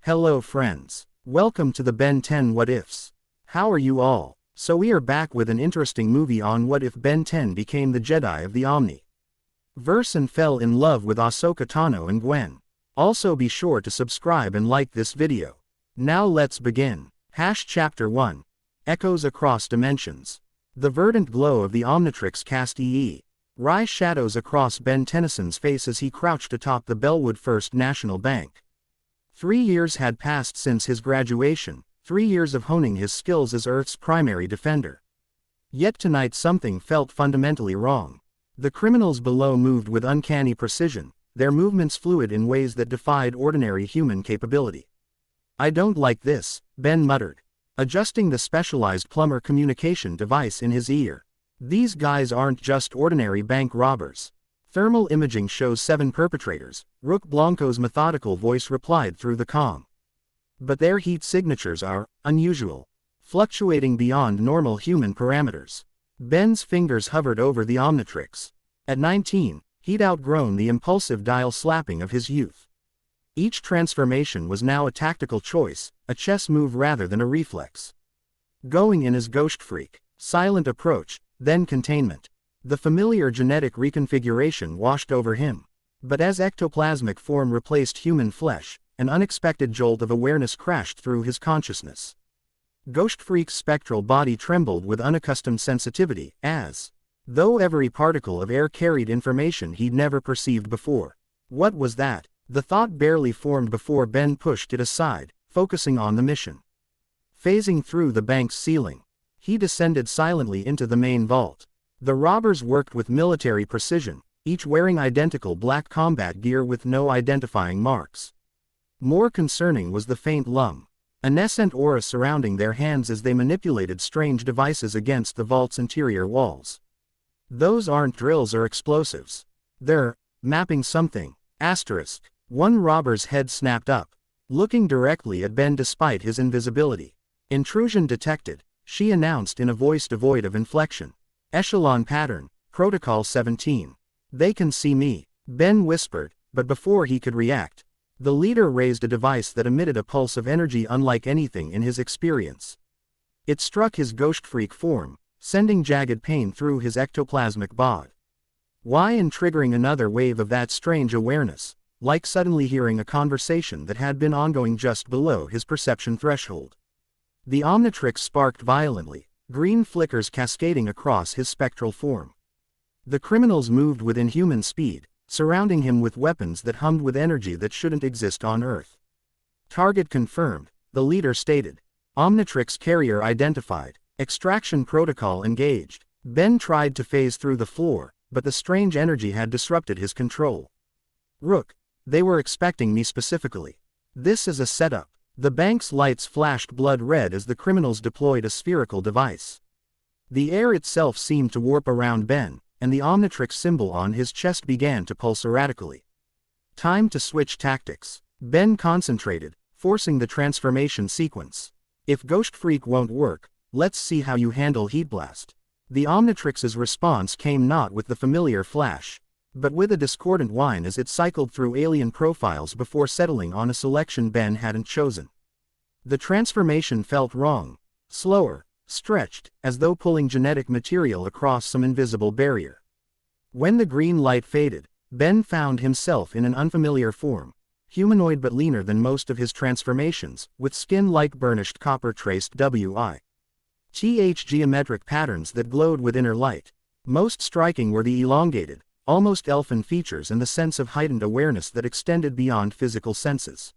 Hello friends. Welcome to the Ben 10 What Ifs. How are you all? So we are back with an interesting movie on what if Ben 10 became the Jedi of the Omniverse and fell in love with Ahsoka Tano and Gwen. Also be sure to subscribe and like this video. Now let's begin. Chapter 1. Echoes Across Dimensions. The verdant glow of the Omnitrix cast Rye shadows across Ben Tennyson's face as he crouched atop the Bellwood First National Bank. 3 years had passed since his graduation, 3 years of honing his skills as Earth's primary defender. Yet tonight something felt fundamentally wrong. The criminals below moved with uncanny precision, their movements fluid in ways that defied ordinary human capability. "I don't like this," Ben muttered, adjusting the specialized plumber communication device in his ear. "These guys aren't just ordinary bank robbers." "Thermal imaging shows 7 perpetrators," Rook Blanco's methodical voice replied through the comm. "But their heat signatures are unusual, fluctuating beyond normal human parameters." Ben's fingers hovered over the Omnitrix. At 19, he'd outgrown the impulsive dial slapping of his youth. Each transformation was now a tactical choice, a chess move rather than a reflex. Going in as Ghost Freak, silent approach, then containment. The familiar genetic reconfiguration washed over him. But as ectoplasmic form replaced human flesh, an unexpected jolt of awareness crashed through his consciousness. Ghost Freak's spectral body trembled with unaccustomed sensitivity, as though every particle of air carried information he'd never perceived before. What was that? The thought barely formed before Ben pushed it aside, focusing on the mission. Phasing through the bank's ceiling, he descended silently into the main vault. The robbers worked with military precision, each wearing identical black combat gear with no identifying marks. More concerning was the faint luminescent aura surrounding their hands as they manipulated strange devices against the vault's interior walls. "Those aren't drills or explosives. They're mapping something." One robber's head snapped up, looking directly at Ben despite his invisibility. "Intrusion detected," she announced in a voice devoid of inflection. "Echelon pattern, Protocol 17. They can see me," Ben whispered, but before he could react, the leader raised a device that emitted a pulse of energy unlike anything in his experience. It struck his Ghost Freak form, sending jagged pain through his ectoplasmic bod. Why and triggering another wave of that strange awareness, like suddenly hearing a conversation that had been ongoing just below his perception threshold. The Omnitrix sparked violently, green flickers cascading across his spectral form. The criminals moved with inhuman speed, surrounding him with weapons that hummed with energy that shouldn't exist on Earth. "Target confirmed," the leader stated. "Omnitrix carrier identified. Extraction protocol engaged." Ben tried to phase through the floor, but the strange energy had disrupted his control. "Rook, they were expecting me specifically. This is a setup." The bank's lights flashed blood red as the criminals deployed a spherical device. The air itself seemed to warp around Ben, and the Omnitrix symbol on his chest began to pulse erratically. Time to switch tactics. Ben concentrated, forcing the transformation sequence. "If Ghost Freak won't work, let's see how you handle Heat Blast." The Omnitrix's response came not with the familiar flash, but with a discordant whine as it cycled through alien profiles before settling on a selection Ben hadn't chosen. The transformation felt wrong, slower, stretched, as though pulling genetic material across some invisible barrier. When the green light faded, Ben found himself in an unfamiliar form, humanoid but leaner than most of his transformations, with skin like burnished copper-traced geometric patterns that glowed with inner light. Most striking were the elongated, almost elfin features and the sense of heightened awareness that extended beyond physical senses.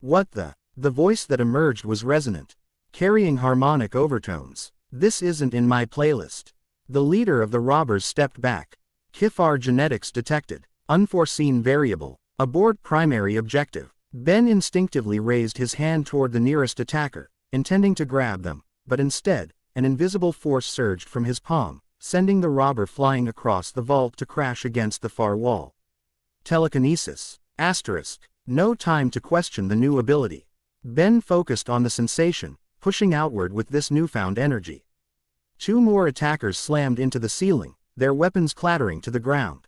"What the?" The voice that emerged was resonant, carrying harmonic overtones. "This isn't in my playlist." The leader of the robbers stepped back. Kifar genetics detected. Unforeseen variable. Abort primary objective. Ben instinctively raised his hand toward the nearest attacker, intending to grab them, but instead, an invisible force surged from his palm, sending the robber flying across the vault to crash against the far wall. Telekinesis. No time to question the new ability. Ben focused on the sensation, pushing outward with this newfound energy. 2 more attackers slammed into the ceiling, their weapons clattering to the ground.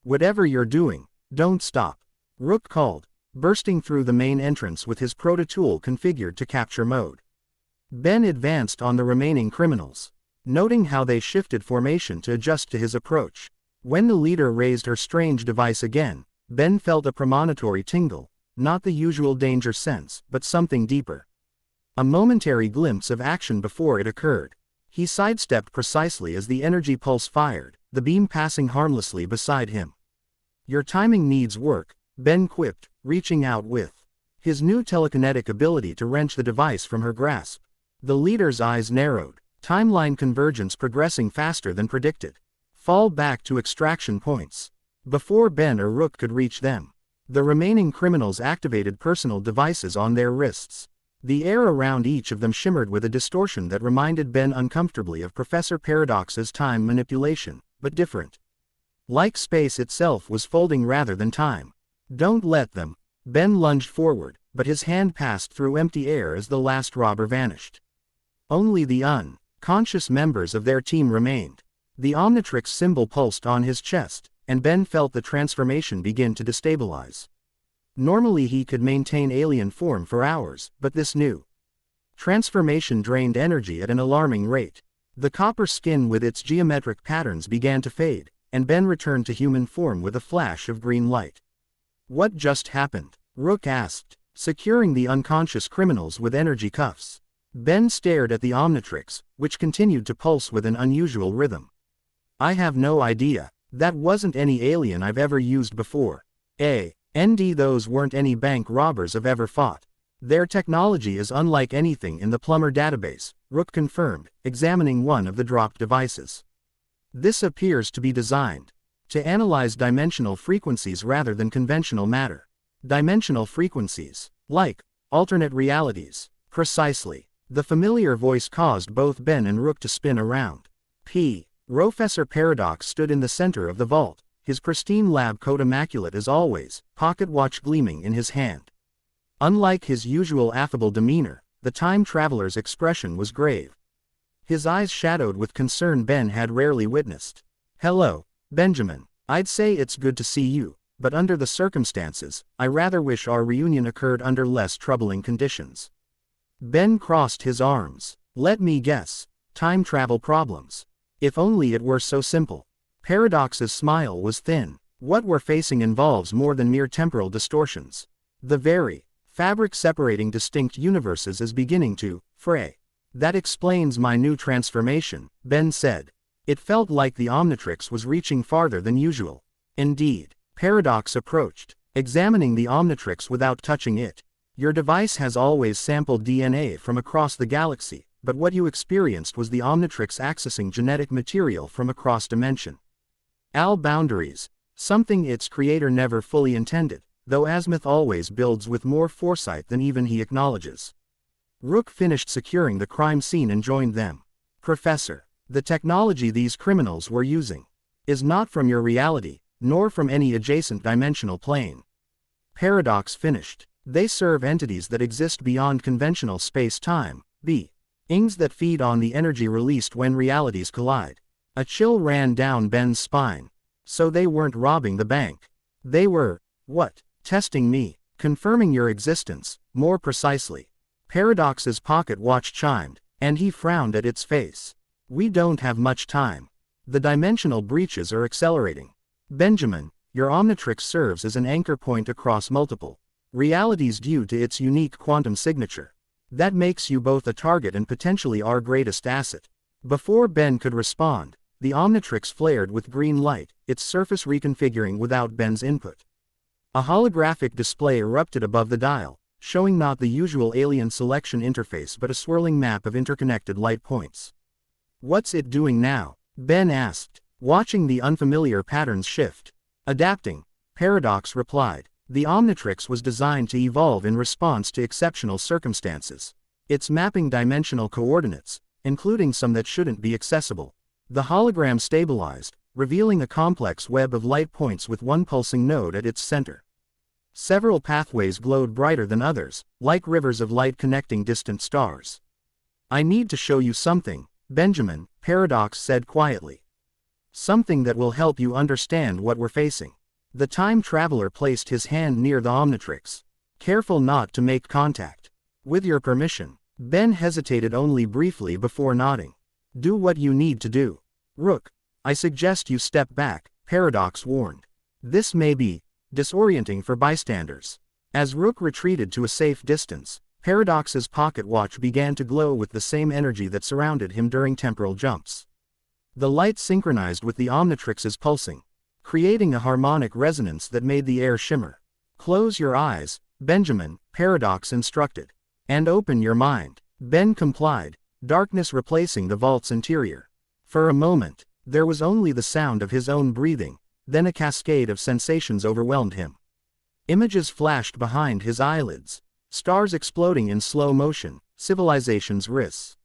"Whatever you're doing, don't stop," Rook called, bursting through the main entrance with his proto-tool configured to capture mode. Ben advanced on the remaining criminals, noting how they shifted formation to adjust to his approach. When the leader raised her strange device again, Ben felt a premonitory tingle, not the usual danger sense, but something deeper. A momentary glimpse of action before it occurred. He sidestepped precisely as the energy pulse fired, the beam passing harmlessly beside him. "Your timing needs work," Ben quipped, reaching out with his new telekinetic ability to wrench the device from her grasp. The leader's eyes narrowed, timeline convergence progressing faster than predicted. Fall back to extraction points. Before Ben or Rook could reach them, the remaining criminals activated personal devices on their wrists. The air around each of them shimmered with a distortion that reminded Ben uncomfortably of Professor Paradox's time manipulation, but different. Like space itself was folding rather than time. "Don't let them." Ben lunged forward, but his hand passed through empty air as the last robber vanished. Only the unconscious members of their team remained. The Omnitrix symbol pulsed on his chest, and Ben felt the transformation begin to destabilize. Normally he could maintain alien form for hours, but this new transformation drained energy at an alarming rate. The copper skin with its geometric patterns began to fade, and Ben returned to human form with a flash of green light. "What just happened?" Rook asked, securing the unconscious criminals with energy cuffs. Ben stared at the Omnitrix, which continued to pulse with an unusual rhythm. "I have no idea. That wasn't any alien I've ever used before. Those weren't any bank robbers I've ever fought. Their technology is unlike anything in the Plumber database," Rook confirmed, examining one of the dropped devices. "This appears to be designed to analyze dimensional frequencies rather than conventional matter." "Dimensional frequencies? Like alternate realities?" "Precisely." The familiar voice caused both Ben and Rook to spin around. Professor Paradox stood in the center of the vault, his pristine lab coat immaculate as always, pocket watch gleaming in his hand. Unlike his usual affable demeanor, the time traveler's expression was grave. His eyes shadowed with concern Ben had rarely witnessed. "Hello, Benjamin. I'd say it's good to see you, but under the circumstances, I rather wish our reunion occurred under less troubling conditions." Ben crossed his arms. "Let me guess. Time travel problems. If only it were so simple." Paradox's smile was thin. "What we're facing involves more than mere temporal distortions. The very fabric separating distinct universes is beginning to fray." "That explains my new transformation," Ben said. It felt like the Omnitrix was reaching farther than usual. "Indeed." Paradox approached, examining the Omnitrix without touching it. "Your device has always sampled DNA from across the galaxy, but what you experienced was the Omnitrix accessing genetic material from across dimension. Boundaries. Something its creator never fully intended, though Azimuth always builds with more foresight than even he acknowledges." Rook finished securing the crime scene and joined them. "Professor, the technology these criminals were using is not from your reality, nor from any adjacent dimensional plane." Paradox finished. "They serve entities that exist beyond conventional space-time, beings that feed on the energy released when realities collide." A chill ran down Ben's spine. "So they weren't robbing the bank. They were, what? Testing me, confirming your existence, more precisely." Paradox's pocket watch chimed, and he frowned at its face. "We don't have much time. The dimensional breaches are accelerating. Benjamin, your Omnitrix serves as an anchor point across multiple realities due to its unique quantum signature. That makes you both a target and potentially our greatest asset." Before Ben could respond, the Omnitrix flared with green light, its surface reconfiguring without Ben's input. A holographic display erupted above the dial, showing not the usual alien selection interface but a swirling map of interconnected light points. "What's it doing now?" Ben asked, watching the unfamiliar patterns shift. "Adapting," Paradox replied. "The Omnitrix was designed to evolve in response to exceptional circumstances. It's mapping dimensional coordinates, including some that shouldn't be accessible." The hologram stabilized, revealing a complex web of light points with one pulsing node at its center. Several pathways glowed brighter than others, like rivers of light connecting distant stars. "I need to show you something, Benjamin," Paradox said quietly. "Something that will help you understand what we're facing." The time traveler placed his hand near the Omnitrix, Careful not to make contact. With your permission. Ben hesitated only briefly before nodding. Do what you need to do. Rook, I suggest you step back, Paradox warned. This may be disorienting for bystanders. As Rook retreated to a safe distance, Paradox's pocket watch began to glow with the same energy that surrounded him during temporal jumps. The light synchronized with the Omnitrix's pulsing, creating a harmonic resonance that made the air shimmer. Close your eyes, Benjamin, Paradox instructed. And open your mind. Ben complied, darkness replacing the vault's interior. For a moment, there was only the sound of his own breathing, then a cascade of sensations overwhelmed him. Images flashed behind his eyelids, stars exploding in slow motion, civilizations rising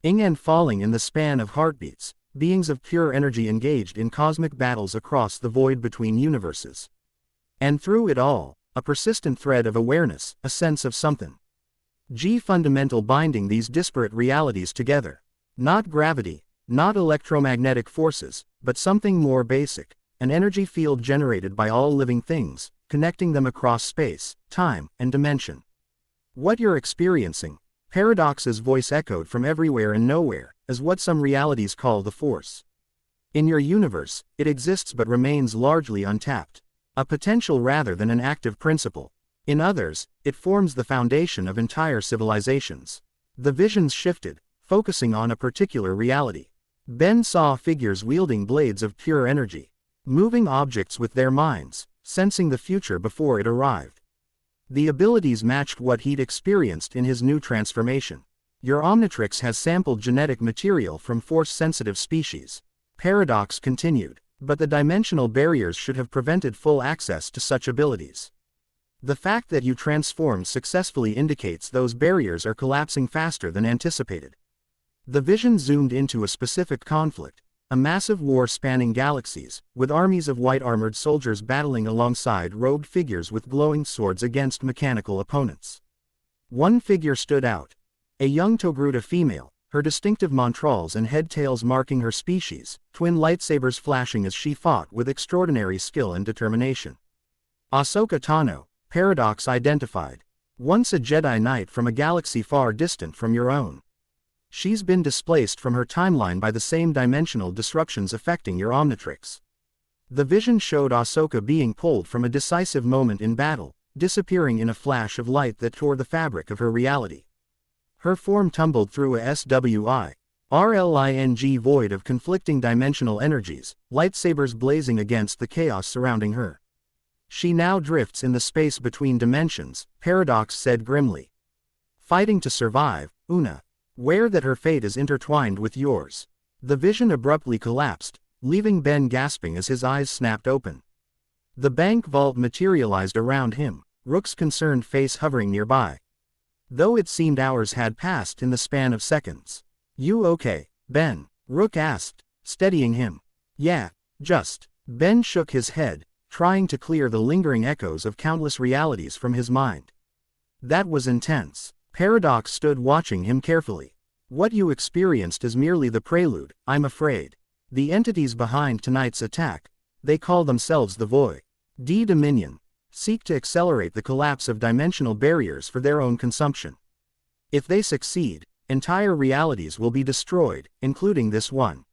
and falling in the span of heartbeats, beings of pure energy engaged in cosmic battles across the void between universes. And through it all, a persistent thread of awareness, a sense of something fundamental binding these disparate realities together. Not gravity, not electromagnetic forces, but something more basic, an energy field generated by all living things, connecting them across space, time, and dimension. What you're experiencing, Paradox's voice echoed from everywhere and nowhere, is what some realities call the Force. In your universe, it exists but remains largely untapped, a potential rather than an active principle. In others, it forms the foundation of entire civilizations. The visions shifted, focusing on a particular reality. Ben saw figures wielding blades of pure energy, moving objects with their minds, sensing the future before it arrived. The abilities matched what he'd experienced in his new transformation. Your Omnitrix has sampled genetic material from Force-sensitive species. Paradox continued, but the dimensional barriers should have prevented full access to such abilities. The fact that you transformed successfully indicates those barriers are collapsing faster than anticipated. The vision zoomed into a specific conflict, a massive war spanning galaxies, with armies of white-armored soldiers battling alongside robed figures with glowing swords against mechanical opponents. One figure stood out, a young Togruta female, her distinctive montrals and head-tails marking her species, twin lightsabers flashing as she fought with extraordinary skill and determination. Ahsoka Tano, Paradox identified. Once a Jedi Knight from a galaxy far distant from your own. She's been displaced from her timeline by the same dimensional disruptions affecting your Omnitrix. The vision showed Ahsoka being pulled from a decisive moment in battle, disappearing in a flash of light that tore the fabric of her reality. Her form tumbled through a SWIRLING void of conflicting dimensional energies, lightsabers blazing against the chaos surrounding her. She now drifts in the space between dimensions, Paradox said grimly. Fighting to survive, Una. Aware that her fate is intertwined with yours. The vision abruptly collapsed, leaving Ben gasping as his eyes snapped open. The bank vault materialized around him, Rook's concerned face hovering nearby. Though it seemed hours had passed in the span of seconds. You okay, Ben? Rook asked, steadying him. Yeah, just. Ben shook his head, trying to clear the lingering echoes of countless realities from his mind. That was intense. Paradox stood watching him carefully. What you experienced is merely the prelude, I'm afraid. The entities behind tonight's attack, they call themselves the Void Dominion, seek to accelerate the collapse of dimensional barriers for their own consumption. If they succeed, entire realities will be destroyed, including this one.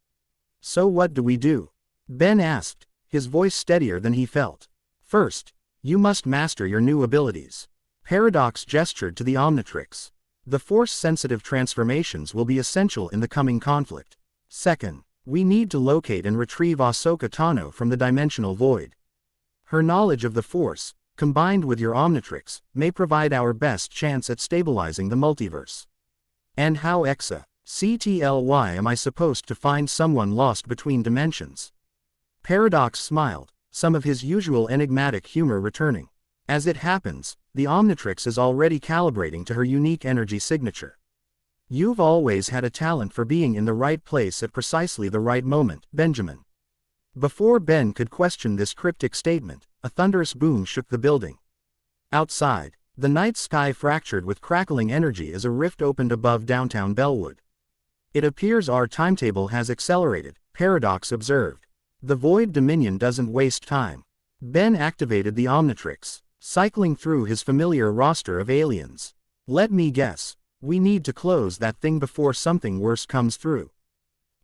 So what do we do? Ben asked, his voice steadier than he felt. First, you must master your new abilities. Paradox gestured to the Omnitrix. The Force-sensitive transformations will be essential in the coming conflict. Second, we need to locate and retrieve Ahsoka Tano from the dimensional void. Her knowledge of the Force, combined with your Omnitrix, may provide our best chance at stabilizing the multiverse. And how CTLY am I supposed to find someone lost between dimensions? Paradox smiled, some of his usual enigmatic humor returning. As it happens, the Omnitrix is already calibrating to her unique energy signature. You've always had a talent for being in the right place at precisely the right moment, Benjamin. Before Ben could question this cryptic statement, a thunderous boom shook the building. Outside, the night sky fractured with crackling energy as a rift opened above downtown Bellwood. It appears our timetable has accelerated, Paradox observed. The Void Dominion doesn't waste time. Ben activated the Omnitrix. cycling through his familiar roster of aliens. Let me guess. We need to close that thing before something worse comes through.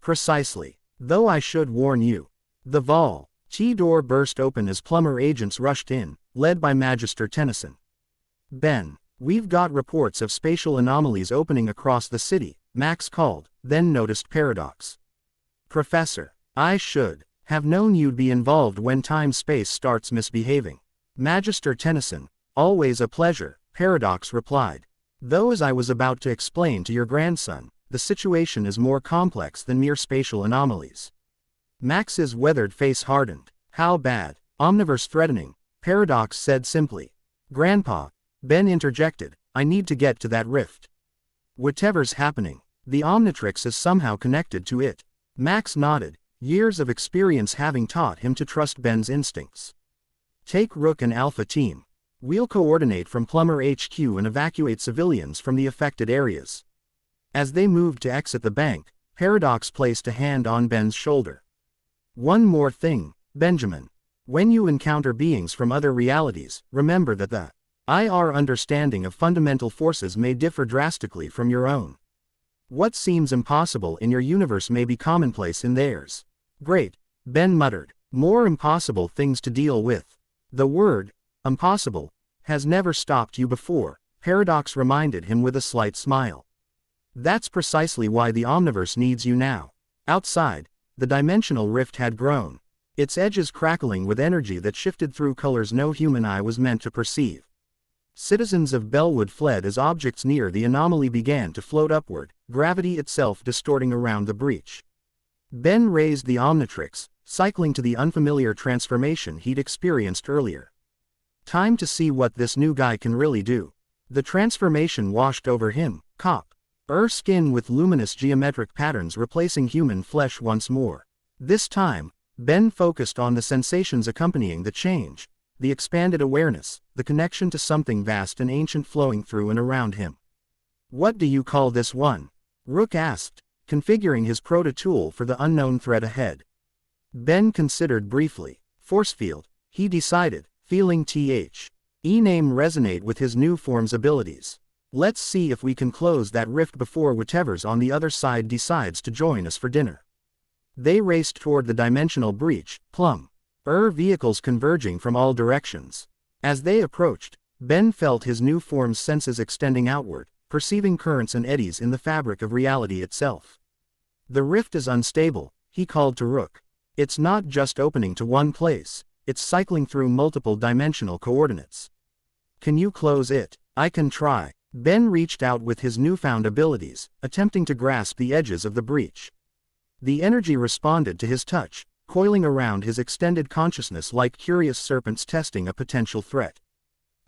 Precisely. Though I should warn you. The Vault-T door burst open as plumber agents rushed in, led by Magister Tennyson. Ben, we've got reports of spatial anomalies opening across the city, Max called, then noticed Paradox. Professor, I should have known you'd be involved when time-space starts misbehaving. Magister Tennyson, always a pleasure, Paradox replied. Though as I was about to explain to your grandson, the situation is more complex than mere spatial anomalies. Max's weathered face hardened. How bad? Omniverse threatening, Paradox said simply. Grandpa, Ben interjected, I need to get to that rift. Whatever's happening, the Omnitrix is somehow connected to it. Max nodded, years of experience having taught him to trust Ben's instincts. Take Rook and Alpha Team. We'll coordinate from Plumber HQ and evacuate civilians from the affected areas. As they moved to exit the bank, Paradox placed a hand on Ben's shoulder. One more thing, Benjamin. When you encounter beings from other realities, remember that the IR understanding of fundamental forces may differ drastically from your own. What seems impossible in your universe may be commonplace in theirs. Great, Ben muttered. More impossible things to deal with. The word, impossible, has never stopped you before, Paradox reminded him with a slight smile. That's precisely why the Omniverse needs you now. Outside, the dimensional rift had grown, its edges crackling with energy that shifted through colors no human eye was meant to perceive. Citizens of Bellwood fled as objects near the anomaly began to float upward, gravity itself distorting around the breach. Ben raised the Omnitrix, cycling to the unfamiliar transformation he'd experienced earlier. Time to see what this new guy can really do. The transformation washed over him, skin with luminous geometric patterns replacing human flesh once more. This time, Ben focused on the sensations accompanying the change, the expanded awareness, the connection to something vast and ancient flowing through and around him. What do you call this one? Rook asked, configuring his proto-tool for the unknown threat ahead. Ben considered briefly. Force field, he decided, feeling name resonate with his new form's abilities. Let's see if we can close that rift before whatever's on the other side decides to join us for dinner. They raced toward the dimensional breach, vehicles converging from all directions. As they approached, Ben felt his new form's senses extending outward, perceiving currents and eddies in the fabric of reality itself. The rift is unstable, he called to Rook. It's not just opening to one place, it's cycling through multiple dimensional coordinates. Can you close it? I can try. Ben reached out with his newfound abilities, attempting to grasp the edges of the breach. The energy responded to his touch, coiling around his extended consciousness like curious serpents testing a potential threat.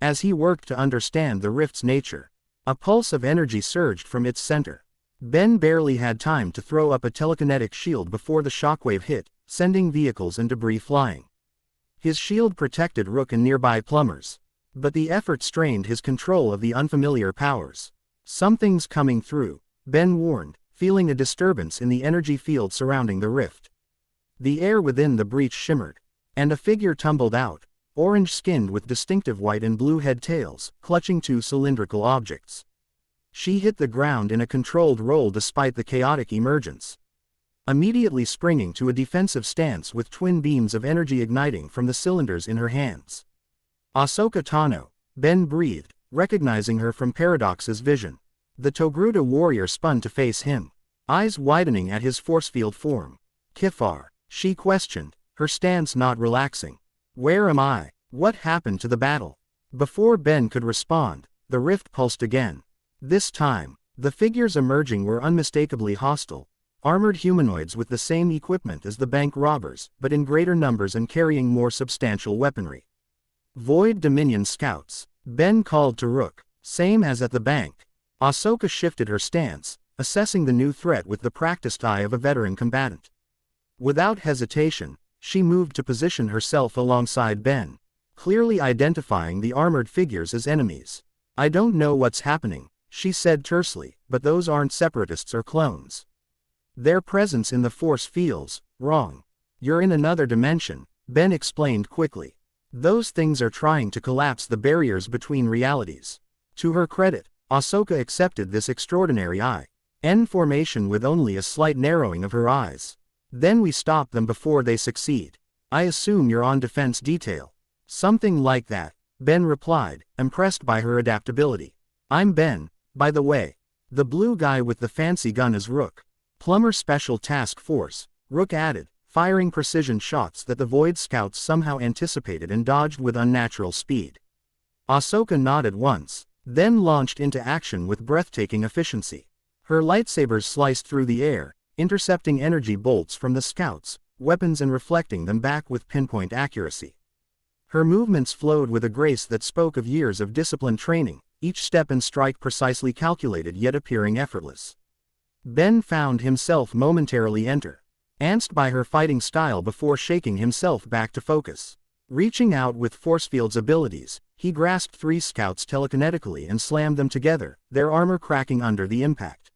As he worked to understand the rift's nature, a pulse of energy surged from its center. Ben barely had time to throw up a telekinetic shield before the shockwave hit, sending vehicles and debris flying. His shield protected Rook and nearby plumbers, but the effort strained his control of the unfamiliar powers. Something's coming through, Ben warned, feeling a disturbance in the energy field surrounding the rift. The air within the breach shimmered, and a figure tumbled out, orange-skinned with distinctive white and blue head tails, clutching two cylindrical objects. She hit the ground in a controlled roll despite the chaotic emergence, immediately springing to a defensive stance with twin beams of energy igniting from the cylinders in her hands. Ahsoka Tano, Ben breathed, recognizing her from Paradox's vision. The Togruta warrior spun to face him, eyes widening at his force field form. Kifar, she questioned, her stance not relaxing. Where am I? What happened to the battle? Before Ben could respond, the rift pulsed again. This time, the figures emerging were unmistakably hostile, armored humanoids with the same equipment as the bank robbers, but in greater numbers and carrying more substantial weaponry. Void Dominion scouts, Ben called to Rook, same as at the bank. Ahsoka shifted her stance, assessing the new threat with the practiced eye of a veteran combatant. Without hesitation, she moved to position herself alongside Ben, clearly identifying the armored figures as enemies. I don't know what's happening, she said tersely, but those aren't separatists or clones. Their presence in the force feels wrong. You're in another dimension, Ben explained quickly. Those things are trying to collapse the barriers between realities. To her credit, Ahsoka accepted this extraordinary I-N formation with only a slight narrowing of her eyes. Then we stop them before they succeed. I assume you're on defense detail. Something like that, Ben replied, impressed by her adaptability. I'm Ben, by the way. The blue guy with the fancy gun is Rook. Plumber Special Task Force, Rook added, firing precision shots that the Void Scouts somehow anticipated and dodged with unnatural speed. Ahsoka nodded once, then launched into action with breathtaking efficiency. Her lightsabers sliced through the air, intercepting energy bolts from the Scouts' weapons and reflecting them back with pinpoint accuracy. Her movements flowed with a grace that spoke of years of disciplined training, each step and strike precisely calculated yet appearing effortless. Ben found himself momentarily entranced by her fighting style before shaking himself back to focus. Reaching out with force field's abilities, he grasped 3 scouts telekinetically and slammed them together, their armor cracking under the impact.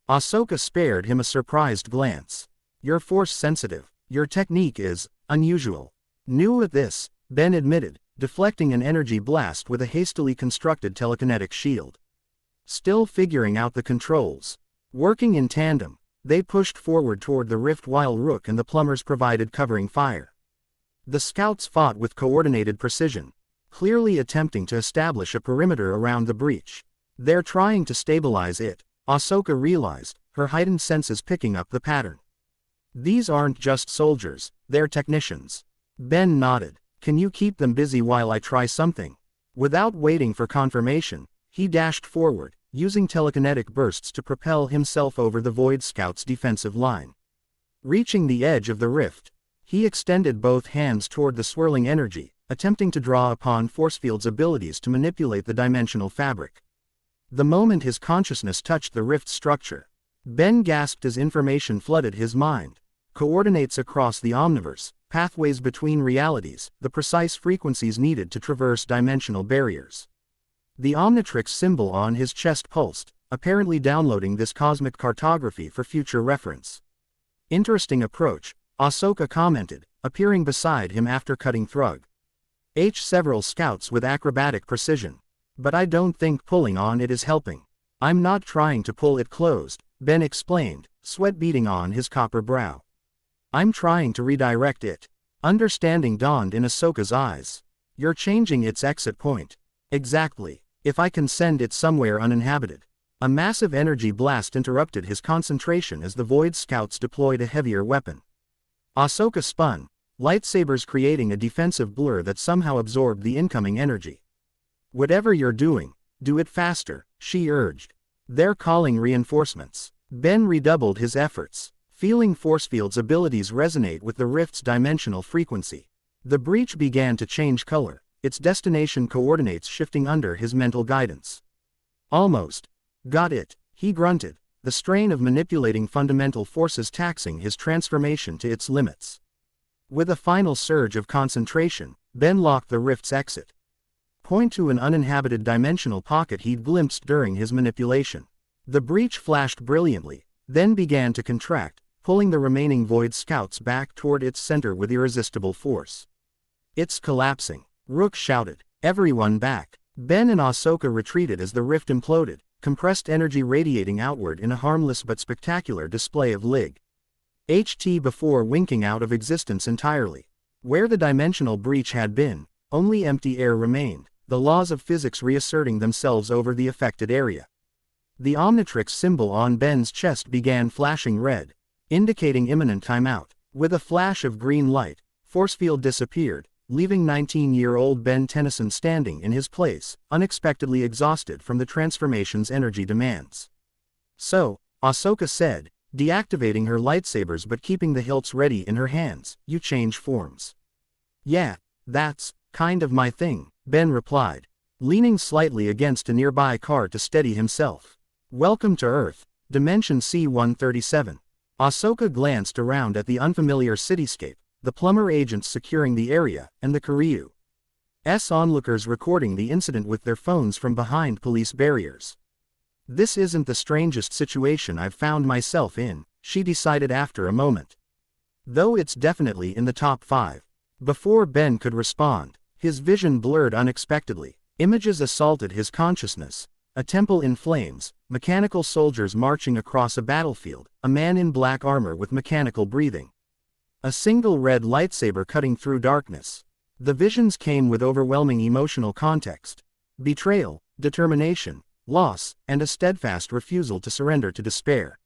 Ahsoka spared him a surprised glance. You're force sensitive. Your technique is unusual. New at this, Ben admitted, deflecting an energy blast with a hastily constructed telekinetic shield. Still figuring out the controls. Working in tandem, they pushed forward toward the rift while Rook and the plumbers provided covering fire. The scouts fought with coordinated precision, clearly attempting to establish a perimeter around the breach. They're trying to stabilize it, Ahsoka realized, her heightened senses picking up the pattern. These aren't just soldiers, they're technicians. Ben nodded. Can you keep them busy while I try something? Without waiting for confirmation, he dashed forward, using telekinetic bursts to propel himself over the Void Scouts' defensive line. Reaching the edge of the rift, he extended both hands toward the swirling energy, attempting to draw upon Forcefield's abilities to manipulate the dimensional fabric. The moment his consciousness touched the rift's structure, Ben gasped as information flooded his mind. Coordinates across the Omniverse, pathways between realities, the precise frequencies needed to traverse dimensional barriers. The Omnitrix symbol on his chest pulsed, apparently downloading this cosmic cartography for future reference. Interesting approach, Ahsoka commented, appearing beside him after cutting through several scouts with acrobatic precision. But I don't think pulling on it is helping. I'm not trying to pull it closed, Ben explained, sweat beading on his copper brow. I'm trying to redirect it. Understanding dawned in Ahsoka's eyes. You're changing its exit point. Exactly. If I can send it somewhere uninhabited. A massive energy blast interrupted his concentration as the Void Scouts deployed a heavier weapon. Ahsoka spun, lightsabers creating a defensive blur that somehow absorbed the incoming energy. Whatever you're doing, do it faster, she urged. They're calling reinforcements. Ben redoubled his efforts, feeling Forcefield's abilities resonate with the rift's dimensional frequency. The breach began to change color, its destination coordinates shifting under his mental guidance. Almost. Got it, he grunted, the strain of manipulating fundamental forces taxing his transformation to its limits. With a final surge of concentration, Ben locked the rift's exit point to an uninhabited dimensional pocket he'd glimpsed during his manipulation. The breach flashed brilliantly, then began to contract, pulling the remaining Void Scouts back toward its center with irresistible force. It's collapsing, Rook shouted. Everyone back. Ben and Ahsoka retreated as the rift imploded, compressed energy radiating outward in a harmless but spectacular display of HT before winking out of existence entirely. Where the dimensional breach had been, only empty air remained, the laws of physics reasserting themselves over the affected area. The Omnitrix symbol on Ben's chest began flashing red, indicating imminent timeout. With a flash of green light, Forcefield disappeared, leaving 19-year-old Ben Tennyson standing in his place, unexpectedly exhausted from the transformation's energy demands. So, Ahsoka said, deactivating her lightsabers but keeping the hilts ready in her hands, you change forms. Yeah, that's kind of my thing, Ben replied, leaning slightly against a nearby car to steady himself. Welcome to Earth, Dimension C-137. Ahsoka glanced around at the unfamiliar cityscape, the plumber agents securing the area, and the Kyriu's onlookers recording the incident with their phones from behind police barriers. This isn't the strangest situation I've found myself in, she decided after a moment. Though it's definitely in the top 5. Before Ben could respond, His vision blurred unexpectedly. Images assaulted his consciousness. A temple in flames, mechanical soldiers marching across a battlefield, a man in black armor with mechanical breathing. A single red lightsaber cutting through darkness. The visions came with overwhelming emotional context. Betrayal, determination, loss, and a steadfast refusal to surrender to despair.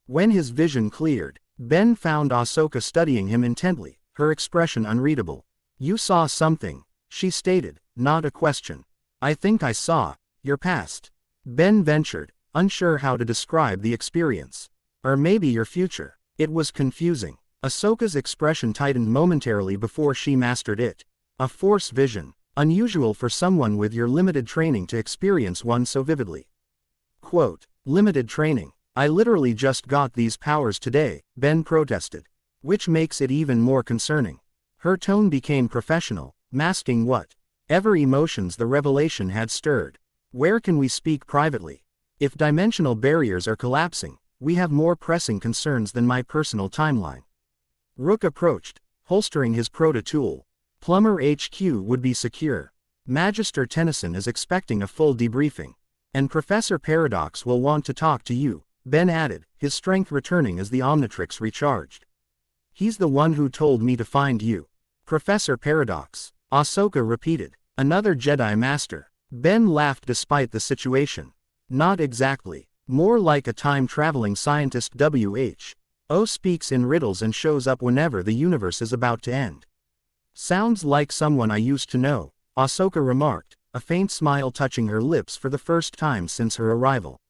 When his vision cleared, Ben found Ahsoka studying him intently, her expression unreadable. "You saw something," she stated, not a question. "I think I saw your past," Ben ventured, unsure how to describe the experience. "Or maybe your future." It was confusing. Ahsoka's expression tightened momentarily before she mastered it. A Force vision, unusual for someone with your limited training to experience one so vividly. Quote, "Limited training. I literally just got these powers today," Ben protested. Which makes it even more concerning. Her tone became professional, masking whatever emotions the revelation had stirred. "Where can we speak privately? If dimensional barriers are collapsing, we have more pressing concerns than my personal timeline." Rook approached, holstering his proto-tool. "Plumber HQ would be secure. Magister Tennyson is expecting a full debriefing. And Professor Paradox will want to talk to you," Ben added, his strength returning as the Omnitrix recharged. "He's the one who told me to find you." "Professor Paradox," Ahsoka repeated. "Another Jedi Master." Ben laughed despite the situation. "Not exactly. More like a time-traveling scientist. WHO speaks in riddles and shows up whenever the universe is about to end." "Sounds like someone I used to know," Ahsoka remarked, a faint smile touching her lips for the first time since her arrival.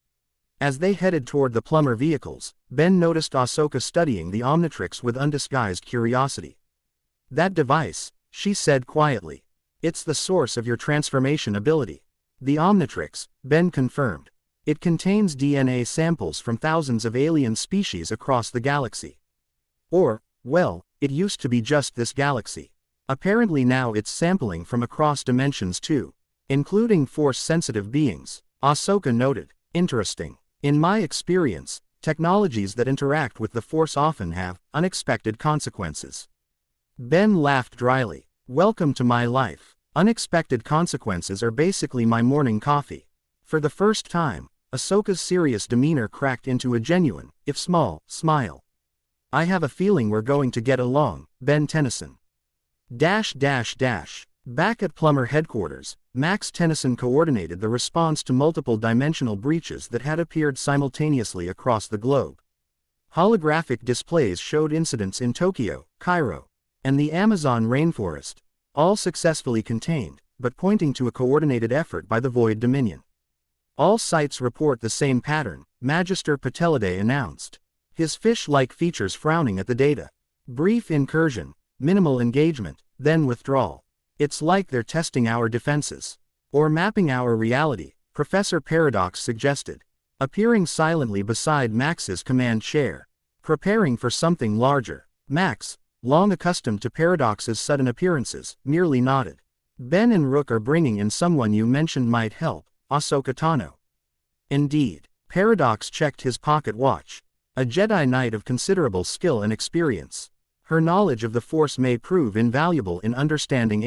As they headed toward the plumber vehicles, Ben noticed Ahsoka studying the Omnitrix with undisguised curiosity. "That device," she said quietly. "It's the source of your transformation ability." "The Omnitrix," Ben confirmed. "It contains DNA samples from thousands of alien species across the galaxy. Or, well, it used to be just this galaxy. Apparently now it's sampling from across dimensions too, including Force-sensitive beings," Ahsoka noted. "Interesting. In my experience, technologies that interact with the Force often have unexpected consequences." Ben laughed dryly. "Welcome to my life. Unexpected consequences are basically my morning coffee." For the first time, Ahsoka's serious demeanor cracked into a genuine, if small, smile. "I have a feeling we're going to get along, Ben Tennyson." Back at Plumber headquarters, Max Tennyson coordinated the response to multiple dimensional breaches that had appeared simultaneously across the globe. Holographic displays showed incidents in Tokyo, Cairo, and the Amazon rainforest, all successfully contained, but pointing to a coordinated effort by the Void Dominion. "All sites report the same pattern," Magister Patelade announced, his fish-like features frowning at the data. "Brief incursion, minimal engagement, then withdrawal. It's like they're testing our defenses. Or mapping our reality," Professor Paradox suggested, appearing silently beside Max's command chair. "Preparing for something larger." Max, long accustomed to Paradox's sudden appearances, merely nodded. "Ben and Rook are bringing in someone you mentioned might help, Ahsoka Tano." "Indeed." Paradox checked his pocket watch. "A Jedi Knight of considerable skill and experience. Her knowledge of the Force may prove invaluable in understanding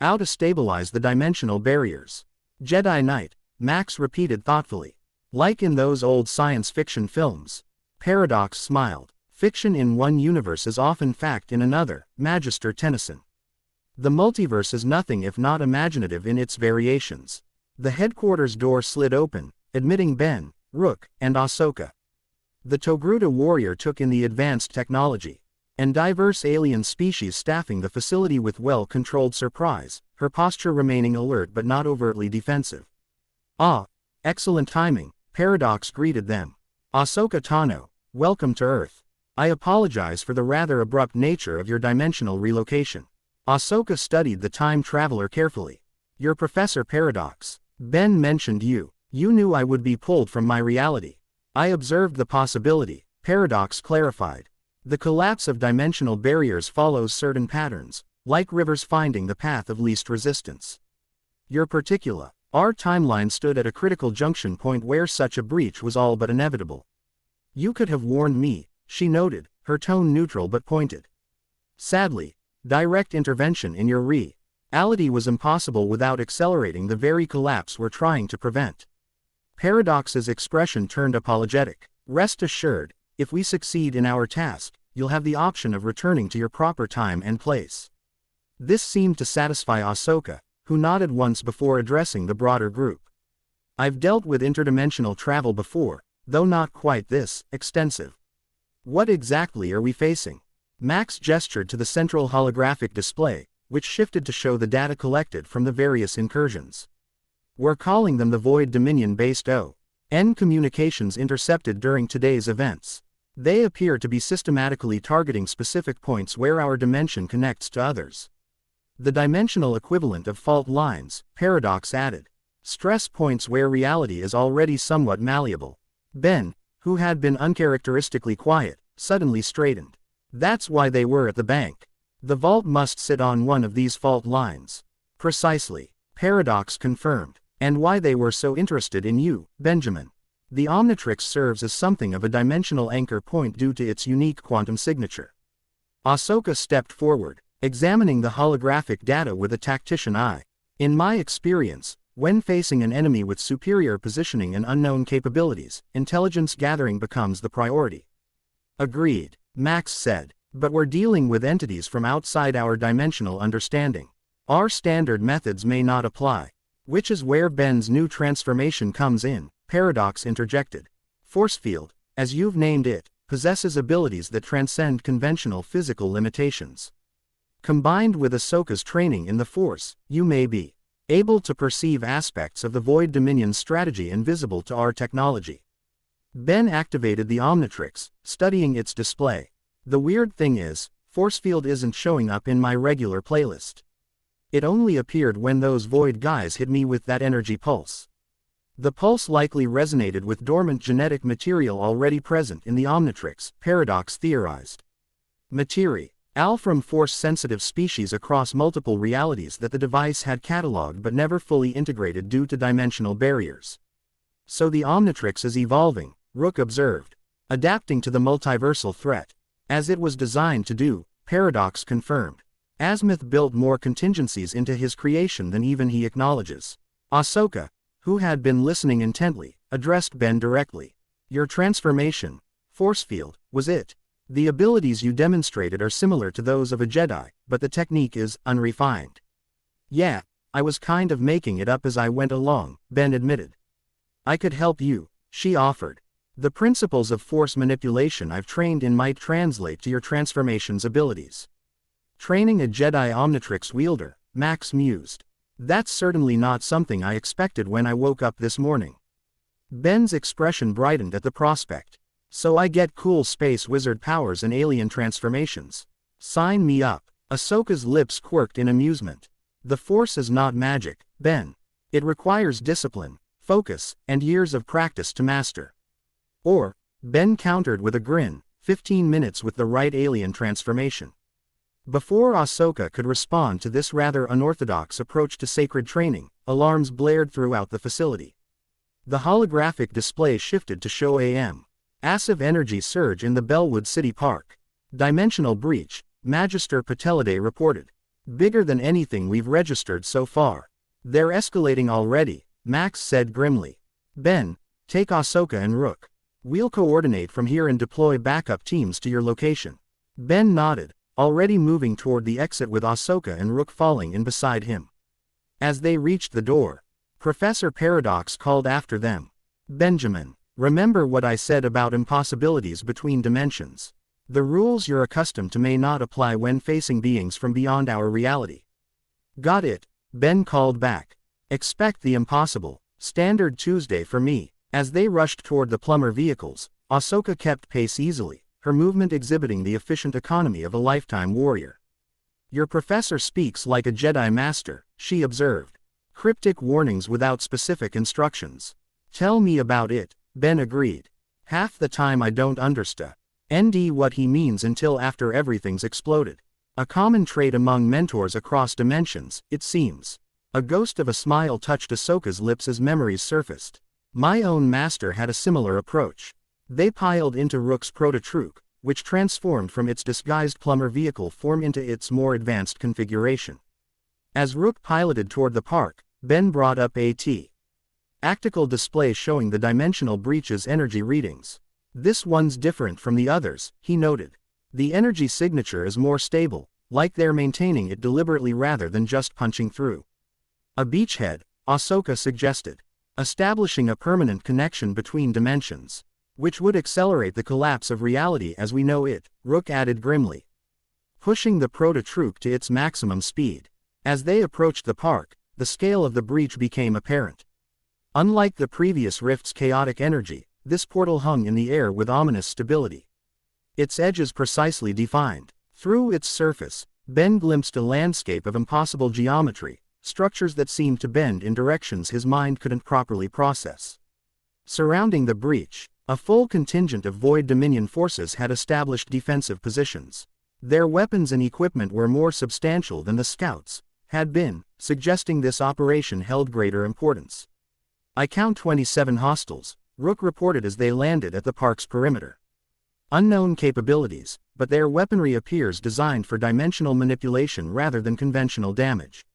how to stabilize the dimensional barriers." "Jedi Knight," Max repeated thoughtfully. "Like in those old science fiction films." Paradox smiled. "Fiction in one universe is often fact in another, Magister Tennyson. The multiverse is nothing if not imaginative in its variations." The headquarters door slid open, admitting Ben, Rook, and Ahsoka. The Togruta warrior took in the advanced technology and diverse alien species staffing the facility with well-controlled surprise, her posture remaining alert but not overtly defensive. "Ah, excellent timing," Paradox greeted them. "Ahsoka Tano, welcome to Earth. I apologize for the rather abrupt nature of your dimensional relocation." Ahsoka studied the time traveler carefully. "You're Professor Paradox. Ben mentioned you. You knew I would be pulled from my reality." "I observed the possibility," Paradox clarified. "The collapse of dimensional barriers follows certain patterns, like rivers finding the path of least resistance. Your particular, our timeline stood at a critical junction point where such a breach was all but inevitable." "You could have warned me," she noted, her tone neutral but pointed. "Sadly, direct intervention in your Reality was impossible without accelerating the very collapse we're trying to prevent. Paradox's expression turned apologetic. Rest assured, if we succeed in our task, you'll have the option of returning to your proper time and place. This seemed to satisfy Ahsoka, who nodded once before addressing the broader group. I've dealt with interdimensional travel before, though not quite this extensive. What exactly are we facing? Max gestured to the central holographic display, which shifted to show the data collected from the various incursions. We're calling them the Void Dominion-based O.N. communications intercepted during today's events. They appear to be systematically targeting specific points where our dimension connects to others. The dimensional equivalent of fault lines, Paradox added. Stress points where reality is already somewhat malleable. Ben, who had been uncharacteristically quiet, suddenly straightened. That's why they were at the bank. The vault must sit on one of these fault lines. Precisely, Paradox confirmed. And why they were so interested in you, Benjamin. The Omnitrix serves as something of a dimensional anchor point due to its unique quantum signature. Ahsoka stepped forward, examining the holographic data with a tactician eye. In my experience, when facing an enemy with superior positioning and unknown capabilities, intelligence gathering becomes the priority. Agreed, Max said, but we're dealing with entities from outside our dimensional understanding. Our standard methods may not apply. Which is where Ben's new transformation comes in, Paradox interjected. Force field, as you've named it, possesses abilities that transcend conventional physical limitations. Combined with Ahsoka's training in the Force, you may be able to perceive aspects of the Void Dominion strategy invisible to our technology. Ben activated the Omnitrix, studying its display. The weird thing is, Force field isn't showing up in my regular playlist. It only appeared when those Void guys hit me with that energy pulse. The pulse likely resonated with dormant genetic material already present in the Omnitrix, Paradox theorized. Materia from Force-sensitive species across multiple realities that the device had cataloged but never fully integrated due to dimensional barriers. So the Omnitrix is evolving, Rook observed. Adapting to the multiversal threat. As it was designed to do, Paradox confirmed. Azimuth built more contingencies into his creation than even he acknowledges. Ahsoka, who had been listening intently, addressed Ben directly. Your transformation, force field, was it? The abilities you demonstrated are similar to those of a Jedi, but the technique is unrefined. Yeah, I was kind of making it up as I went along, Ben admitted. I could help you, she offered. The principles of force manipulation I've trained in might translate to your transformation's abilities. Training a Jedi Omnitrix wielder, Max mused. That's certainly not something I expected when I woke up this morning. Ben's expression brightened at the prospect. So I get cool space wizard powers and alien transformations. Sign me up. Ahsoka's lips quirked in amusement. The Force is not magic, Ben. It requires discipline, focus, and years of practice to master. Or, Ben countered with a grin, 15 minutes with the right alien transformation. Before Ahsoka could respond to this rather unorthodox approach to sacred training, alarms blared throughout the facility. The holographic display shifted to show AM. Massive energy surge in the Bellwood City Park. Dimensional breach, Magister Patellidae reported. Bigger than anything we've registered so far. They're escalating already, Max said grimly. Ben, take Ahsoka and Rook. We'll coordinate from here and deploy backup teams to your location. Ben nodded, already moving toward the exit with Ahsoka and Rook falling in beside him. As they reached the door, Professor Paradox called after them. Benjamin, remember what I said about impossibilities between dimensions. The rules you're accustomed to may not apply when facing beings from beyond our reality. Got it, Ben called back. Expect the impossible. Standard Tuesday for me. As they rushed toward the plumber vehicles, Ahsoka kept pace easily, her movement exhibiting the efficient economy of a lifetime warrior. Your professor speaks like a Jedi master, she observed. Cryptic warnings without specific instructions. Tell me about it, Ben agreed. Half the time I don't understand what he means until after everything's exploded. A common trait among mentors across dimensions, it seems. A ghost of a smile touched Ahsoka's lips as memories surfaced. My own master had a similar approach. They piled into Rook's prototroop, which transformed from its disguised plumber vehicle form into its more advanced configuration. As Rook piloted toward the park, Ben brought up a tactical display showing the dimensional breach's energy readings. This one's different from the others, he noted. The energy signature is more stable, like they're maintaining it deliberately rather than just punching through. A beachhead, Ahsoka suggested. Establishing a permanent connection between dimensions. Which would accelerate the collapse of reality as we know it, Rook added grimly. Pushing the proto-troop to its maximum speed. As they approached the park, the scale of the breach became apparent. Unlike the previous rift's chaotic energy, this portal hung in the air with ominous stability. Its edges precisely defined. Through its surface, Ben glimpsed a landscape of impossible geometry, structures that seemed to bend in directions his mind couldn't properly process. Surrounding the breach, a full contingent of Void Dominion forces had established defensive positions. Their weapons and equipment were more substantial than the scouts had been, suggesting this operation held greater importance. I count 27 hostiles, Rook reported as they landed at the park's perimeter. Unknown capabilities, but their weaponry appears designed for dimensional manipulation rather than conventional damage.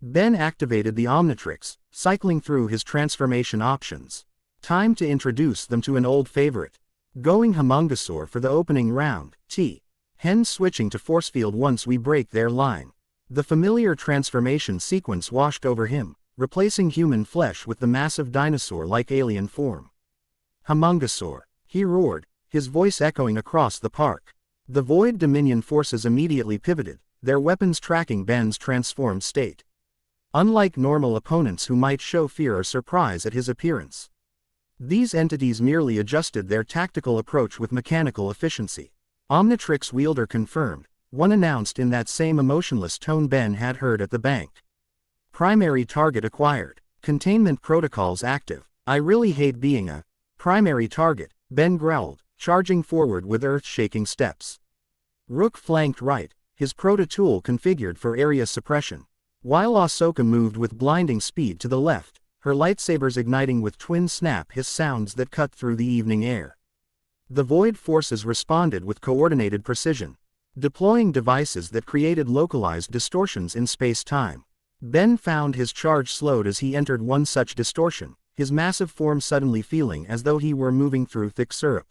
Ben activated the Omnitrix, cycling through his transformation options. Time to introduce them to an old favorite. Going Homungosaur for the opening round, Hen switching to force field once we break their line. The familiar transformation sequence washed over him, replacing human flesh with the massive dinosaur-like alien form. Homungosaur, he roared, his voice echoing across the park. The Void Dominion forces immediately pivoted, their weapons tracking Ben's transformed state. Unlike normal opponents who might show fear or surprise at his appearance, these entities merely adjusted their tactical approach with mechanical efficiency. Omnitrix wielder confirmed, one announced in that same emotionless tone Ben had heard at the bank. Primary target acquired. Containment protocols active. I really hate being a primary target, Ben growled, charging forward with earth-shaking steps. Rook flanked right, his proto-tool configured for area suppression. While Ahsoka moved with blinding speed to the left, her lightsabers igniting with twin snap-hiss sounds that cut through the evening air. The Void forces responded with coordinated precision, deploying devices that created localized distortions in space-time. Ben found his charge slowed as he entered one such distortion, his massive form suddenly feeling as though he were moving through thick syrup.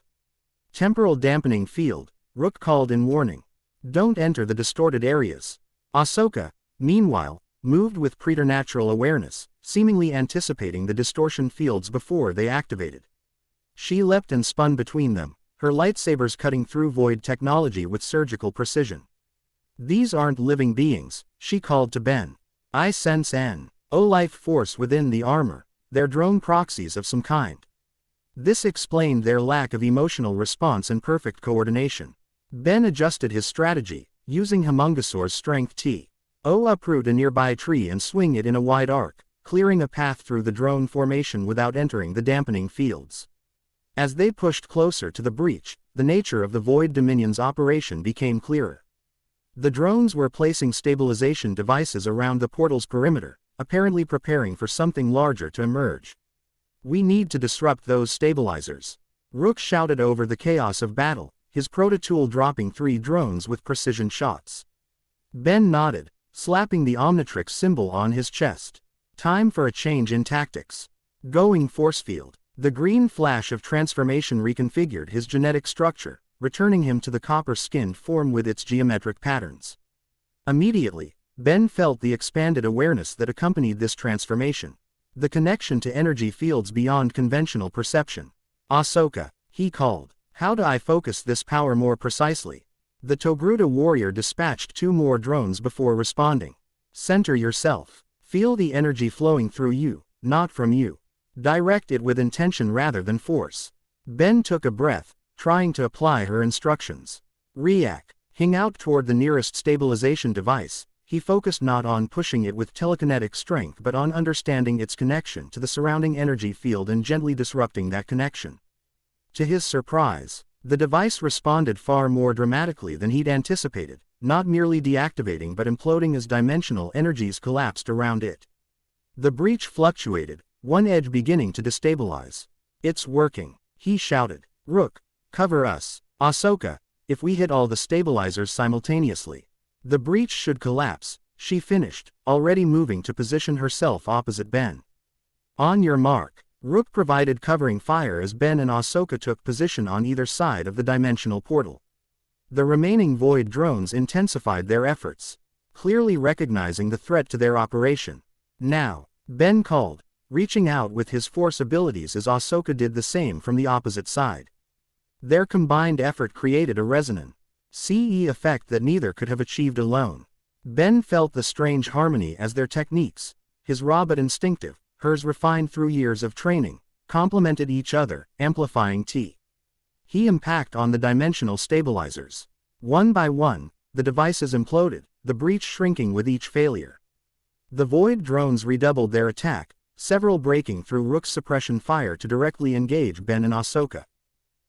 Temporal dampening field, Rook called in warning. Don't enter the distorted areas. Ahsoka, meanwhile, moved with preternatural awareness, seemingly anticipating the distortion fields before they activated. She leapt and spun between them, her lightsabers cutting through Void technology with surgical precision. These aren't living beings, she called to Ben. I sense an life force within the armor, they're drone proxies of some kind. This explained their lack of emotional response and perfect coordination. Ben adjusted his strategy, using Homungosaur's strength uproot a nearby tree and swing it in a wide arc, clearing a path through the drone formation without entering the dampening fields. As they pushed closer to the breach, the nature of the Void Dominion's operation became clearer. The drones were placing stabilization devices around the portal's perimeter, apparently preparing for something larger to emerge. We need to disrupt those stabilizers. Rook shouted over the chaos of battle, his proto-tool dropping 3 drones with precision shots. Ben nodded, slapping the Omnitrix symbol on his chest. Time for a change in tactics. Going force field. The green flash of transformation reconfigured his genetic structure, returning him to the copper-skinned form with its geometric patterns. Immediately, Ben felt the expanded awareness that accompanied this transformation. The connection to energy fields beyond conventional perception. Ahsoka, he called. How do I focus this power more precisely? The Togruta warrior dispatched 2 more drones before responding. Center yourself. Feel the energy flowing through you, not from you. Direct it with intention rather than force. Ben took a breath, trying to apply her instructions. Hing out toward the nearest stabilization device, he focused not on pushing it with telekinetic strength but on understanding its connection to the surrounding energy field and gently disrupting that connection. To his surprise, the device responded far more dramatically than he'd anticipated, not merely deactivating but imploding as dimensional energies collapsed around it. The breach fluctuated, one edge beginning to destabilize. It's working, he shouted. Rook, cover us. Ahsoka, if we hit all the stabilizers simultaneously, the breach should collapse, she finished, already moving to position herself opposite Ben. On your mark. Rook provided covering fire as Ben and Ahsoka took position on either side of the dimensional portal. The remaining Void drones intensified their efforts, clearly recognizing the threat to their operation. Now, Ben called, reaching out with his Force abilities as Ahsoka did the same from the opposite side. Their combined effort created a resonant CE effect that neither could have achieved alone. Ben felt the strange harmony as their techniques, his raw but instinctive, hers refined through years of training, complemented each other, amplifying He impact on the dimensional stabilizers. One by one, the devices imploded, the breach shrinking with each failure. The Void drones redoubled their attack, several breaking through Rook's suppression fire to directly engage Ben and Ahsoka.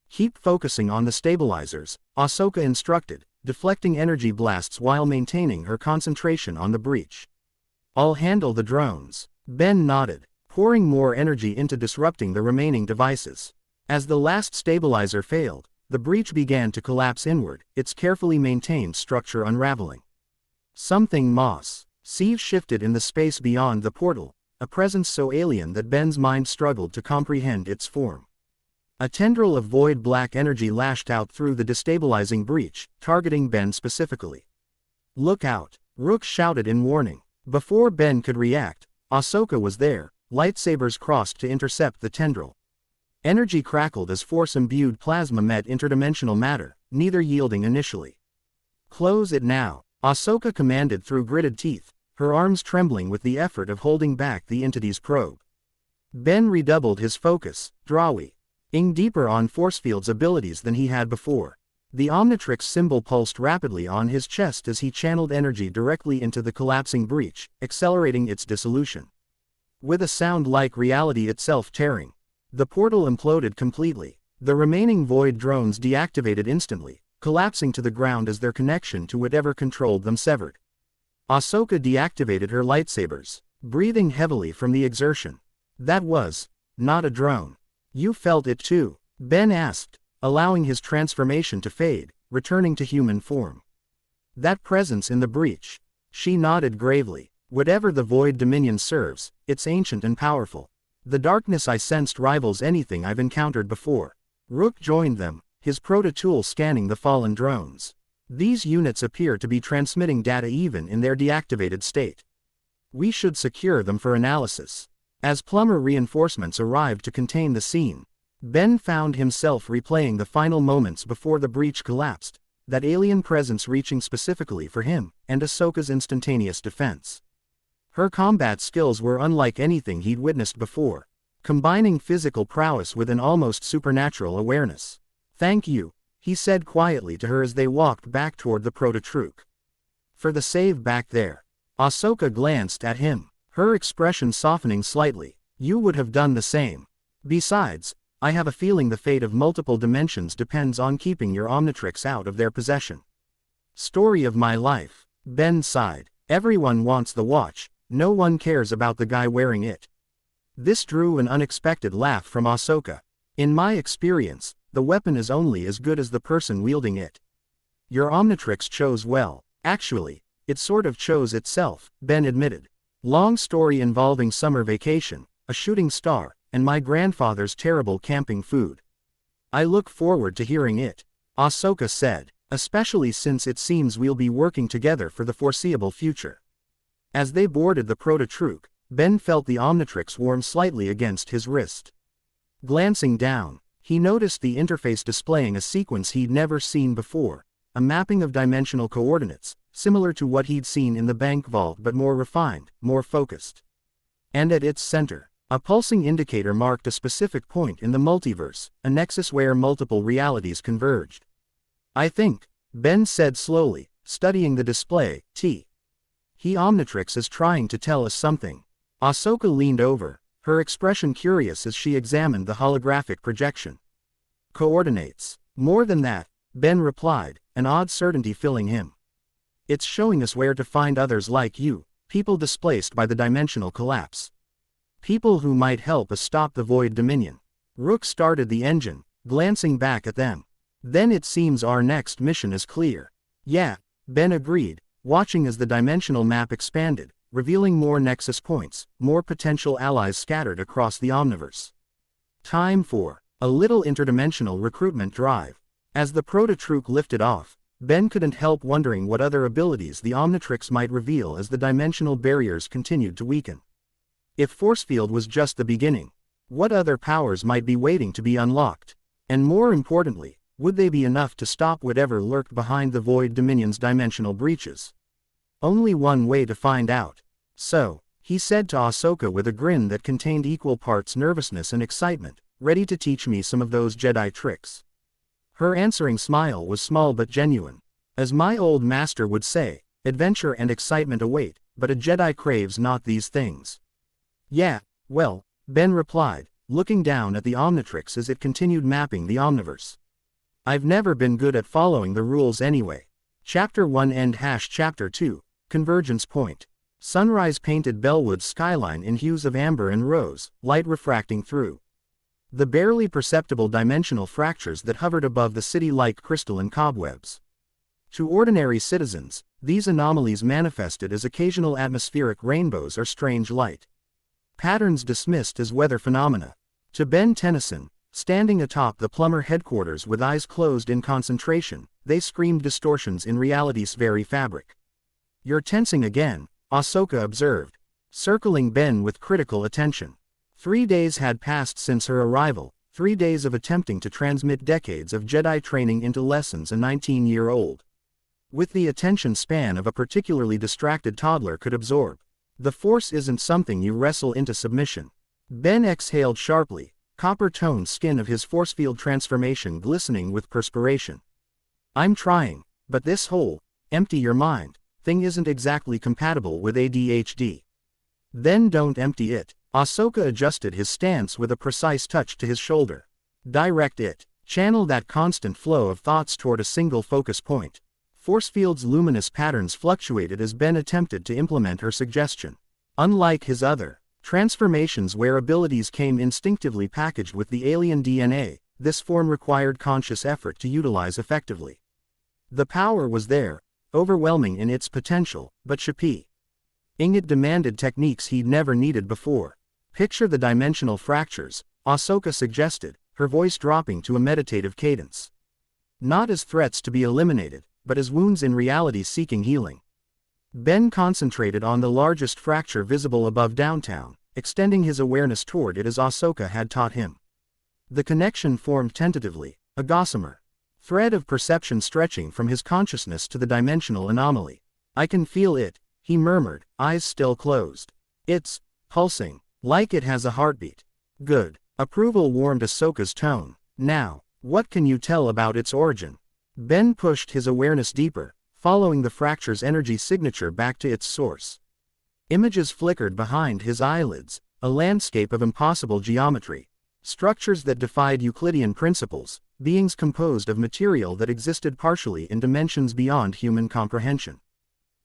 Keep focusing on the stabilizers, Ahsoka instructed, deflecting energy blasts while maintaining her concentration on the breach. I'll handle the drones. Ben nodded, pouring more energy into disrupting the remaining devices. As the last stabilizer failed, the breach began to collapse inward, its carefully maintained structure unraveling. Something Seeve shifted in the space beyond the portal, a presence so alien that Ben's mind struggled to comprehend its form. A tendril of void black energy lashed out through the destabilizing breach, targeting Ben specifically. Look out! Rook shouted in warning. Before Ben could react, Ahsoka was there, lightsabers crossed to intercept the tendril. Energy crackled as force-imbued plasma met interdimensional matter, neither yielding initially. Close it now, Ahsoka commanded through gritted teeth, her arms trembling with the effort of holding back the entity's probe. Ben redoubled his focus, drawing deeper on force-field's abilities than he had before. The Omnitrix symbol pulsed rapidly on his chest as he channeled energy directly into the collapsing breach, accelerating its dissolution. With a sound like reality itself tearing, the portal imploded completely. The remaining Void drones deactivated instantly, collapsing to the ground as their connection to whatever controlled them severed. Ahsoka deactivated her lightsabers, breathing heavily from the exertion. That was not a drone. You felt it too? Ben asked, allowing his transformation to fade, returning to human form. That presence in the breach. She nodded gravely. Whatever the Void Dominion serves, it's ancient and powerful. The darkness I sensed rivals anything I've encountered before. Rook joined them, his proto-tool scanning the fallen drones. These units appear to be transmitting data even in their deactivated state. We should secure them for analysis. As plumber reinforcements arrived to contain the scene, Ben found himself replaying the final moments before the breach collapsed, that alien presence reaching specifically for him, and Ahsoka's instantaneous defense. Her combat skills were unlike anything he'd witnessed before, combining physical prowess with an almost supernatural awareness. Thank you, he said quietly to her as they walked back toward the proto-truck. For the save back there. Ahsoka glanced at him, her expression softening slightly. You would have done the same. Besides, I have a feeling the fate of multiple dimensions depends on keeping your Omnitrix out of their possession. Story of my life. Ben sighed. Everyone wants the watch, no one cares about the guy wearing it. This drew an unexpected laugh from Ahsoka. In my experience, the weapon is only as good as the person wielding it. Your Omnitrix chose well. Actually, it sort of chose itself, Ben admitted. Long story involving summer vacation, a shooting star, and my grandfather's terrible camping food. I look forward to hearing it, Ahsoka said, especially since it seems we'll be working together for the foreseeable future. As they boarded the proto-truck, Ben felt the Omnitrix warm slightly against his wrist. Glancing down, he noticed the interface displaying a sequence he'd never seen before, a mapping of dimensional coordinates, similar to what he'd seen in the bank vault but more refined, more focused. And at its center, a pulsing indicator marked a specific point in the multiverse, a nexus where multiple realities converged. I think, Ben said slowly, studying the display, He Omnitrix is trying to tell us something. Ahsoka leaned over, her expression curious as she examined the holographic projection. Coordinates. More than that, Ben replied, an odd certainty filling him. It's showing us where to find others like you, people displaced by the dimensional collapse. People who might help us stop the Void Dominion. Rook started the engine, glancing back at them. Then it seems our next mission is clear. Yeah, Ben agreed, watching as the dimensional map expanded, revealing more nexus points, more potential allies scattered across the Omniverse. Time for a little interdimensional recruitment drive. As the proto-troop lifted off, Ben couldn't help wondering what other abilities the Omnitrix might reveal as the dimensional barriers continued to weaken. If Force Field was just the beginning, what other powers might be waiting to be unlocked? And more importantly, would they be enough to stop whatever lurked behind the Void Dominion's dimensional breaches? Only one way to find out. So, he said to Ahsoka with a grin that contained equal parts nervousness and excitement, ready to teach me some of those Jedi tricks. Her answering smile was small but genuine. As my old master would say, adventure and excitement await, but a Jedi craves not these things. Yeah, well, Ben replied, looking down at the Omnitrix as it continued mapping the Omniverse. I've never been good at following the rules anyway. Chapter 1 End Chapter 2, Convergence Point. Sunrise painted Bellwood's skyline in hues of amber and rose, light refracting through the barely perceptible dimensional fractures that hovered above the city like crystalline cobwebs. To ordinary citizens, these anomalies manifested as occasional atmospheric rainbows or strange light patterns dismissed as weather phenomena. To Ben Tennyson, standing atop the plumber headquarters with eyes closed in concentration, they screamed distortions in reality's very fabric. You're tensing again, Ahsoka observed, circling Ben with critical attention. 3 days had passed since her arrival, 3 days of attempting to transmit decades of Jedi training into lessons a 19-year-old with the attention span of a particularly distracted toddler could absorb. The Force isn't something you wrestle into submission. Ben exhaled sharply, copper-toned skin of his force field transformation glistening with perspiration. I'm trying, but this whole empty your mind thing isn't exactly compatible with ADHD. Then don't empty it. Ahsoka adjusted his stance with a precise touch to his shoulder. Direct it. Channel that constant flow of thoughts toward a single focus point. Force field's luminous patterns fluctuated as Ben attempted to implement her suggestion. Unlike his other transformations where abilities came instinctively packaged with the alien DNA, this form required conscious effort to utilize effectively. The power was there, overwhelming in its potential, but it demanded techniques he'd never needed before. Picture the dimensional fractures, Ahsoka suggested, her voice dropping to a meditative cadence. Not as threats to be eliminated, but as wounds in reality seeking healing. Ben concentrated on the largest fracture visible above downtown, extending his awareness toward it as Ahsoka had taught him. The connection formed tentatively, a gossamer thread of perception stretching from his consciousness to the dimensional anomaly. I can feel it, he murmured, eyes still closed. It's pulsing, like it has a heartbeat. Good. Approval warmed Ahsoka's tone. Now, what can you tell about its origin? Ben pushed his awareness deeper, following the fracture's energy signature back to its source. Images flickered behind his eyelids, a landscape of impossible geometry. Structures that defied Euclidean principles, beings composed of material that existed partially in dimensions beyond human comprehension.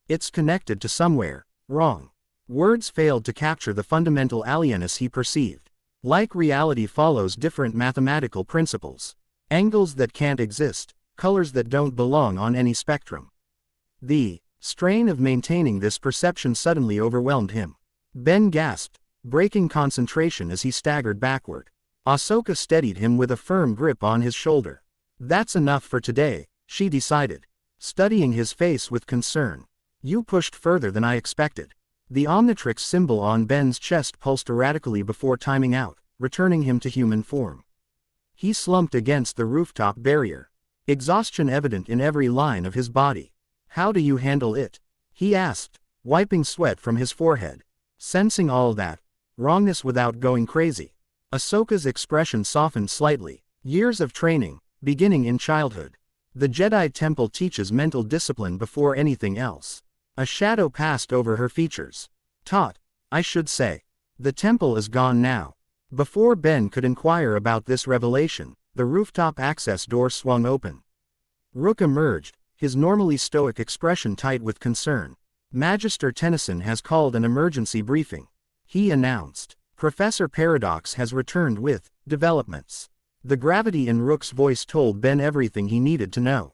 It's connected to somewhere, wrong. Words failed to capture the fundamental alienness he perceived. Like reality follows different mathematical principles. Angles that can't exist, colors that don't belong on any spectrum. The strain of maintaining this perception suddenly overwhelmed him. Ben gasped, breaking concentration as he staggered backward. Ahsoka steadied him with a firm grip on his shoulder. That's enough for today, she decided, studying his face with concern. You pushed further than I expected. The Omnitrix symbol on Ben's chest pulsed erratically before timing out, returning him to human form. He slumped against the rooftop barrier, exhaustion evident in every line of his body. How do you handle it? He asked, wiping sweat from his forehead. Sensing all that wrongness without going crazy. Ahsoka's expression softened slightly. Years of training, beginning in childhood. The Jedi Temple teaches mental discipline before anything else. A shadow passed over her features. Taught, I should say. The temple is gone now. Before Ben could inquire about this revelation, the rooftop access door swung open. Rook emerged, his normally stoic expression tight with concern. Magister Tennyson has called an emergency briefing. He announced. Professor Paradox has returned with developments. The gravity in Rook's voice told Ben everything he needed to know.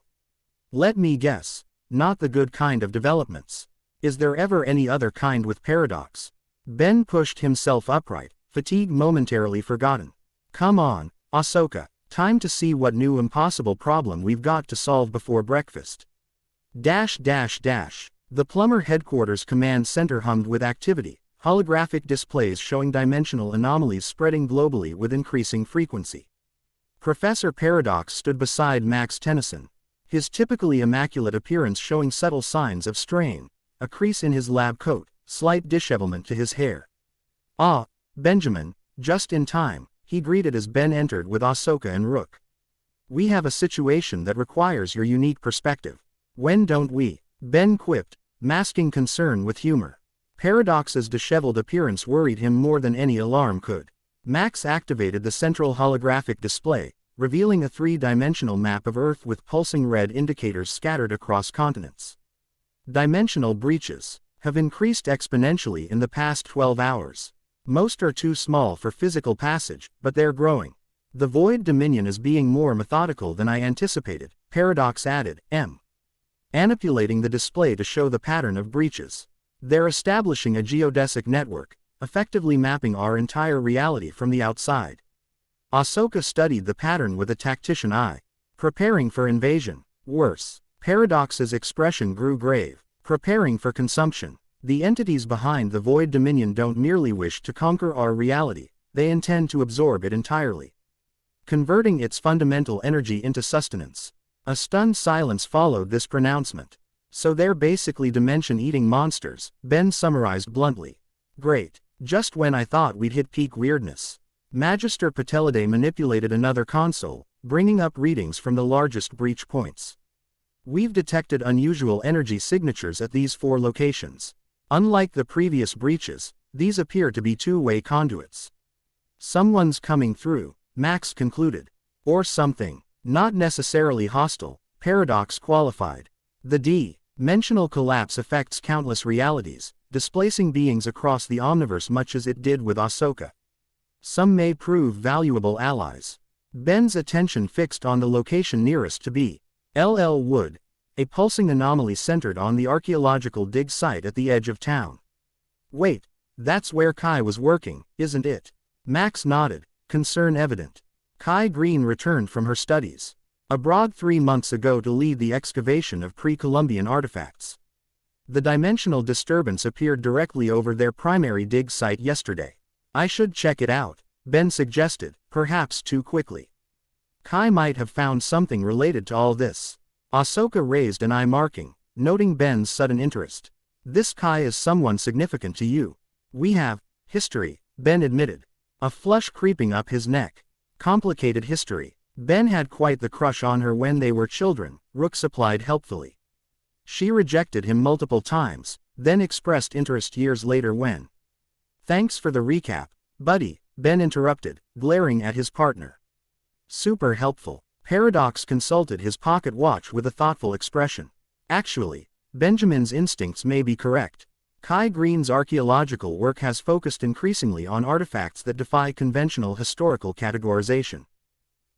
Let me guess. not the good kind of developments. Is there ever any other kind with Paradox? Ben pushed himself upright, fatigue momentarily forgotten. Come on, Ahsoka, time to see what new impossible problem we've got to solve before breakfast. The Plumber Headquarters Command Center hummed with activity, holographic displays showing dimensional anomalies spreading globally with increasing frequency. Professor Paradox stood beside Max Tennyson, his typically immaculate appearance showing subtle signs of strain, a crease in his lab coat, slight dishevelment to his hair. "Ah, Benjamin, just in time," he greeted as Ben entered with Ahsoka and Rook. "We have a situation that requires your unique perspective. When don't we?" Ben quipped, masking concern with humor. Paradox's disheveled appearance worried him more than any alarm could. Max activated the central holographic display, revealing a three-dimensional map of Earth with pulsing red indicators scattered across continents. Dimensional breaches have increased exponentially in the past 12 hours. Most are too small for physical passage, but they're growing. The Void Dominion is being more methodical than I anticipated, Paradox added, manipulating the display to show the pattern of breaches. They're establishing a geodesic network, effectively mapping our entire reality from the outside. Ahsoka studied the pattern with a tactician eye. Preparing for invasion. Worse. Paradox's expression grew grave. Preparing for consumption. The entities behind the Void Dominion don't merely wish to conquer our reality, they intend to absorb it entirely, converting its fundamental energy into sustenance. A stunned silence followed this pronouncement. "So they're basically dimension-eating monsters," Ben summarized bluntly. "Great. Just when I thought we'd hit peak weirdness." Magister Patellidae manipulated another console, bringing up readings from the largest breach points. "We've detected unusual energy signatures at these 4 locations. Unlike the previous breaches, these appear to be two-way conduits. Someone's coming through," Max concluded. "Or something. Not necessarily hostile," Paradox qualified. "The dimensional collapse affects countless realities, displacing beings across the Omniverse much as it did with Ahsoka. Some may prove valuable allies." Ben's attention fixed on the location nearest to be LL Wood, a pulsing anomaly centered on the archaeological dig site at the edge of town. "Wait, that's where Kai was working, isn't it?" Max nodded, concern evident. Kai Green returned from her studies abroad 3 months ago to lead the excavation of pre-Columbian artifacts. The dimensional disturbance appeared directly over their primary dig site yesterday. "I should check it out," Ben suggested, perhaps too quickly. "Kai might have found something related to all this." Ahsoka raised an eye marking, noting Ben's sudden interest. "This Kai is someone significant to you." "We have history," Ben admitted, a flush creeping up his neck. "Complicated history. Ben had quite the crush on her when they were children," Rook supplied helpfully. "She rejected him multiple times, then expressed interest years later when—" "Thanks for the recap, buddy," Ben interrupted, glaring at his partner. "Super helpful." Paradox consulted his pocket watch with a thoughtful expression. "Actually, Benjamin's instincts may be correct. Kai Green's archaeological work has focused increasingly on artifacts that defy conventional historical categorization.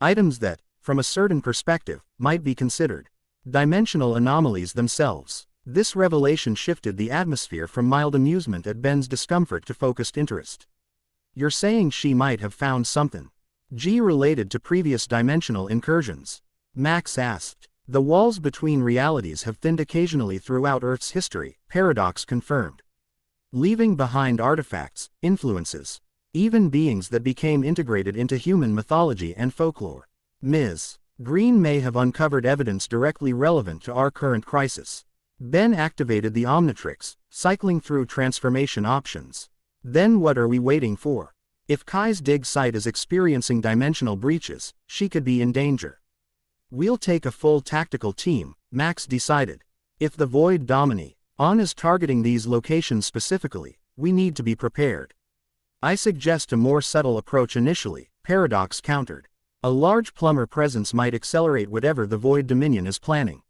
Items that, from a certain perspective, might be considered dimensional anomalies themselves." This revelation shifted the atmosphere from mild amusement at Ben's discomfort to focused interest. "You're saying she might have found something related to previous dimensional incursions?" Max asked. "The walls between realities have thinned occasionally throughout Earth's history," Paradox confirmed. "Leaving behind artifacts, influences, even beings that became integrated into human mythology and folklore. Ms. Green may have uncovered evidence directly relevant to our current crisis." Ben activated the Omnitrix, cycling through transformation options. "Then what are we waiting for? If Kai's dig site is experiencing dimensional breaches, she could be in danger. We'll take a full tactical team," Max decided. "If the Void Domini is targeting these locations specifically, we need to be prepared." "I suggest a more subtle approach initially," Paradox countered. "A large plumber presence might accelerate whatever the Void Dominion is planning.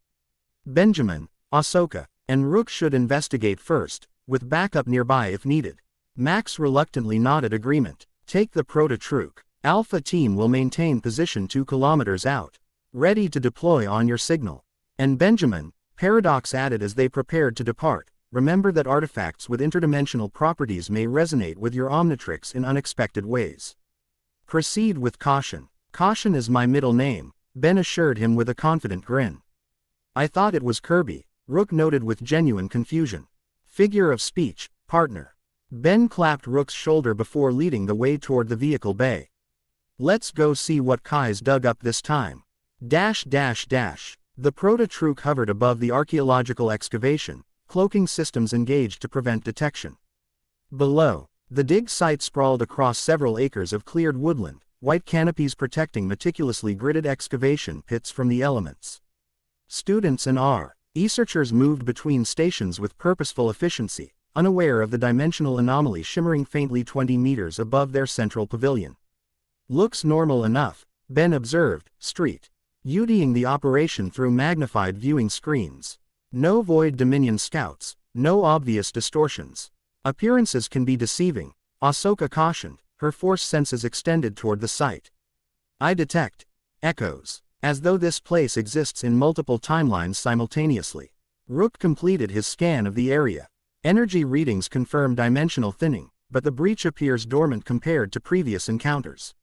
Benjamin, Ahsoka, and Rook should investigate first, with backup nearby if needed." Max reluctantly nodded agreement. "Take the Proto-Troop. Alpha team will maintain position 2 kilometers out, ready to deploy on your signal. And Benjamin," Paradox added as they prepared to depart, remember that artifacts with interdimensional properties may resonate with your Omnitrix in unexpected ways. Proceed with caution. Caution is my middle name, Ben assured him with a confident grin. I thought it was Kirby, Rook noted with genuine confusion. Figure of speech, partner. Ben clapped Rook's shoulder before leading the way toward the vehicle bay. Let's go see what Kai's dug up this time. The proto-truck hovered above the archaeological excavation, cloaking systems engaged to prevent detection. Below, the dig site sprawled across several acres of cleared woodland, white canopies protecting meticulously gridded excavation pits from the elements. Students and researchers moved between stations with purposeful efficiency, unaware of the dimensional anomaly shimmering faintly 20 meters above their central pavilion. Looks normal enough, Ben observed, studying the operation through magnified viewing screens. No void Dominion scouts, no obvious distortions. Appearances can be deceiving, Ahsoka cautioned, her force senses extended toward the site. I detect echoes, as though this place exists in multiple timelines simultaneously. Rook completed his scan of the area. Energy readings confirm dimensional thinning, but the breach appears dormant compared to previous encounters.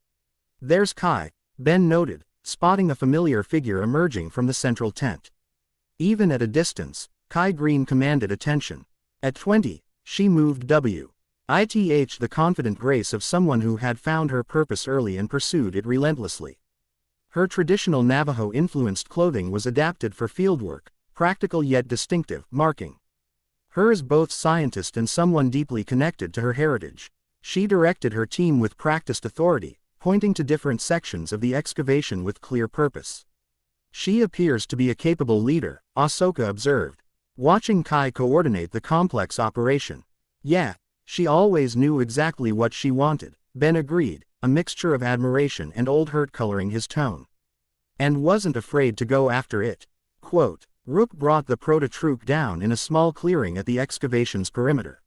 There's Kai, Ben noted, spotting a familiar figure emerging from the central tent. Even at a distance, Kai Green commanded attention. At 20, she moved with the confident grace of someone who had found her purpose early and pursued it relentlessly. Her traditional Navajo-influenced clothing was adapted for fieldwork, practical yet distinctive, marking her as both scientist and someone deeply connected to her heritage. She directed her team with practiced authority, pointing to different sections of the excavation with clear purpose. She appears to be a capable leader, Ahsoka observed, watching Kai coordinate the complex operation. Yeah, she always knew exactly what she wanted, Ben agreed, a mixture of admiration and old hurt coloring his tone. And wasn't afraid to go after it. Quote, Rook brought the proto-truck down in a small clearing at the excavation's perimeter.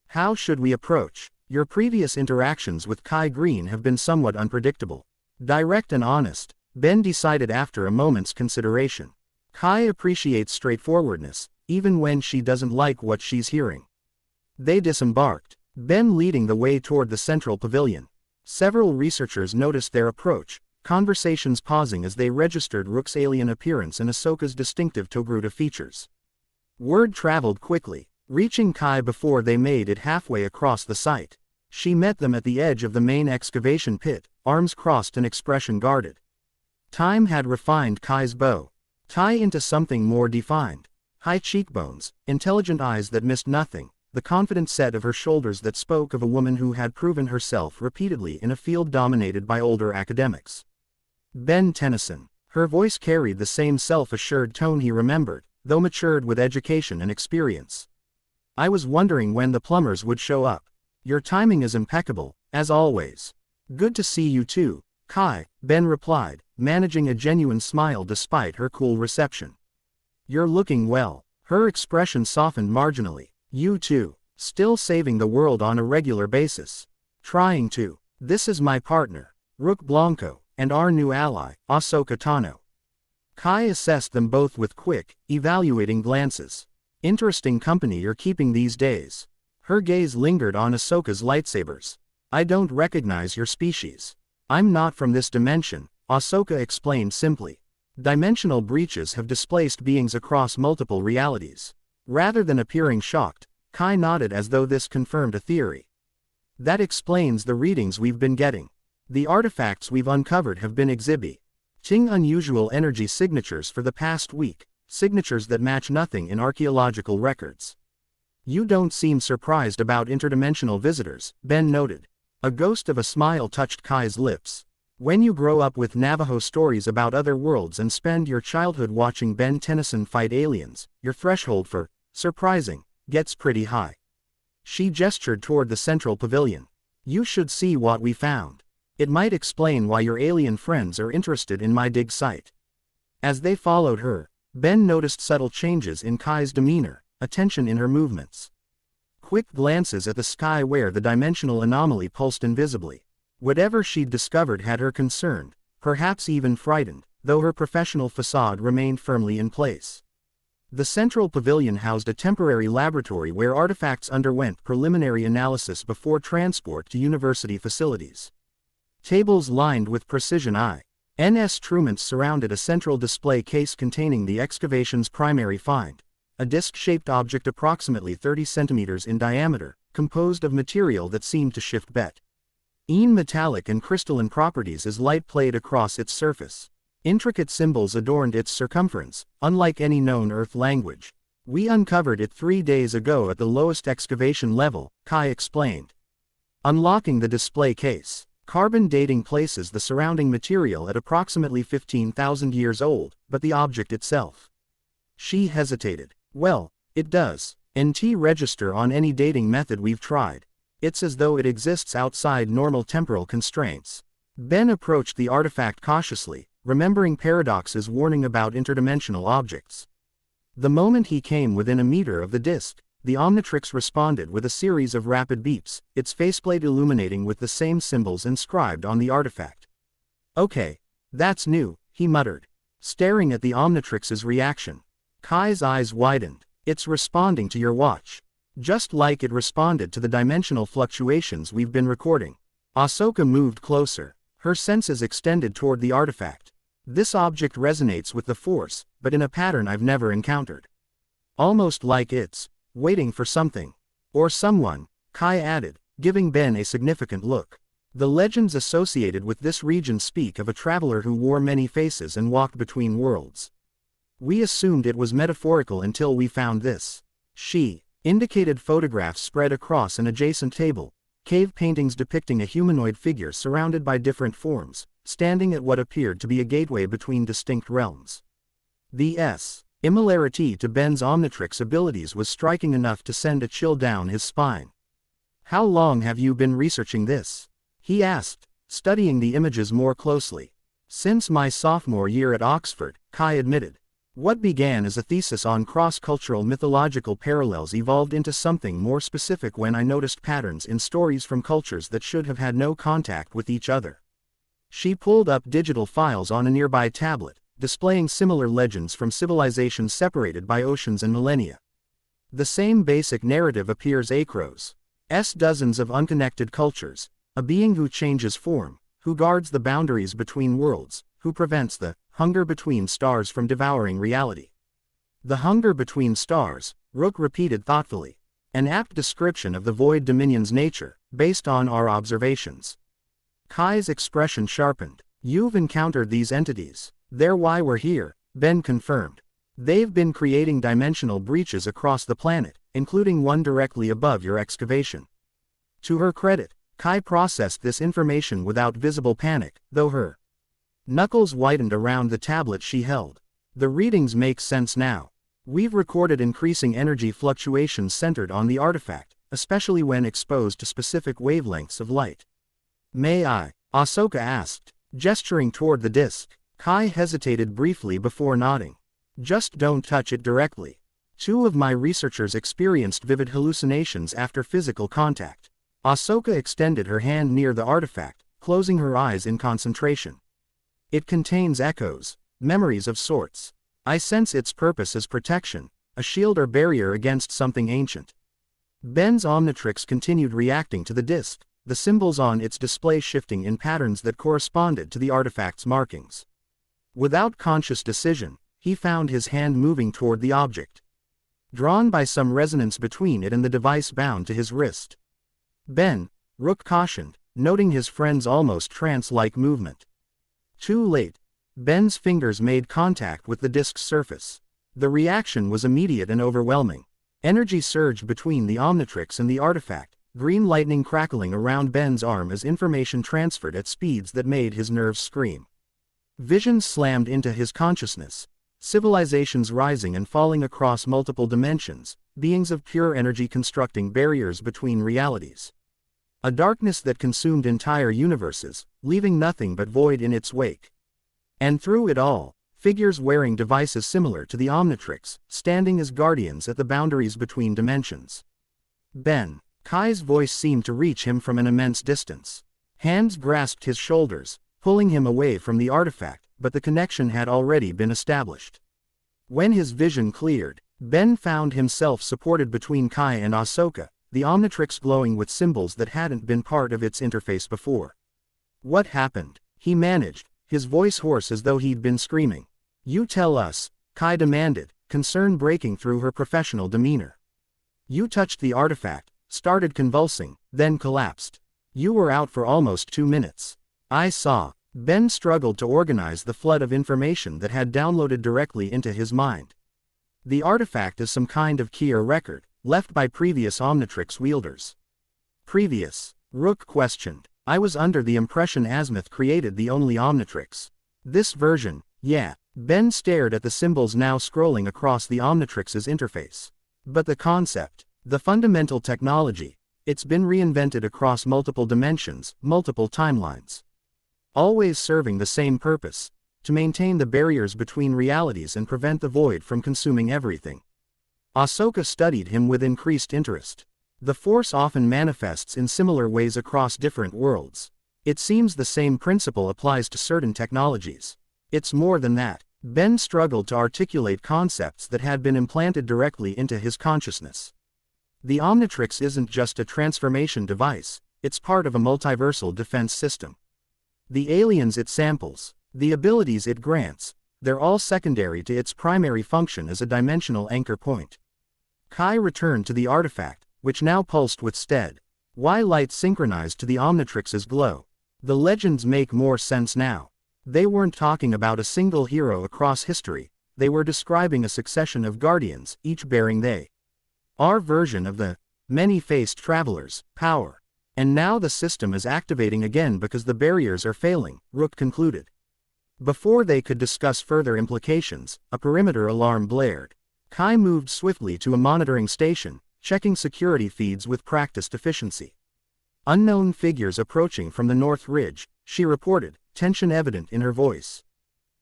How should we approach? Your previous interactions with Kai Green have been somewhat unpredictable. Direct and honest, Ben decided after a moment's consideration. Kai appreciates straightforwardness, even when she doesn't like what she's hearing. They disembarked, Ben leading the way toward the central pavilion. Several researchers noticed their approach, conversations pausing as they registered Rook's alien appearance and Ahsoka's distinctive Togruta features. Word traveled quickly, reaching Kai before they made it halfway across the site. She met them at the edge of the main excavation pit, arms crossed and expression guarded. Time had refined Kai's bow tie into something more defined. High cheekbones, intelligent eyes that missed nothing, the confident set of her shoulders that spoke of a woman who had proven herself repeatedly in a field dominated by older academics. Ben Tennyson. Her voice carried the same self-assured tone he remembered, though matured with education and experience. I was wondering when the plumbers would show up. Your timing is impeccable, as always. Good to see you too, Kai, Ben replied, managing a genuine smile despite her cool reception. You're looking well. Her expression softened marginally. You too. Still saving the world on a regular basis. Trying to. This is my partner, Rook Blanco, and our new ally, Ahsoka Tano. Kai assessed them both with quick, evaluating glances. Interesting company you're keeping these days. Her gaze lingered on Ahsoka's lightsabers. I don't recognize your species. I'm not from this dimension, Ahsoka explained simply. Dimensional breaches have displaced beings across multiple realities. Rather than appearing shocked, Kai nodded as though this confirmed a theory. That explains the readings we've been getting. The artifacts we've uncovered have been exhibiting unusual energy signatures for the past week, signatures that match nothing in archaeological records. You don't seem surprised about interdimensional visitors, Ben noted. A ghost of a smile touched Kai's lips. When you grow up with Navajo stories about other worlds and spend your childhood watching Ben Tennyson fight aliens, your threshold for surprising gets pretty high. She gestured toward the central pavilion. You should see what we found. It might explain why your alien friends are interested in my dig site. As they followed her, Ben noticed subtle changes in Kai's demeanor, a tension in her movements. Quick glances at the sky where the dimensional anomaly pulsed invisibly. Whatever she'd discovered had her concerned, perhaps even frightened, though her professional facade remained firmly in place. The central pavilion housed a temporary laboratory where artifacts underwent preliminary analysis before transport to university facilities. Tables lined with precision instruments surrounded a central display case containing the excavation's primary find, a disc-shaped object approximately 30 centimeters in diameter, composed of material that seemed to shift metallic and crystalline properties as light played across its surface. Intricate symbols adorned its circumference, unlike any known Earth language. We uncovered it 3 days ago at the lowest excavation level, Kai explained. Unlocking the display case. Carbon dating places the surrounding material at approximately 15,000 years old, but the object itself. She hesitated. Well, it does. NT register on any dating method we've tried. It's as though it exists outside normal temporal constraints. Ben approached the artifact cautiously, remembering Paradox's warning about interdimensional objects. The moment he came within a meter of the disk, the Omnitrix responded with a series of rapid beeps, its faceplate illuminating with the same symbols inscribed on the artifact. Okay, that's new, he muttered, staring at the Omnitrix's reaction. Kai's eyes widened. It's responding to your watch. Just like it responded to the dimensional fluctuations we've been recording. Ahsoka moved closer, her senses extended toward the artifact. This object resonates with the Force, but in a pattern I've never encountered. Almost like it's waiting for something. Or someone, Kai added, giving Ben a significant look. The legends associated with this region speak of a traveler who wore many faces and walked between worlds. We assumed it was metaphorical until we found this. She indicated photographs spread across an adjacent table, cave paintings depicting a humanoid figure surrounded by different forms, standing at what appeared to be a gateway between distinct realms. The similarity to Ben's Omnitrix abilities was striking enough to send a chill down his spine. How long have you been researching this? He asked, studying the images more closely. Since my sophomore year at Oxford, Kai admitted. What began as a thesis on cross-cultural mythological parallels evolved into something more specific when I noticed patterns in stories from cultures that should have had no contact with each other. She pulled up digital files on a nearby tablet, displaying similar legends from civilizations separated by oceans and millennia. The same basic narrative appears across dozens of unconnected cultures, a being who changes form, who guards the boundaries between worlds, who prevents the hunger between stars from devouring reality. The hunger between stars, Rook repeated thoughtfully, an apt description of the Void Dominion's nature, based on our observations. Kai's expression sharpened. You've encountered these entities. They're why we're here, Ben confirmed. They've been creating dimensional breaches across the planet, including one directly above your excavation. To her credit, Kai processed this information without visible panic, though her knuckles whitened around the tablet she held. The readings make sense now. We've recorded increasing energy fluctuations centered on the artifact, especially when exposed to specific wavelengths of light. May I? Ahsoka asked, gesturing toward the disk. Kai hesitated briefly before nodding. Just don't touch it directly. 2 of my researchers experienced vivid hallucinations after physical contact. Ahsoka extended her hand near the artifact, closing her eyes in concentration. It contains echoes, memories of sorts. I sense its purpose as protection, a shield or barrier against something ancient. Ben's Omnitrix continued reacting to the disk, the symbols on its display shifting in patterns that corresponded to the artifact's markings. Without conscious decision, he found his hand moving toward the object, drawn by some resonance between it and the device bound to his wrist. Ben, Rook cautioned, noting his friend's almost trance-like movement. Too late. Ben's fingers made contact with the disk's surface. The reaction was immediate and overwhelming. Energy surged between the Omnitrix and the artifact, green lightning crackling around Ben's arm as information transferred at speeds that made his nerves scream. Visions slammed into his consciousness. Civilizations rising and falling across multiple dimensions, beings of pure energy constructing barriers between realities. A darkness that consumed entire universes, leaving nothing but void in its wake. And through it all, figures wearing devices similar to the Omnitrix, standing as guardians at the boundaries between dimensions. Ben. Kai's voice seemed to reach him from an immense distance. Hands grasped his shoulders, pulling him away from the artifact, but the connection had already been established. When his vision cleared, Ben found himself supported between Kai and Ahsoka, the Omnitrix glowing with symbols that hadn't been part of its interface before. What happened? He managed, his voice hoarse as though he'd been screaming. You tell us, Kai demanded, concern breaking through her professional demeanor. You touched the artifact, started convulsing, then collapsed. You were out for almost 2 minutes. I saw. Ben struggled to organize the flood of information that had downloaded directly into his mind. The artifact is some kind of key or record, left by previous Omnitrix wielders. Previous? Rook questioned. I was under the impression Azimuth created the only Omnitrix. This version, yeah. Ben stared at the symbols now scrolling across the Omnitrix's interface. But the concept, the fundamental technology, it's been reinvented across multiple dimensions, multiple timelines. Always serving the same purpose, to maintain the barriers between realities and prevent the void from consuming everything. Ahsoka studied him with increased interest. The Force often manifests in similar ways across different worlds. It seems the same principle applies to certain technologies. It's more than that. Ben struggled to articulate concepts that had been implanted directly into his consciousness. The Omnitrix isn't just a transformation device, it's part of a multiversal defense system. The aliens it samples, the abilities it grants, they're all secondary to its primary function as a dimensional anchor point. Kai returned to the artifact, which now pulsed with stead. Y light synchronized to the Omnitrix's glow. The legends make more sense now. They weren't talking about a single hero across history, they were describing a succession of guardians, each bearing our version of the many-faced traveler's power. And now the system is activating again because the barriers are failing, Rook concluded. Before they could discuss further implications, a perimeter alarm blared. Kai moved swiftly to a monitoring station, checking security feeds with practiced efficiency. Unknown figures approaching from the North Ridge, she reported, tension evident in her voice.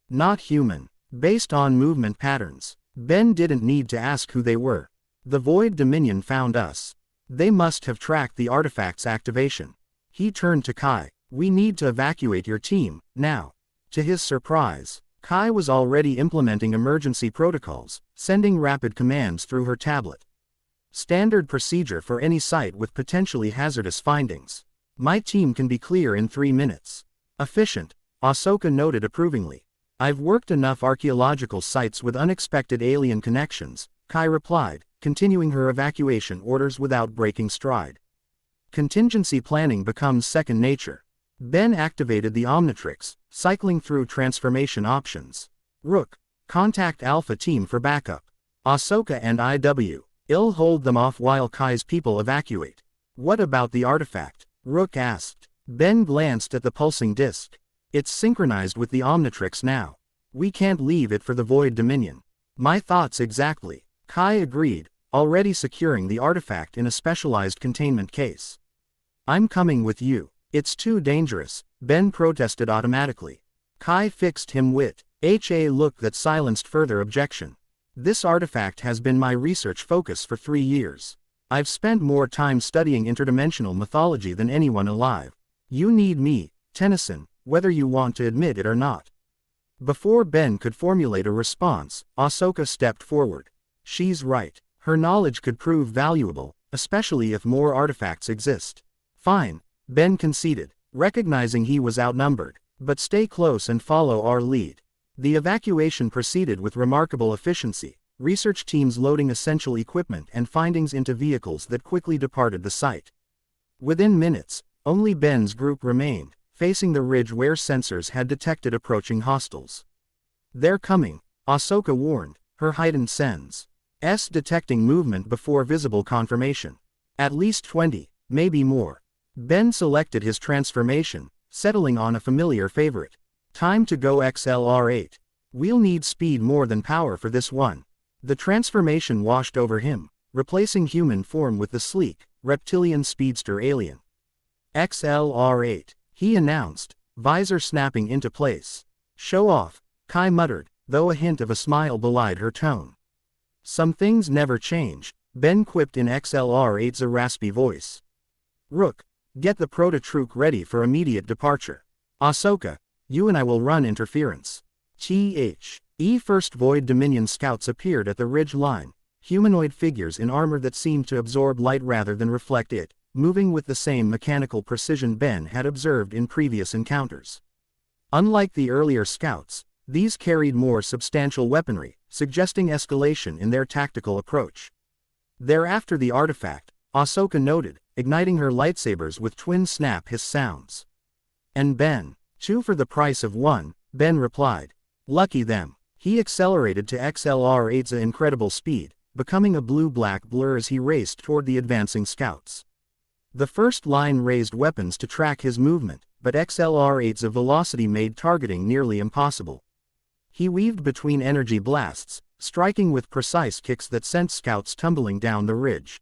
Not human. Based on movement patterns, Ben didn't need to ask who they were. The Void Dominion found us. They must have tracked the artifact's activation. He turned to Kai. We need to evacuate your team, now. To his surprise, Kai was already implementing emergency protocols, sending rapid commands through her tablet. Standard procedure for any site with potentially hazardous findings. My team can be clear in 3 minutes. Efficient, Ahsoka noted approvingly. I've worked enough archaeological sites with unexpected alien connections, Kai replied, continuing her evacuation orders without breaking stride. Contingency planning becomes second nature. Ben activated the Omnitrix, cycling through transformation options. Rook, contact Alpha Team for backup. Ahsoka and I'll hold them off while Kai's people evacuate. What about the artifact? Rook asked. Ben glanced at the pulsing disk. It's synchronized with the Omnitrix now. We can't leave it for the Void Dominion. My thoughts exactly. Kai agreed, already securing the artifact in a specialized containment case. I'm coming with you. It's too dangerous, Ben protested automatically. Kai fixed him with a look that silenced further objection. This artifact has been my research focus for 3 years. I've spent more time studying interdimensional mythology than anyone alive. You need me, Tennyson, whether you want to admit it or not. Before Ben could formulate a response, Ahsoka stepped forward. She's right. Her knowledge could prove valuable, especially if more artifacts exist. Fine, Ben conceded, recognizing he was outnumbered. But stay close and follow our lead. The evacuation proceeded with remarkable efficiency, research teams loading essential equipment and findings into vehicles that quickly departed the site. Within minutes, only Ben's group remained, facing the ridge where sensors had detected approaching hostiles. They're coming, Ahsoka warned, her heightened sense detecting movement before visible confirmation. At least 20, maybe more. Ben selected his transformation, settling on a familiar favorite. Time to go XLR8. We'll need speed more than power for this one. The transformation washed over him, replacing human form with the sleek, reptilian speedster alien. XLR8, he announced, visor snapping into place. Show off, Kai muttered, though a hint of a smile belied her tone. Some things never change, Ben quipped in XLR8's raspy voice. Rook, get the Prototroop ready for immediate departure. Ahsoka, you and I will run interference. First Void Dominion scouts appeared at the ridge line, humanoid figures in armor that seemed to absorb light rather than reflect it, moving with the same mechanical precision Ben had observed in previous encounters. Unlike the earlier scouts, these carried more substantial weaponry, suggesting escalation in their tactical approach. Thereafter the artifact, Ahsoka noted, igniting her lightsabers with twin snap-hiss sounds. "And Ben, 2 for the price of 1, Ben replied. "Lucky them." He accelerated to XLR-8's incredible speed, becoming a blue-black blur as he raced toward the advancing scouts. The first line raised weapons to track his movement, but XLR-8's velocity made targeting nearly impossible. He weaved between energy blasts, striking with precise kicks that sent scouts tumbling down the ridge.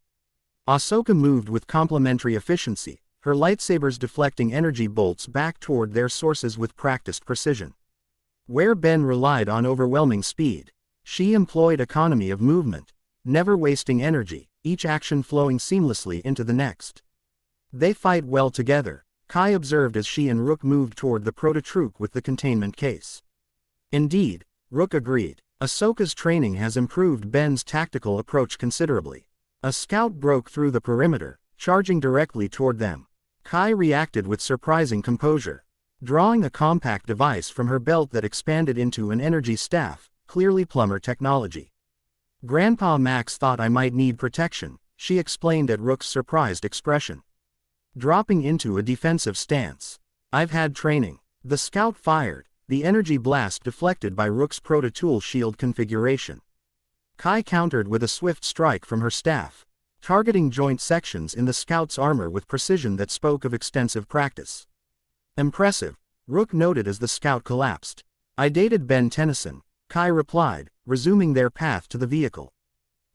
Ahsoka moved with complementary efficiency, her lightsabers deflecting energy bolts back toward their sources with practiced precision. Where Ben relied on overwhelming speed, she employed economy of movement, never wasting energy, each action flowing seamlessly into the next. "They fight well together," Kai observed as she and Rook moved toward the prototroop with the containment case. "Indeed," Rook agreed. "Ahsoka's training has improved Ben's tactical approach considerably." A scout broke through the perimeter, charging directly toward them. Kai reacted with surprising composure. Drawing a compact device from her belt that expanded into an energy staff, clearly plumber technology. "Grandpa Max thought I might need protection," she explained at Rook's surprised expression. Dropping into a defensive stance. "I've had training." The scout fired, the energy blast deflected by Rook's proto-tool shield configuration. Kai countered with a swift strike from her staff, targeting joint sections in the scout's armor with precision that spoke of extensive practice. "Impressive," Rook noted as the scout collapsed. "I dated Ben Tennyson," Kai replied, resuming their path to the vehicle.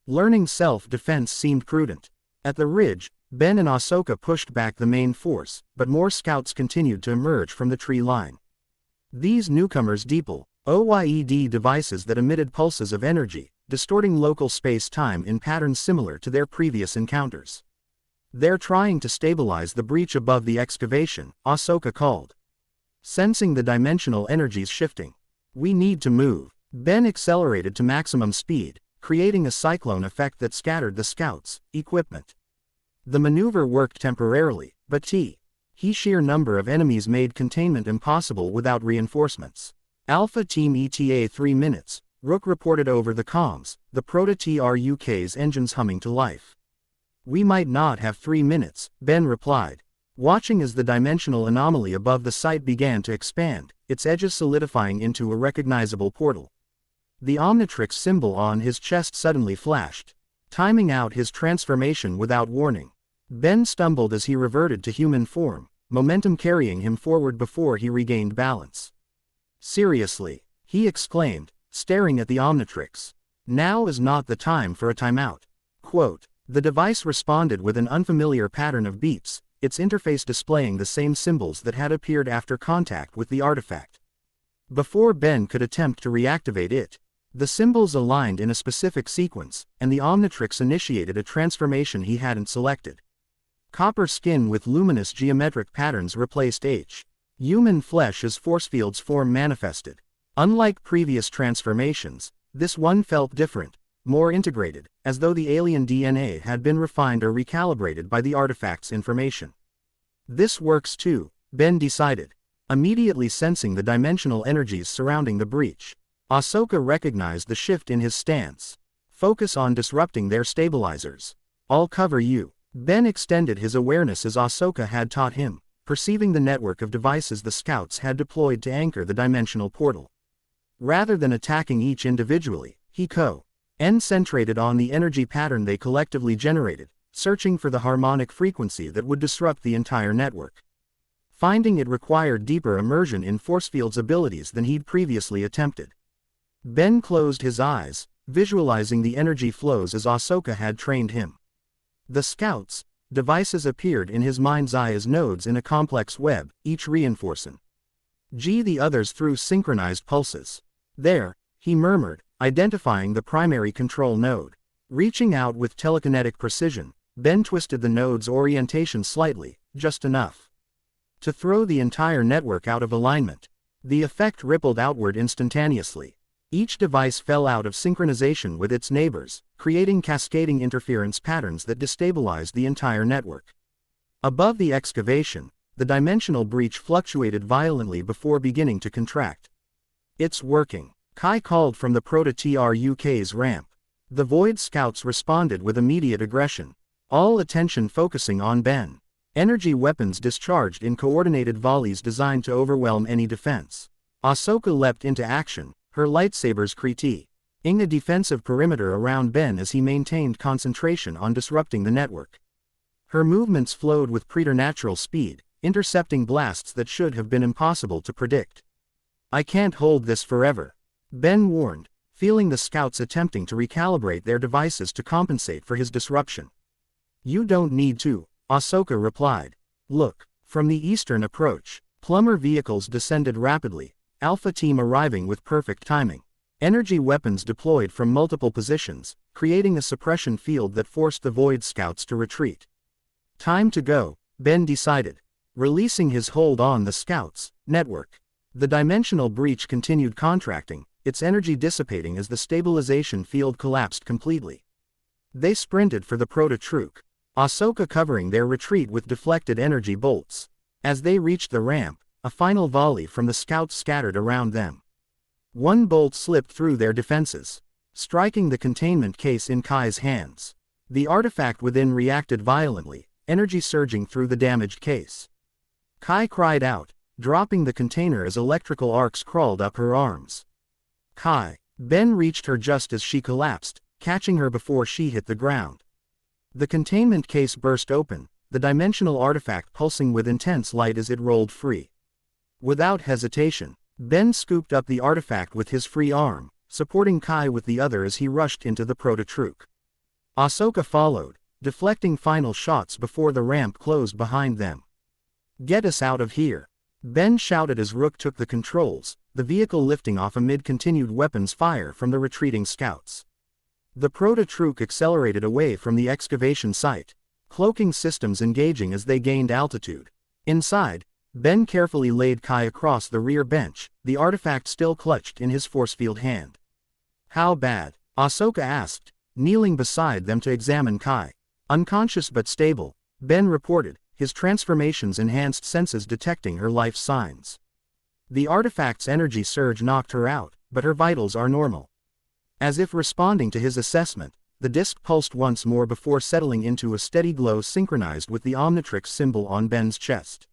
Learning self-defense seemed prudent. At the ridge, Ben and Ahsoka pushed back the main force, but more scouts continued to emerge from the tree line. These newcomers deployed OYED devices that emitted pulses of energy, distorting local space-time in patterns similar to their previous encounters. "They're trying to stabilize the breach above the excavation," Ahsoka called. Sensing the dimensional energies shifting. "We need to move." Ben accelerated to maximum speed, creating a cyclone effect that scattered the scouts' equipment. The maneuver worked temporarily, but the sheer number of enemies made containment impossible without reinforcements. "Alpha Team ETA 3 minutes, Rook reported over the comms, the Proto-TRUK's engines humming to life. "We might not have 3 minutes, Ben replied, watching as the dimensional anomaly above the site began to expand, its edges solidifying into a recognizable portal. The Omnitrix symbol on his chest suddenly flashed, timing out his transformation without warning. Ben stumbled as he reverted to human form, momentum carrying him forward before he regained balance. "Seriously," he exclaimed, staring at the Omnitrix. "Now is not the time for a timeout." Quote, the device responded with an unfamiliar pattern of beeps, its interface displaying the same symbols that had appeared after contact with the artifact. Before Ben could attempt to reactivate it, the symbols aligned in a specific sequence, and the Omnitrix initiated a transformation he hadn't selected. Copper skin with luminous geometric patterns replaced human flesh as force fields form manifested. Unlike previous transformations, this one felt different, more integrated, as though the alien DNA had been refined or recalibrated by the artifact's information. "This works too," Ben decided, immediately sensing the dimensional energies surrounding the breach. Ahsoka recognized the shift in his stance. "Focus on disrupting their stabilizers. I'll cover you." Ben extended his awareness as Ahsoka had taught him, perceiving the network of devices the scouts had deployed to anchor the dimensional portal. Rather than attacking each individually, he concentrated on the energy pattern they collectively generated, searching for the harmonic frequency that would disrupt the entire network. Finding it required deeper immersion in force field's abilities than he'd previously attempted. Ben closed his eyes, visualizing the energy flows as Ahsoka had trained him. The scouts' devices appeared in his mind's eye as nodes in a complex web, each reinforcing the others through synchronized pulses. "There," he murmured, identifying the primary control node. Reaching out with telekinetic precision, Ben twisted the node's orientation slightly, just enough to throw the entire network out of alignment. The effect rippled outward instantaneously. Each device fell out of synchronization with its neighbors, creating cascading interference patterns that destabilized the entire network. Above the excavation, the dimensional breach fluctuated violently before beginning to contract. "It's working," Kai called from the Proto-TRUK's ramp. The Void Scouts responded with immediate aggression, all attention focusing on Ben. Energy weapons discharged in coordinated volleys designed to overwhelm any defense. Ahsoka leapt into action, her lightsabers creating a defensive perimeter around Ben as he maintained concentration on disrupting the network. Her movements flowed with preternatural speed, intercepting blasts that should have been impossible to predict. "I can't hold this forever," Ben warned, feeling the scouts attempting to recalibrate their devices to compensate for his disruption. "You don't need to," Ahsoka replied. "Look." From the eastern approach, plumber vehicles descended rapidly, Alpha Team arriving with perfect timing. Energy weapons deployed from multiple positions, creating a suppression field that forced the Void Scouts to retreat. "Time to go," Ben decided, releasing his hold on the Scouts' network. The dimensional breach continued contracting, its energy dissipating as the stabilization field collapsed completely. They sprinted for the Proto-Truk, Ahsoka covering their retreat with deflected energy bolts. As they reached the ramp, a final volley from the Scouts scattered around them. One bolt slipped through their defenses, striking the containment case in Kai's hands. The artifact within reacted violently, energy surging through the damaged case. Kai cried out, dropping the container as electrical arcs crawled up her arms. "Kai!" Ben reached her just as she collapsed, catching her before she hit the ground. The containment case burst open, the dimensional artifact pulsing with intense light as it rolled free. Without hesitation, Ben scooped up the artifact with his free arm, supporting Kai with the other as he rushed into the Proto-Truk. Ahsoka followed, deflecting final shots before the ramp closed behind them. "Get us out of here," Ben shouted as Rook took the controls, the vehicle lifting off amid continued weapons fire from the retreating scouts. The Proto-Truk accelerated away from the excavation site, cloaking systems engaging as they gained altitude. Inside, Ben carefully laid Kai across the rear bench, the artifact still clutched in his force field hand. "How bad?" Ahsoka asked, kneeling beside them to examine Kai. "Unconscious but stable," Ben reported, his transformations enhanced senses detecting her life signs. "The artifact's energy surge knocked her out, but her vitals are normal." As if responding to his assessment, the disc pulsed once more before settling into a steady glow synchronized with the Omnitrix symbol on Ben's chest.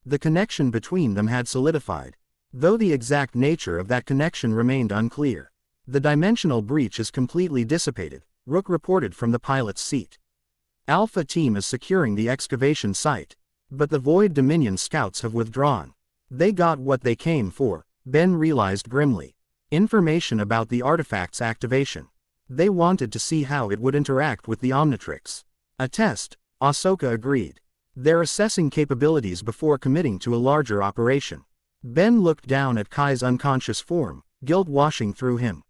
The connection between them had solidified, though the exact nature of that connection remained unclear. "The dimensional breach is completely dissipated," Rook reported from the pilot's seat. "Alpha Team is securing the excavation site, but the Void Dominion scouts have withdrawn." "They got what they came for," Ben realized grimly. Information about the artifact's activation. They wanted to see how it would interact with the Omnitrix. "A test," Ahsoka agreed. "They're assessing capabilities before committing to a larger operation." Ben looked down at Kai's unconscious form, guilt washing through him.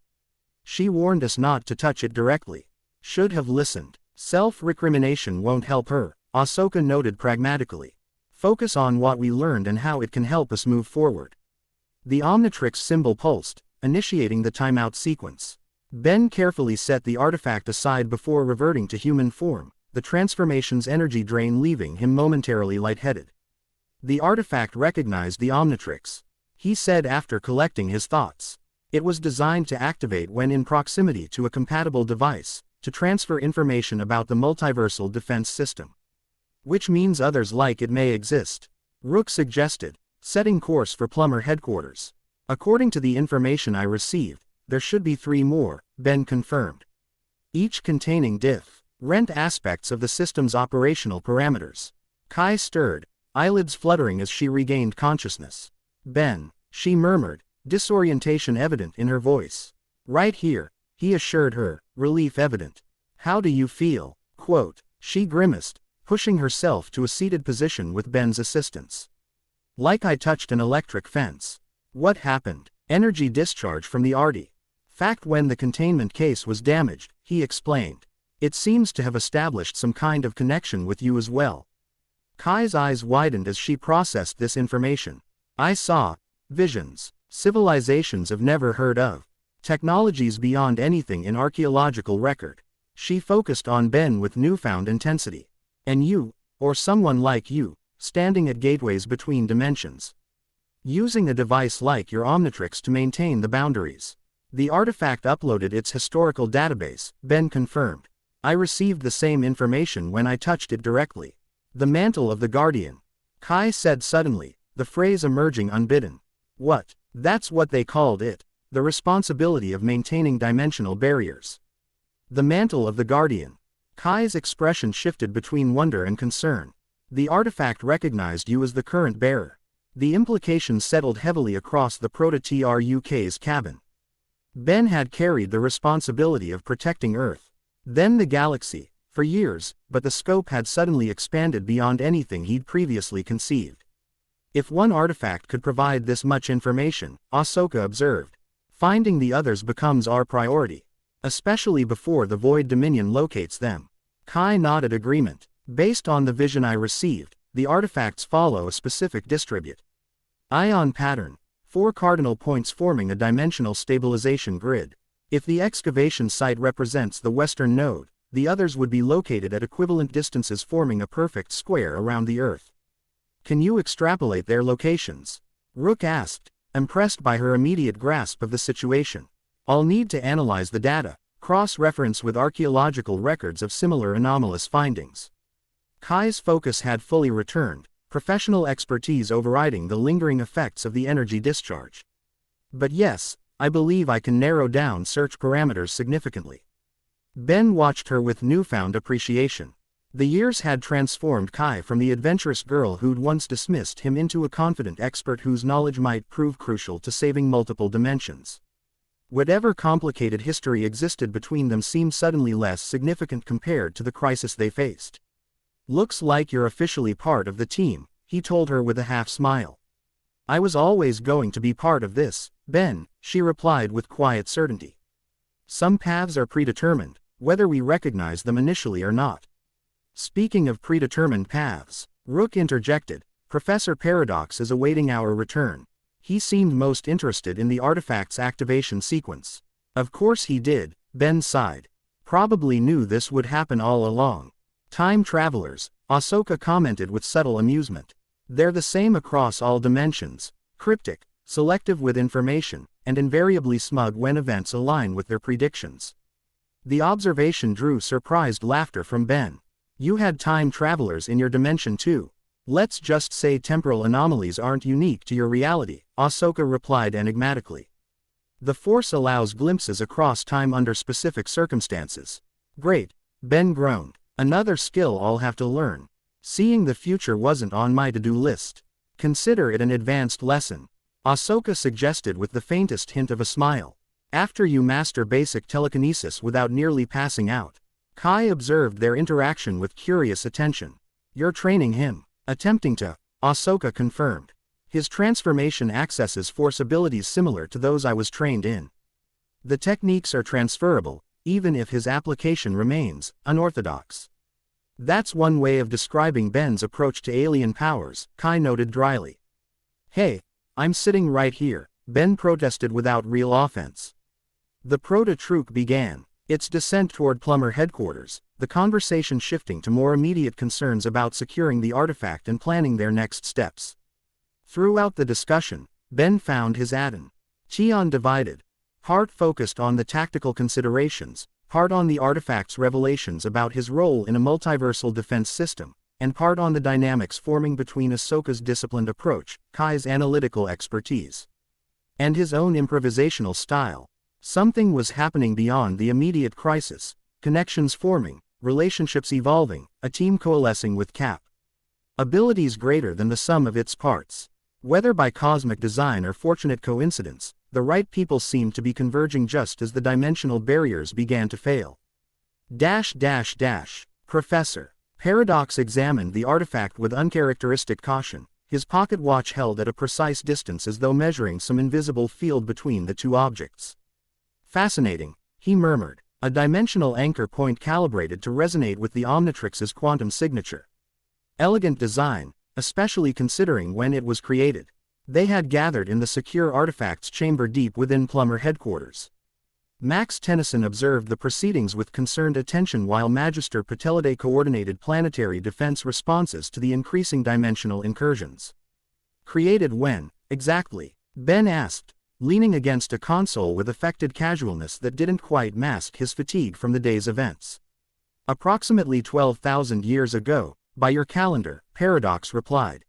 "She warned us not to touch it directly. Should have listened." "Self-recrimination won't help her," Ahsoka noted pragmatically. "Focus on what we learned and how it can help us move forward." The Omnitrix symbol pulsed, initiating the timeout sequence. Ben carefully set the artifact aside before reverting to human form, the transformation's energy drain leaving him momentarily lightheaded. The artifact recognized the Omnitrix, he said after collecting his thoughts. It was designed to activate when in proximity to a compatible device, to transfer information about the multiversal defense system. "Which means others like it may exist," Rook suggested, setting course for Plumber headquarters. "According to the information I received, there should be 3 more, Ben confirmed. Each containing different aspects of the system's operational parameters. Kai stirred, eyelids fluttering as she regained consciousness. "Ben," she murmured, disorientation evident in her voice. "Right here," he assured her, relief evident. "How do you feel?" She grimaced, pushing herself to a seated position with Ben's assistance. "Like I touched an electric fence." "What happened?" "Energy discharge from the artifact when the containment case was damaged," he explained. "It seems to have established some kind of connection with you as well." Kai's eyes widened as she processed this information. "I saw visions, civilizations I've never heard of." Technologies beyond anything in archaeological record. She focused on Ben with newfound intensity. And you, or someone like you, standing at gateways between dimensions. Using a device like your Omnitrix to maintain the boundaries. The artifact uploaded its historical database, Ben confirmed. I received the same information when I touched it directly. The mantle of the Guardian. Kai said suddenly, the phrase emerging unbidden. What? That's what they called it. The responsibility of maintaining dimensional barriers. The mantle of the Guardian. Kai's expression shifted between wonder and concern. The artifact recognized you as the current bearer. The implications settled heavily across the Proto-TRUK's cabin. Ben had carried the responsibility of protecting Earth. Then the galaxy, for years, but the scope had suddenly expanded beyond anything he'd previously conceived. If one artifact could provide this much information, Ahsoka observed, finding the others becomes our priority. Especially before the Void Dominion locates them. Kai nodded agreement. Based on the vision I received, the artifacts follow a specific distribute. Ion pattern. 4 cardinal points forming a dimensional stabilization grid. If the excavation site represents the western node, the others would be located at equivalent distances forming a perfect square around the Earth. Can you extrapolate their locations? Rook asked, impressed by her immediate grasp of the situation. I'll need to analyze the data, cross-reference with archaeological records of similar anomalous findings. Kai's focus had fully returned, professional expertise overriding the lingering effects of the energy discharge. But yes, I believe I can narrow down search parameters significantly. Ben watched her with newfound appreciation. The years had transformed Kai from the adventurous girl who'd once dismissed him into a confident expert whose knowledge might prove crucial to saving multiple dimensions. Whatever complicated history existed between them seemed suddenly less significant compared to the crisis they faced. Looks like you're officially part of the team, he told her with a half-smile. I was always going to be part of this, Ben, she replied with quiet certainty. Some paths are predetermined, whether we recognize them initially or not. Speaking of predetermined paths, Rook interjected, Professor Paradox is awaiting our return. He seemed most interested in the artifact's activation sequence. Of course he did, Ben sighed. Probably knew this would happen all along. Time travelers, Ahsoka commented with subtle amusement. They're the same across all dimensions, cryptic, selective with information, and invariably smug when events align with their predictions. The observation drew surprised laughter from Ben. You had time travelers in your dimension too. Let's just say temporal anomalies aren't unique to your reality, Ahsoka replied enigmatically. The Force allows glimpses across time under specific circumstances. Great, Ben groaned. Another skill I'll have to learn. Seeing the future wasn't on my to-do list. Consider it an advanced lesson. Ahsoka suggested with the faintest hint of a smile. After you master basic telekinesis without nearly passing out. Kai observed their interaction with curious attention. You're training him. Attempting to, Ahsoka confirmed. His transformation accesses Force abilities similar to those I was trained in. The techniques are transferable, even if his application remains unorthodox. That's one way of describing Ben's approach to alien powers, Kai noted dryly. Hey, I'm sitting right here, Ben protested without real offense. The Proto-Truk began its descent toward Plummer headquarters, the conversation shifting to more immediate concerns about securing the artifact and planning their next steps. Throughout the discussion, Ben found his Chion divided. Part focused on the tactical considerations, part on the artifact's revelations about his role in a multiversal defense system, and part on the dynamics forming between Ahsoka's disciplined approach, Kai's analytical expertise, and his own improvisational style. Something was happening beyond the immediate crisis, connections forming, relationships evolving, a team coalescing with Cap. Abilities greater than the sum of its parts. Whether by cosmic design or fortunate coincidence, the right people seemed to be converging just as the dimensional barriers began to fail. Professor. Paradox examined the artifact with uncharacteristic caution, his pocket watch held at a precise distance as though measuring some invisible field between the two objects. Fascinating, he murmured, a dimensional anchor point calibrated to resonate with the Omnitrix's quantum signature. Elegant design, especially considering when it was created. They had gathered in the secure artifacts chamber deep within Plummer headquarters. Max Tennyson observed the proceedings with concerned attention while Magister Patelade coordinated planetary defense responses to the increasing dimensional incursions. Created when, exactly? Ben asked, leaning against a console with affected casualness that didn't quite mask his fatigue from the day's events. Approximately 12,000 years ago, by your calendar, Paradox replied.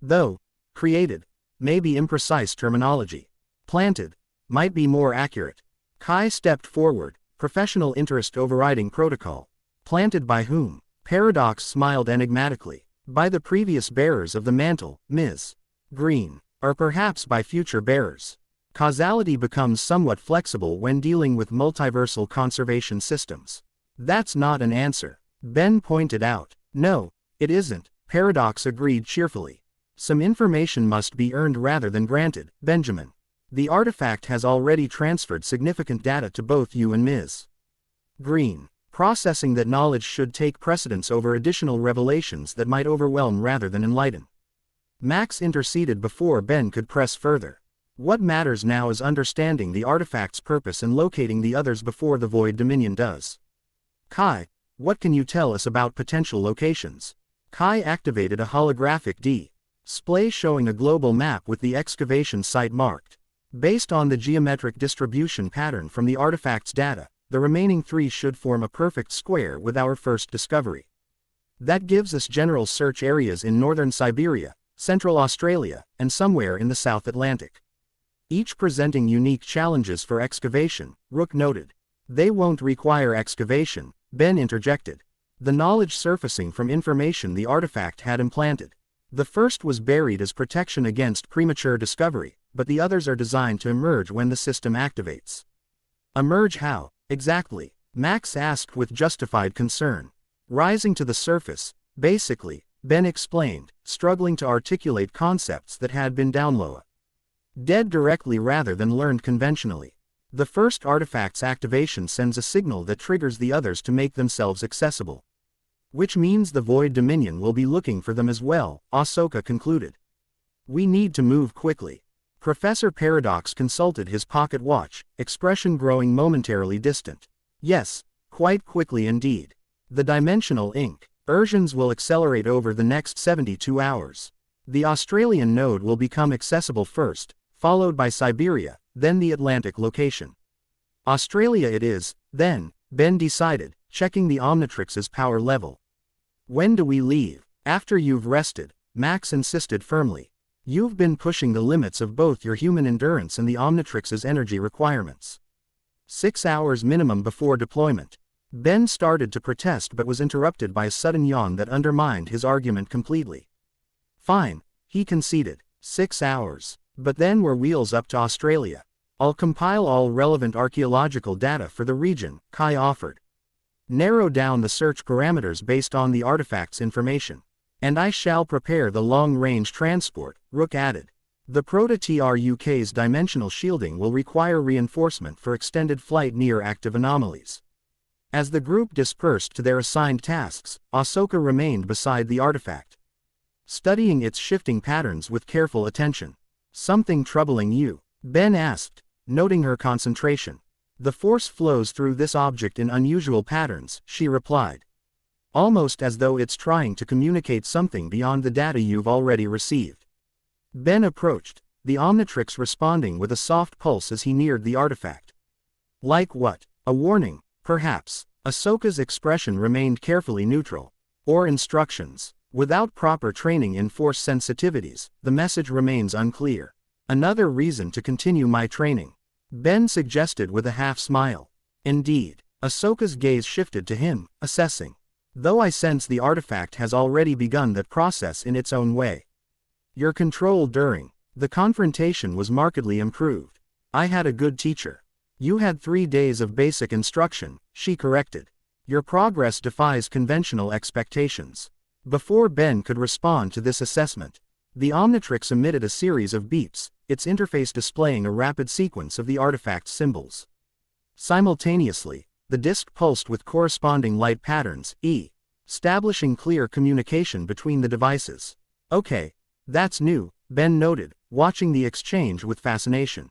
Though, created, may be imprecise terminology. Planted, might be more accurate. Kai stepped forward, professional interest overriding protocol. Planted by whom? Paradox smiled enigmatically. By the previous bearers of the mantle, Ms. Green. Or perhaps by future bearers. Causality becomes somewhat flexible when dealing with multiversal conservation systems. That's not an answer. Ben pointed out. No, it isn't, Paradox agreed cheerfully. Some information must be earned rather than granted, Benjamin. The artifact has already transferred significant data to both you and Ms. Green. Processing that knowledge should take precedence over additional revelations that might overwhelm rather than enlighten. Max interceded before Ben could press further. What matters now is understanding the artifact's purpose and locating the others before the Void Dominion does. Kai, what can you tell us about potential locations? Kai activated a holographic display showing a global map with the excavation site marked. Based on the geometric distribution pattern from the artifact's data, the remaining 3 should form a perfect square with our first discovery. That gives us general search areas in northern Siberia, Central Australia, and somewhere in the South Atlantic. Each presenting unique challenges for excavation, Rook noted. They won't require excavation, Ben interjected. The knowledge surfacing from information the artifact had implanted. The first was buried as protection against premature discovery, but the others are designed to emerge when the system activates. Emerge how, exactly? Max asked with justified concern. Rising to the surface, basically, Ben explained, struggling to articulate concepts that had been downloaded. Dead directly rather than learned conventionally. The first artifact's activation sends a signal that triggers the others to make themselves accessible. Which means the Void Dominion will be looking for them as well, Ahsoka concluded. We need to move quickly. Professor Paradox consulted his pocket watch, expression growing momentarily distant. Yes, quite quickly indeed. The dimensional incursions will accelerate over the next 72 hours. The Australian node will become accessible first, followed by Siberia, then the Atlantic location. Australia it is, then, Ben decided, checking the Omnitrix's power level. When do we leave? After you've rested, Max insisted firmly. You've been pushing the limits of both your human endurance and the Omnitrix's energy requirements. 6 hours minimum before deployment. Ben started to protest but was interrupted by a sudden yawn that undermined his argument completely. Fine, he conceded. 6 hours. But then we're wheels up to Australia. I'll compile all relevant archaeological data for the region, Kai offered. Narrow down the search parameters based on the artifact's information. And I shall prepare the long-range transport, Rook added. The Proto-TRUK's dimensional shielding will require reinforcement for extended flight near active anomalies. As the group dispersed to their assigned tasks, Ahsoka remained beside the artifact, studying its shifting patterns with careful attention. Something troubling you? Ben asked, noting her concentration. The force flows through this object in unusual patterns, she replied. Almost as though it's trying to communicate something beyond the data you've already received. Ben approached, the Omnitrix responding with a soft pulse as he neared the artifact. Like what? A warning, perhaps. Ahsoka's expression remained carefully neutral. Or instructions. Without proper training in force sensitivities, the message remains unclear. Another reason to continue my training. Ben suggested with a half-smile. Indeed. Ahsoka's gaze shifted to him, assessing. Though I sense the artifact has already begun that process in its own way. Your control during the confrontation was markedly improved. I had a good teacher. You had 3 days of basic instruction, she corrected. Your progress defies conventional expectations. Before Ben could respond to this assessment, the Omnitrix emitted a series of beeps, its interface displaying a rapid sequence of the artifact's symbols. Simultaneously, the disk pulsed with corresponding light patterns, establishing clear communication between the devices. Okay, that's new, Ben noted, watching the exchange with fascination.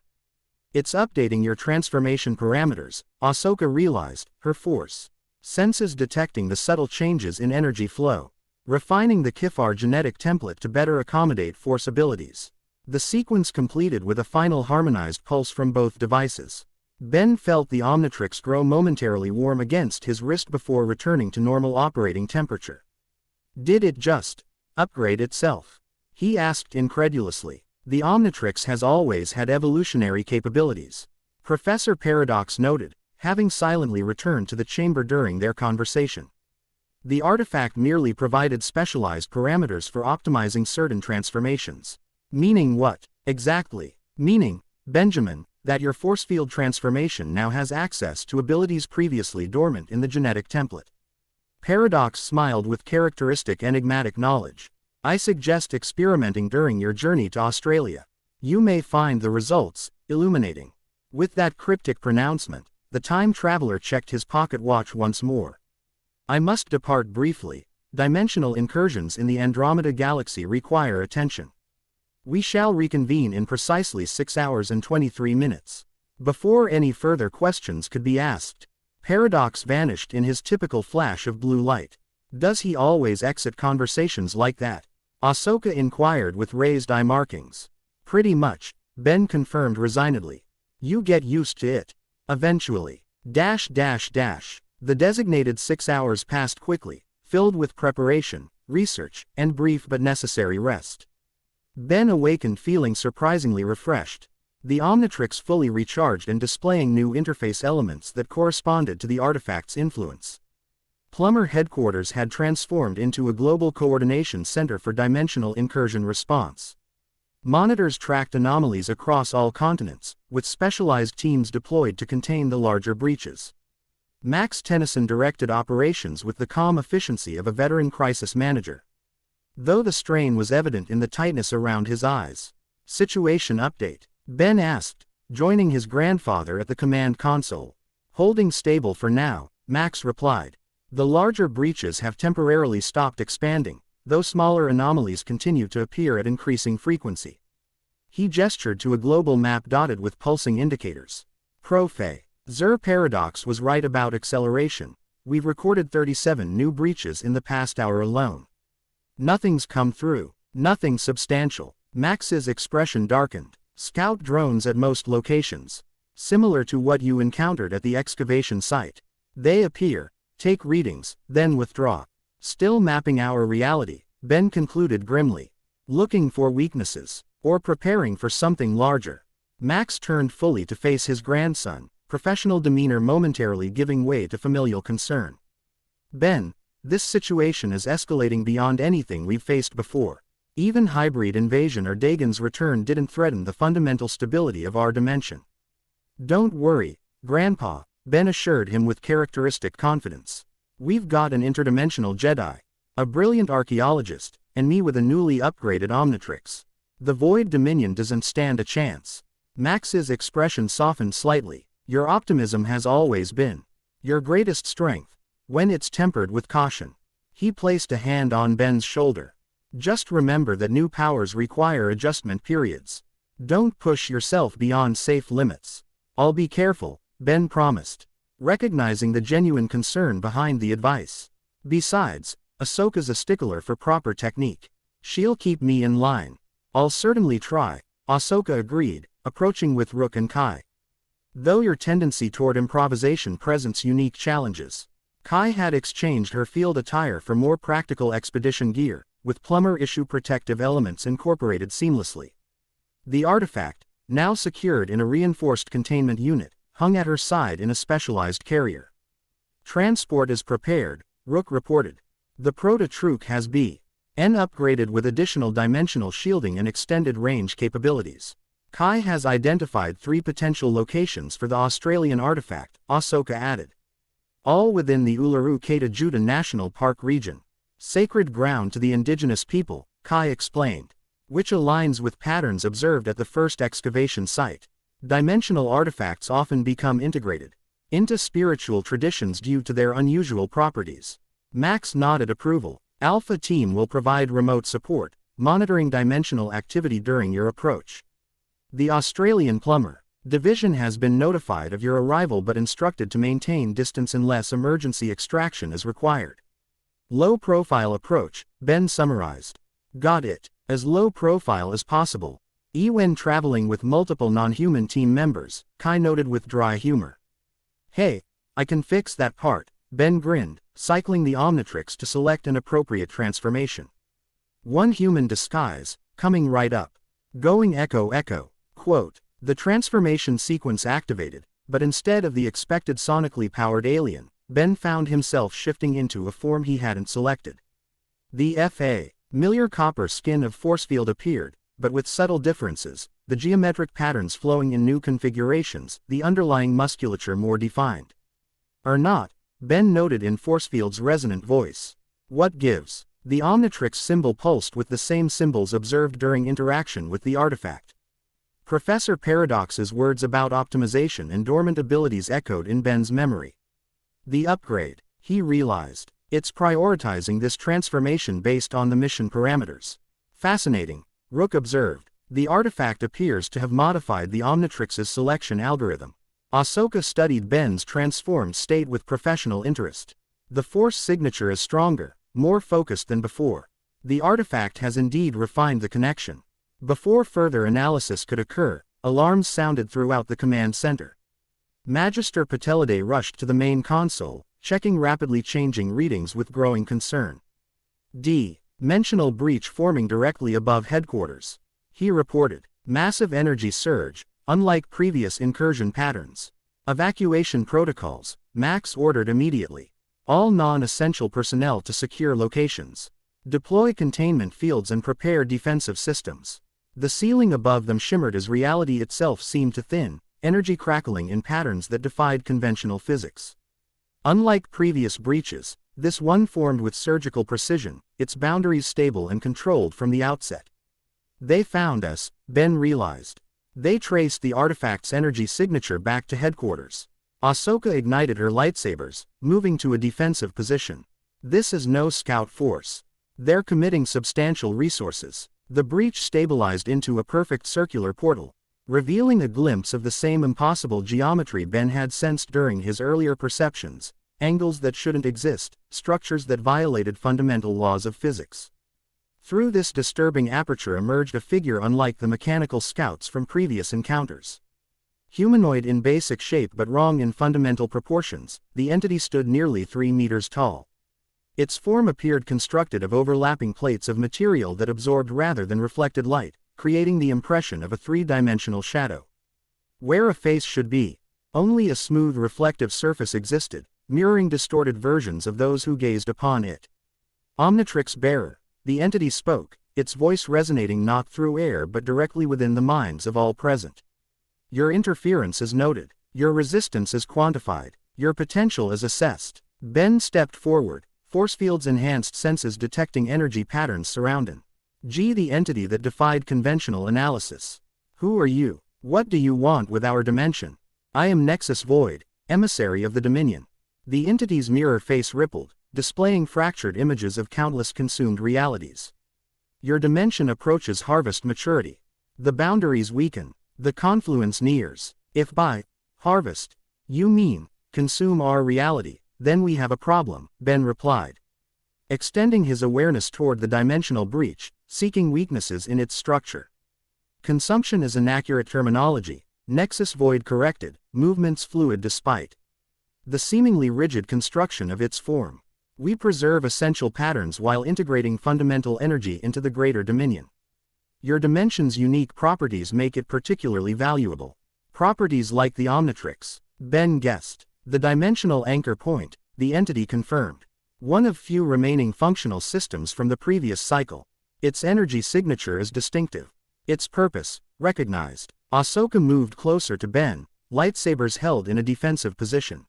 It's updating your transformation parameters, Ahsoka realized, her force senses detecting the subtle changes in energy flow, refining the Kifar genetic template to better accommodate force abilities. The sequence completed with a final harmonized pulse from both devices. Ben felt the Omnitrix grow momentarily warm against his wrist before returning to normal operating temperature. Did it just upgrade itself? He asked incredulously. The Omnitrix has always had evolutionary capabilities, Professor Paradox noted, having silently returned to the chamber during their conversation. The artifact merely provided specialized parameters for optimizing certain transformations. Meaning what, exactly? Meaning, Benjamin, that your force field transformation now has access to abilities previously dormant in the genetic template. Paradox smiled with characteristic enigmatic knowledge. I suggest experimenting during your journey to Australia. You may find the results illuminating. With that cryptic pronouncement, the time traveler checked his pocket watch once more. I must depart briefly. Dimensional incursions in the Andromeda Galaxy require attention. We shall reconvene in precisely 6 hours and 23 minutes. Before any further questions could be asked, Paradox vanished in his typical flash of blue light. Does he always exit conversations like that? Ahsoka inquired with raised eye markings. Pretty much, Ben confirmed resignedly. You get used to it. Eventually. The designated 6 hours passed quickly, filled with preparation, research, and brief but necessary rest. Ben awakened feeling surprisingly refreshed. The Omnitrix fully recharged and displaying new interface elements that corresponded to the artifact's influence. Plummer headquarters had transformed into a global coordination center for dimensional incursion response. Monitors tracked anomalies across all continents, with specialized teams deployed to contain the larger breaches. Max Tennyson directed operations with the calm efficiency of a veteran crisis manager. Though the strain was evident in the tightness around his eyes. Situation update, Ben asked, joining his grandfather at the command console. Holding stable for now, Max replied. The larger breaches have temporarily stopped expanding, though smaller anomalies continue to appear at increasing frequency. He gestured to a global map dotted with pulsing indicators. Profe. Zur Paradox was right about acceleration. We've recorded 37 new breaches in the past hour alone. Nothing's come through. Nothing substantial. Max's expression darkened. Scout drones at most locations. Similar to what you encountered at the excavation site. They appear, take readings, then withdraw. Still mapping our reality, Ben concluded grimly. Looking for weaknesses, or preparing for something larger. Max turned fully to face his grandson, professional demeanor momentarily giving way to familial concern. Ben, this situation is escalating beyond anything we've faced before. Even hybrid invasion or Dagon's return didn't threaten the fundamental stability of our dimension. Don't worry, Grandpa, Ben assured him with characteristic confidence. We've got an interdimensional Jedi, a brilliant archaeologist, and me with a newly upgraded Omnitrix. The Void Dominion doesn't stand a chance. Max's expression softened slightly. Your optimism has always been your greatest strength, when it's tempered with caution. He placed a hand on Ben's shoulder. Just remember that new powers require adjustment periods. Don't push yourself beyond safe limits. I'll be careful, Ben promised, recognizing the genuine concern behind the advice. Besides, Ahsoka's a stickler for proper technique. She'll keep me in line. I'll certainly try, Ahsoka agreed, approaching with Rook and Kai. Though your tendency toward improvisation presents unique challenges. Kai had exchanged her field attire for more practical expedition gear, with plumber issue protective elements incorporated seamlessly. The artifact, now secured in a reinforced containment unit, hung at her side in a specialized carrier. Transport is prepared, Rook reported. The Proto-Truk has been upgraded with additional dimensional shielding and extended range capabilities. Kai has identified 3 potential locations for the Australian artifact, Ahsoka added. All within the Uluru Kata Juda National Park region. Sacred ground to the indigenous people, Kai explained. Which aligns with patterns observed at the first excavation site. Dimensional artifacts often become integrated into spiritual traditions due to their unusual properties. Max nodded approval. Alpha Team will provide remote support, monitoring dimensional activity during your approach. The Australian plumber. Division has been notified of your arrival but instructed to maintain distance unless emergency extraction is required. Low-profile approach, Ben summarized. Got it. As low-profile as possible. When traveling with multiple non-human team members, Kai noted with dry humor. Hey, I can fix that part, Ben grinned, cycling the Omnitrix to select an appropriate transformation. One human disguise, coming right up. Going echo echo. Quote, the transformation sequence activated, but instead of the expected sonically powered alien, Ben found himself shifting into a form he hadn't selected. The familiar copper skin of force field appeared, but with subtle differences, the geometric patterns flowing in new configurations, the underlying musculature more defined. Or not, Ben noted in force field's resonant voice. What gives? The Omnitrix symbol pulsed with the same symbols observed during interaction with the artifact. Professor Paradox's words about optimization and dormant abilities echoed in Ben's memory. The upgrade, he realized. It's prioritizing this transformation based on the mission parameters. Fascinating, Rook observed. The artifact appears to have modified the Omnitrix's selection algorithm. Ahsoka studied Ben's transformed state with professional interest. The force signature is stronger, more focused than before. The artifact has indeed refined the connection. Before further analysis could occur, alarms sounded throughout the command center. Magister Patelade rushed to the main console, checking rapidly changing readings with growing concern. Dimensional breach forming directly above headquarters. He reported. Massive energy surge, unlike previous incursion patterns. Evacuation protocols, Max ordered immediately. All non-essential personnel to secure locations. Deploy containment fields and prepare defensive systems. The ceiling above them shimmered as reality itself seemed to thin, energy crackling in patterns that defied conventional physics. Unlike previous breaches, this one formed with surgical precision, its boundaries stable and controlled from the outset. They found us, Ben realized. They traced the artifact's energy signature back to headquarters. Ahsoka ignited her lightsabers, moving to a defensive position. This is no scout force. They're committing substantial resources. The breach stabilized into a perfect circular portal, revealing a glimpse of the same impossible geometry Ben had sensed during his earlier perceptions, angles that shouldn't exist, structures that violated fundamental laws of physics. Through this disturbing aperture emerged a figure unlike the mechanical scouts from previous encounters. Humanoid in basic shape but wrong in fundamental proportions, the entity stood nearly 3 meters tall. Its form appeared constructed of overlapping plates of material that absorbed rather than reflected light, creating the impression of a three-dimensional shadow. Where a face should be, only a smooth reflective surface existed, mirroring distorted versions of those who gazed upon it. Omnitrix bearer, the entity spoke, its voice resonating not through air but directly within the minds of all present. Your interference is noted, your resistance is quantified, your potential is assessed. Ben stepped forward, force fields enhanced senses detecting energy patterns surrounding. The entity that defied conventional analysis. Who are you? What do you want with our dimension? I am Nexus Void, emissary of the Dominion. The entity's mirror face rippled, displaying fractured images of countless consumed realities. Your dimension approaches harvest maturity. The boundaries weaken. The confluence nears. If by harvest you mean consume our reality, then we have a problem, Ben replied. Extending his awareness toward the dimensional breach, seeking weaknesses in its structure. Consumption is inaccurate terminology, Nexus Void corrected, movements fluid despite the seemingly rigid construction of its form. We preserve essential patterns while integrating fundamental energy into the greater dominion. Your dimension's unique properties make it particularly valuable. Properties like the Omnitrix, Ben guessed. The dimensional anchor point, the entity confirmed. One of few remaining functional systems from the previous cycle. Its energy signature is distinctive. Its purpose, recognized. Ahsoka moved closer to Ben, lightsabers held in a defensive position.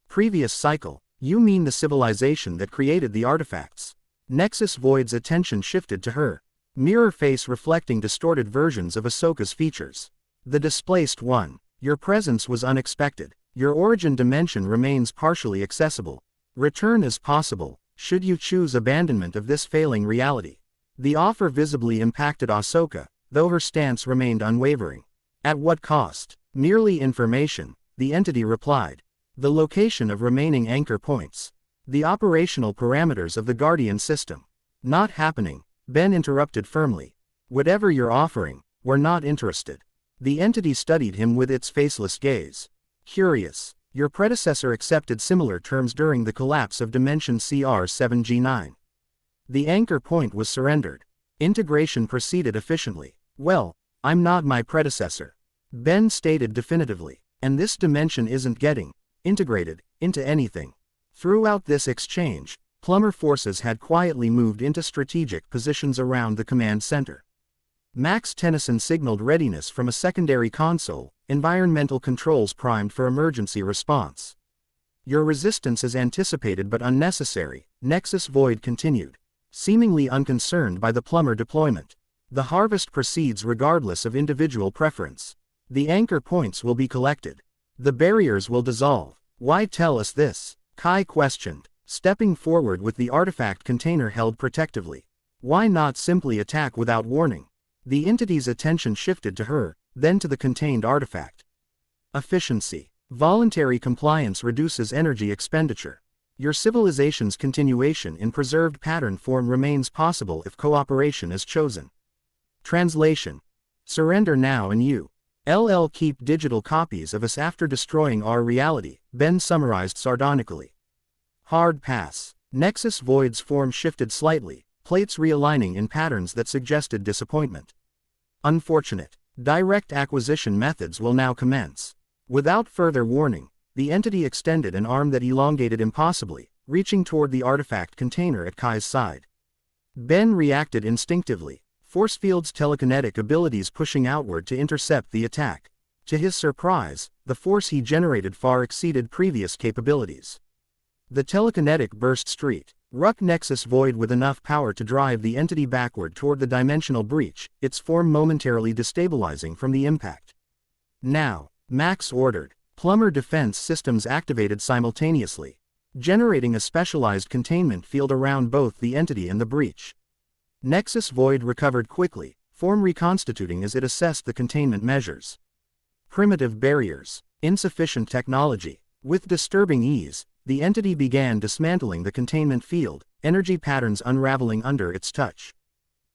Previous cycle, you mean the civilization that created the artifacts. Nexus Void's attention shifted to her. Mirror face reflecting distorted versions of Ahsoka's features. The displaced one. Your presence was unexpected. Your origin dimension remains partially accessible. Return is possible, should you choose abandonment of this failing reality. The offer visibly impacted Ahsoka, though her stance remained unwavering. At what cost? Merely information, the entity replied. The location of remaining anchor points. The operational parameters of the Guardian system. Not happening, Ben interrupted firmly. Whatever you're offering, we're not interested. The entity studied him with its faceless gaze. Curious, your predecessor accepted similar terms during the collapse of Dimension CR7G9. The anchor point was surrendered. Integration proceeded efficiently. Well, I'm not my predecessor. Ben stated definitively. And this dimension isn't getting integrated into anything. Throughout this exchange, Plummer forces had quietly moved into strategic positions around the command center. Max Tennyson signaled readiness from a secondary console, environmental controls primed for emergency response. Your resistance is anticipated but unnecessary, Nexus Void continued, seemingly unconcerned by the Plummer deployment. The harvest proceeds regardless of individual preference. The anchor points will be collected. The barriers will dissolve. Why tell us this? Kai questioned, stepping forward with the artifact container held protectively. Why not simply attack without warning? The entity's attention shifted to her, then to the contained artifact. Efficiency. Voluntary compliance reduces energy expenditure. Your civilization's continuation in preserved pattern form remains possible if cooperation is chosen. Translation. Surrender now and you. LL keep digital copies of us after destroying our reality, Ben summarized sardonically. Hard pass. Nexus Void's form shifted slightly, plates realigning in patterns that suggested disappointment. Unfortunate. Direct acquisition methods will now commence. Without further warning, the entity extended an arm that elongated impossibly, reaching toward the artifact container at Kai's side. Ben reacted instinctively, force field's telekinetic abilities pushing outward to intercept the attack. To his surprise, the force he generated far exceeded previous capabilities. The telekinetic burst struck Nexus Void with enough power to drive the entity backward toward the dimensional breach, its form momentarily destabilizing from the impact. Now, Max ordered. Plummer defense systems activated simultaneously, generating a specialized containment field around both the entity and the breach. Nexus Void recovered quickly, form reconstituting as it assessed the containment measures. Primitive barriers, insufficient technology. With disturbing ease, the entity began dismantling the containment field, energy patterns unraveling under its touch.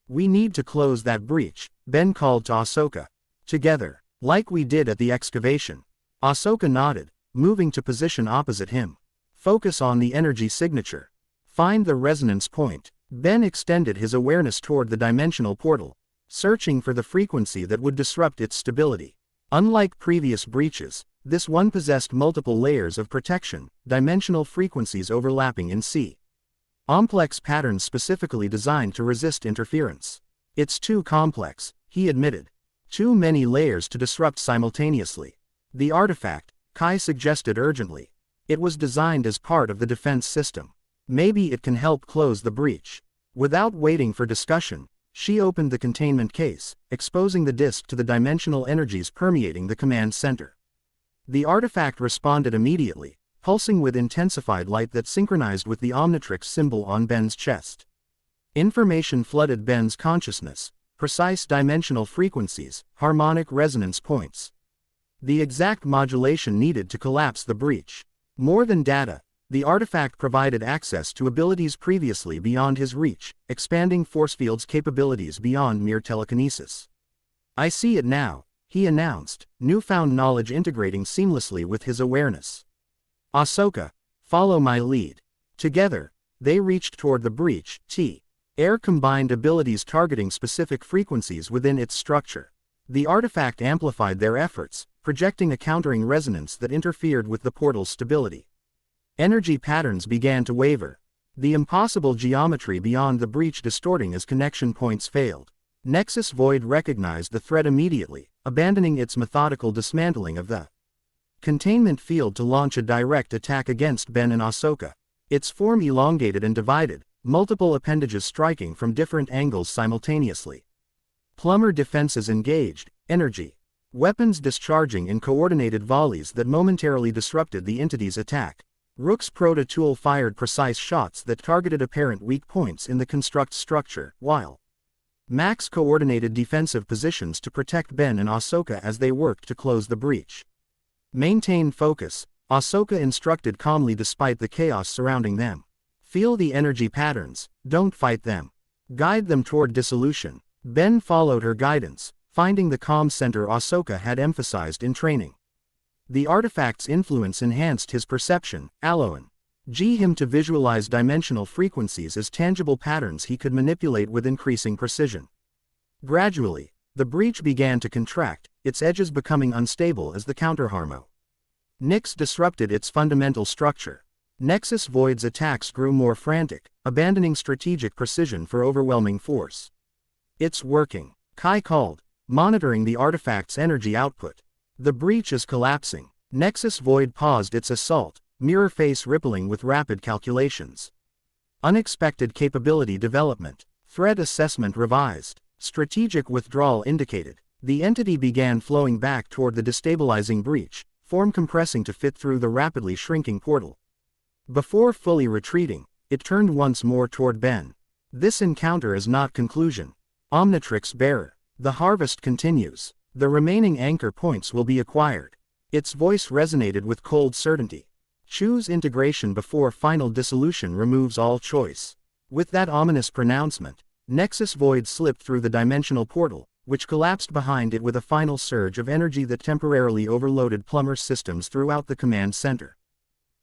We need to close that breach, Ben called to Ahsoka. Together, like we did at the excavation. Ahsoka nodded, moving to position opposite him. Focus on the energy signature. Find the resonance point. Ben extended his awareness toward the dimensional portal, searching for the frequency that would disrupt its stability. Unlike previous breaches, this one possessed multiple layers of protection, dimensional frequencies overlapping in complex patterns specifically designed to resist interference. It's too complex, he admitted. Too many layers to disrupt simultaneously. The artifact, Kai suggested urgently. It was designed as part of the defense system. Maybe it can help close the breach. Without waiting for discussion, she opened the containment case, exposing the disk to the dimensional energies permeating the command center. The artifact responded immediately, pulsing with intensified light that synchronized with the Omnitrix symbol on Ben's chest. Information flooded Ben's consciousness, precise dimensional frequencies, harmonic resonance points. The exact modulation needed to collapse the breach. More than data, the artifact provided access to abilities previously beyond his reach, expanding force field's capabilities beyond mere telekinesis. I see it now, he announced, newfound knowledge integrating seamlessly with his awareness. Ahsoka, follow my lead. Together, they reached toward the breach, Air combined abilities targeting specific frequencies within its structure. The artifact amplified their efforts, projecting a countering resonance that interfered with the portal's stability. Energy patterns began to waver. The impossible geometry beyond the breach distorting as connection points failed. Nexus Void recognized the threat immediately, abandoning its methodical dismantling of the containment field to launch a direct attack against Ben and Ahsoka. Its form elongated and divided, multiple appendages striking from different angles simultaneously. Plummer defenses engaged, energy. Weapons discharging in coordinated volleys that momentarily disrupted the entity's attack. Rook's proto-tool fired precise shots that targeted apparent weak points in the construct's structure, while Max coordinated defensive positions to protect Ben and Ahsoka as they worked to close the breach. Maintain focus, Ahsoka instructed calmly despite the chaos surrounding them. Feel the energy patterns, don't fight them. Guide them toward dissolution. Ben followed her guidance, finding the calm center Ahsoka had emphasized in training. The artifact's influence enhanced his perception, allowing him to visualize dimensional frequencies as tangible patterns he could manipulate with increasing precision. Gradually, the breach began to contract, its edges becoming unstable as the counterharmo Nix disrupted its fundamental structure. Nexus Void's attacks grew more frantic, abandoning strategic precision for overwhelming force. It's working, Kai called, monitoring the artifact's energy output. The breach is collapsing. Nexus Void paused its assault, mirror face rippling with rapid calculations. Unexpected capability development. Threat assessment revised. Strategic withdrawal indicated. The entity began flowing back toward the destabilizing breach, form compressing to fit through the rapidly shrinking portal. Before fully retreating, it turned once more toward Ben. This encounter is not conclusion. Omnitrix bearer. The harvest continues. The remaining anchor points will be acquired. Its voice resonated with cold certainty. Choose integration before final dissolution removes all choice. With that ominous pronouncement, Nexus Void slipped through the dimensional portal, which collapsed behind it with a final surge of energy that temporarily overloaded Plummer's systems throughout the command center.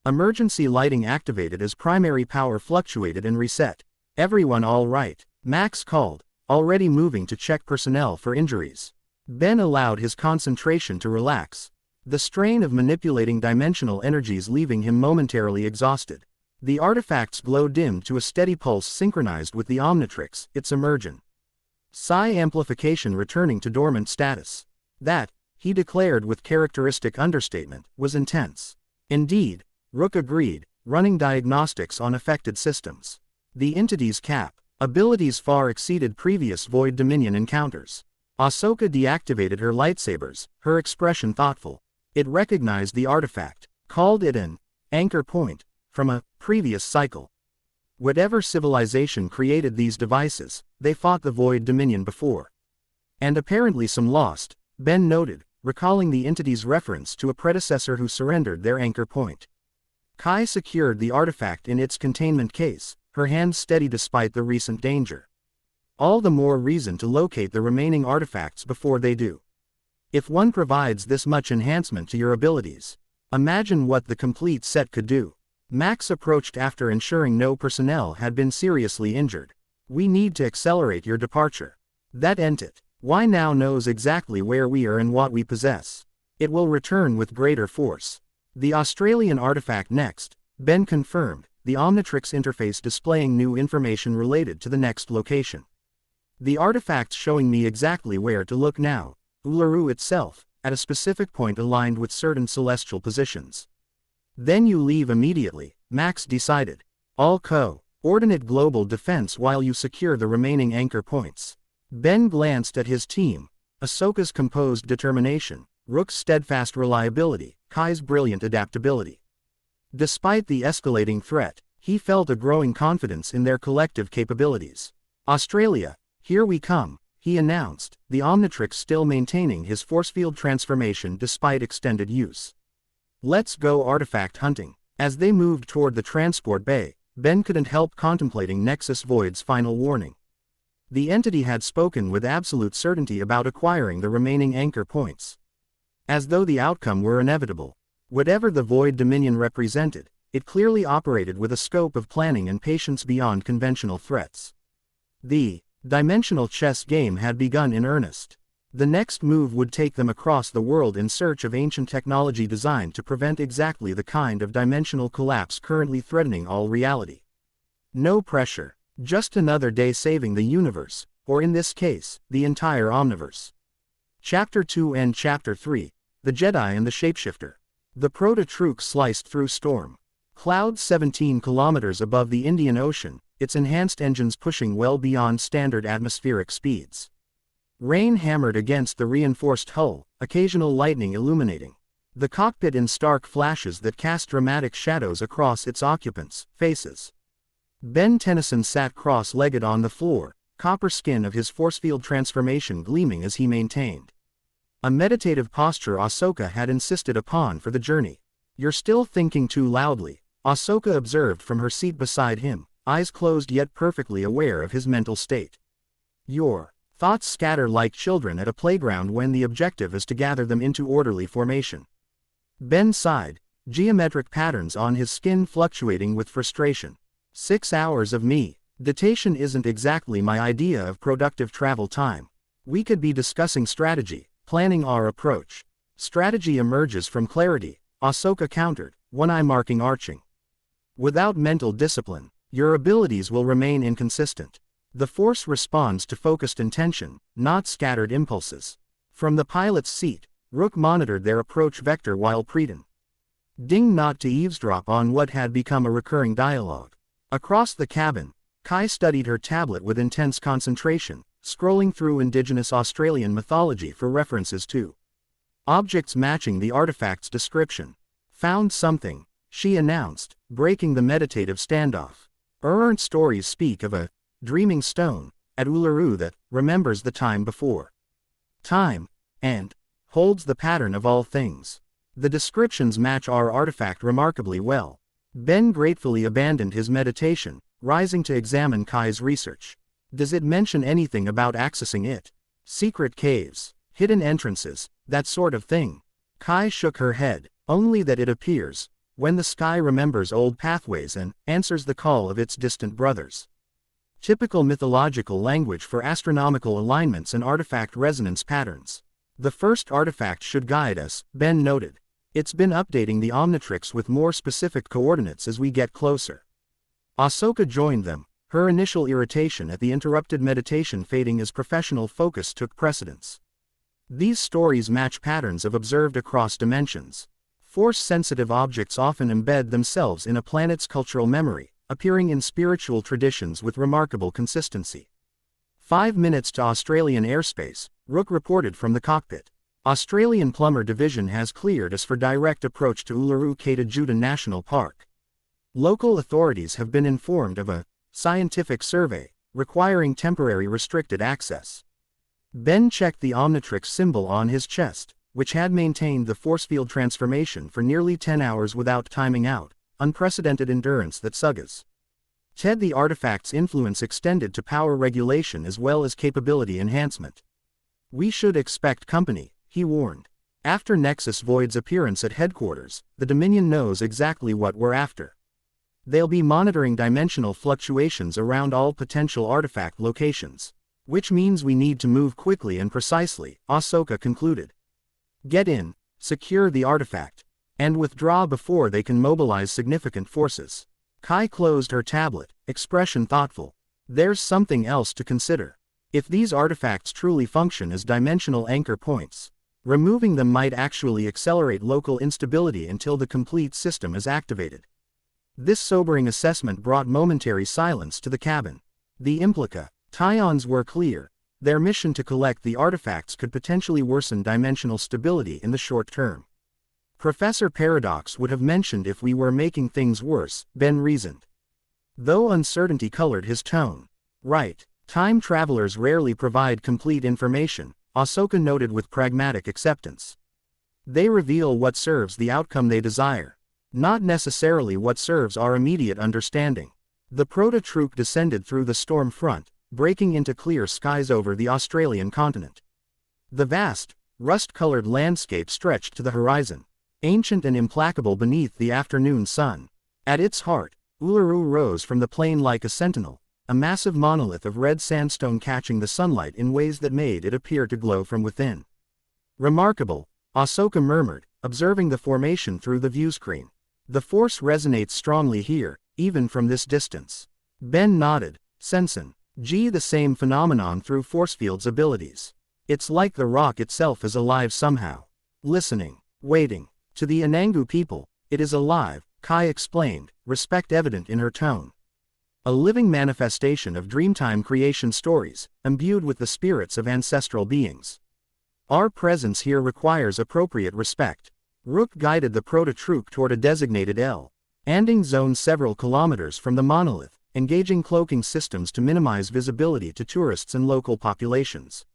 Emergency lighting activated as primary power fluctuated and reset. Everyone all right? Max called, already moving to check personnel for injuries. Ben allowed his concentration to relax. The strain of manipulating dimensional energies leaving him momentarily exhausted. The artifact's glow dimmed to a steady pulse synchronized with the Omnitrix, its immersion. Psi amplification returning to dormant status. That, he declared with characteristic understatement, was intense. Indeed, Rook agreed, running diagnostics on affected systems. The entity's abilities far exceeded previous Void Dominion encounters. Ahsoka deactivated her lightsabers, her expression thoughtful. It recognized the artifact, called it an anchor point from a previous cycle. Whatever civilization created these devices, they fought the Void Dominion before. And apparently some lost, Ben noted, recalling the entity's reference to a predecessor who surrendered their anchor point. Kai secured the artifact in its containment case, her hands steady despite the recent danger. All the more reason to locate the remaining artifacts before they do. If one provides this much enhancement to your abilities, imagine what the complete set could do. Max approached after ensuring no personnel had been seriously injured. We need to accelerate your departure. That entity, why now knows exactly where we are and what we possess. It will return with greater force. The Australian artifact next, Ben confirmed, the Omnitrix interface displaying new information related to the next location. The artifact's showing me exactly where to look now. Uluru itself, at a specific point aligned with certain celestial positions. Then you leave immediately, Max decided. All coordinate global defense while you secure the remaining anchor points. Ben glanced at his team, Ahsoka's composed determination, Rook's steadfast reliability, Kai's brilliant adaptability. Despite the escalating threat, he felt a growing confidence in their collective capabilities. Australia, here we come, he announced, the Omnitrix still maintaining his force field transformation despite extended use. Let's go artifact hunting. As they moved toward the transport bay, Ben couldn't help contemplating Nexus Void's final warning. The entity had spoken with absolute certainty about acquiring the remaining anchor points. As though the outcome were inevitable. Whatever the Void Dominion represented, it clearly operated with a scope of planning and patience beyond conventional threats. The dimensional chess game had begun in earnest. The next move would take them across the world in search of ancient technology designed to prevent exactly the kind of dimensional collapse currently threatening all reality. No pressure, just another day saving the universe, or in this case, the entire Omniverse. Chapter 2 and Chapter 3, The Jedi and the Shapeshifter. The Proto-Truk sliced through storm. Clouds 17 kilometers above the Indian Ocean, its enhanced engines pushing well beyond standard atmospheric speeds. Rain hammered against the reinforced hull, occasional lightning illuminating the cockpit in stark flashes that cast dramatic shadows across its occupants' faces. Ben Tennyson sat cross-legged on the floor, copper skin of his force field transformation gleaming as he maintained a meditative posture Ahsoka had insisted upon for the journey. "You're still thinking too loudly," Ahsoka observed from her seat beside him, eyes closed yet perfectly aware of his mental state. "Your thoughts scatter like children at a playground when the objective is to gather them into orderly formation." Ben sighed, geometric patterns on his skin fluctuating with frustration. 6 hours of meditation isn't exactly my idea of productive travel time. We could be discussing strategy, planning our approach. Strategy emerges from clarity, Ahsoka countered, one eye marking arching. Without mental discipline, your abilities will remain inconsistent. The Force responds to focused intention, not scattered impulses. From the pilot's seat, Rook monitored their approach vector while Preeton dinged not to eavesdrop on what had become a recurring dialogue. Across the cabin, Kai studied her tablet with intense concentration, scrolling through indigenous Australian mythology for references to objects matching the artifact's description. "Found something," she announced, breaking the meditative standoff. Errant stories speak of a dreaming stone at Uluru that remembers the time before time and holds the pattern of all things. The descriptions match our artifact remarkably well. Ben gratefully abandoned his meditation, rising to examine Kai's research. "Does it mention anything about accessing it? Secret caves, hidden entrances, that sort of thing?" Kai shook her head. "Only that it appears, when the sky remembers old pathways and answers the call of its distant brothers." Typical mythological language for astronomical alignments and artifact resonance patterns. "The first artifact should guide us," Ben noted. "It's been updating the Omnitrix with more specific coordinates as we get closer." Ahsoka joined them, her initial irritation at the interrupted meditation fading as professional focus took precedence. These stories match patterns of observed across dimensions. Force-sensitive objects often embed themselves in a planet's cultural memory, appearing in spiritual traditions with remarkable consistency. 5 minutes to Australian airspace, Rook reported from the cockpit. "Australian Plumber Division has cleared us for direct approach to Uluru Kata Juda National Park. Local authorities have been informed of a scientific survey, requiring temporary restricted access." Ben checked the Omnitrix symbol on his chest, which had maintained the force field transformation for nearly 10 hours without timing out, unprecedented endurance that Sugas. Ted, the artifact's influence extended to power regulation as well as capability enhancement. "We should expect company," he warned. "After Nexus Void's appearance at headquarters, the Dominion knows exactly what we're after. They'll be monitoring dimensional fluctuations around all potential artifact locations. Which means we need to move quickly and precisely," Ahsoka concluded. "Get in, secure the artifact, and withdraw before they can mobilize significant forces." Kai closed her tablet, expression thoughtful. "There's something else to consider. If these artifacts truly function as dimensional anchor points, removing them might actually accelerate local instability until the complete system is activated." This sobering assessment brought momentary silence to the cabin. The implications were clear. Their mission to collect the artifacts could potentially worsen dimensional stability in the short term. "Professor Paradox would have mentioned if we were making things worse," Ben reasoned. Though uncertainty colored his tone. "Right. Time travelers rarely provide complete information," Ahsoka noted with pragmatic acceptance. "They reveal what serves the outcome they desire, not necessarily what serves our immediate understanding." The proto-troop descended through the storm front, breaking into clear skies over the Australian continent. The vast, rust-colored landscape stretched to the horizon, ancient and implacable beneath the afternoon sun. At its heart, Uluru rose from the plain like a sentinel, a massive monolith of red sandstone catching the sunlight in ways that made it appear to glow from within. "Remarkable," Ahsoka murmured, observing the formation through the viewscreen. "The Force resonates strongly here, even from this distance." Ben nodded, sensing the same phenomenon through force field's abilities. "It's like the rock itself is alive somehow. Listening, waiting." "To the Anangu people, it is alive," Kai explained, respect evident in her tone. "A living manifestation of dreamtime creation stories, imbued with the spirits of ancestral beings. Our presence here requires appropriate respect." Rook guided the proto-troop toward a designated landing zone several kilometers from the monolith, engaging cloaking systems to minimize visibility to tourists and local populations.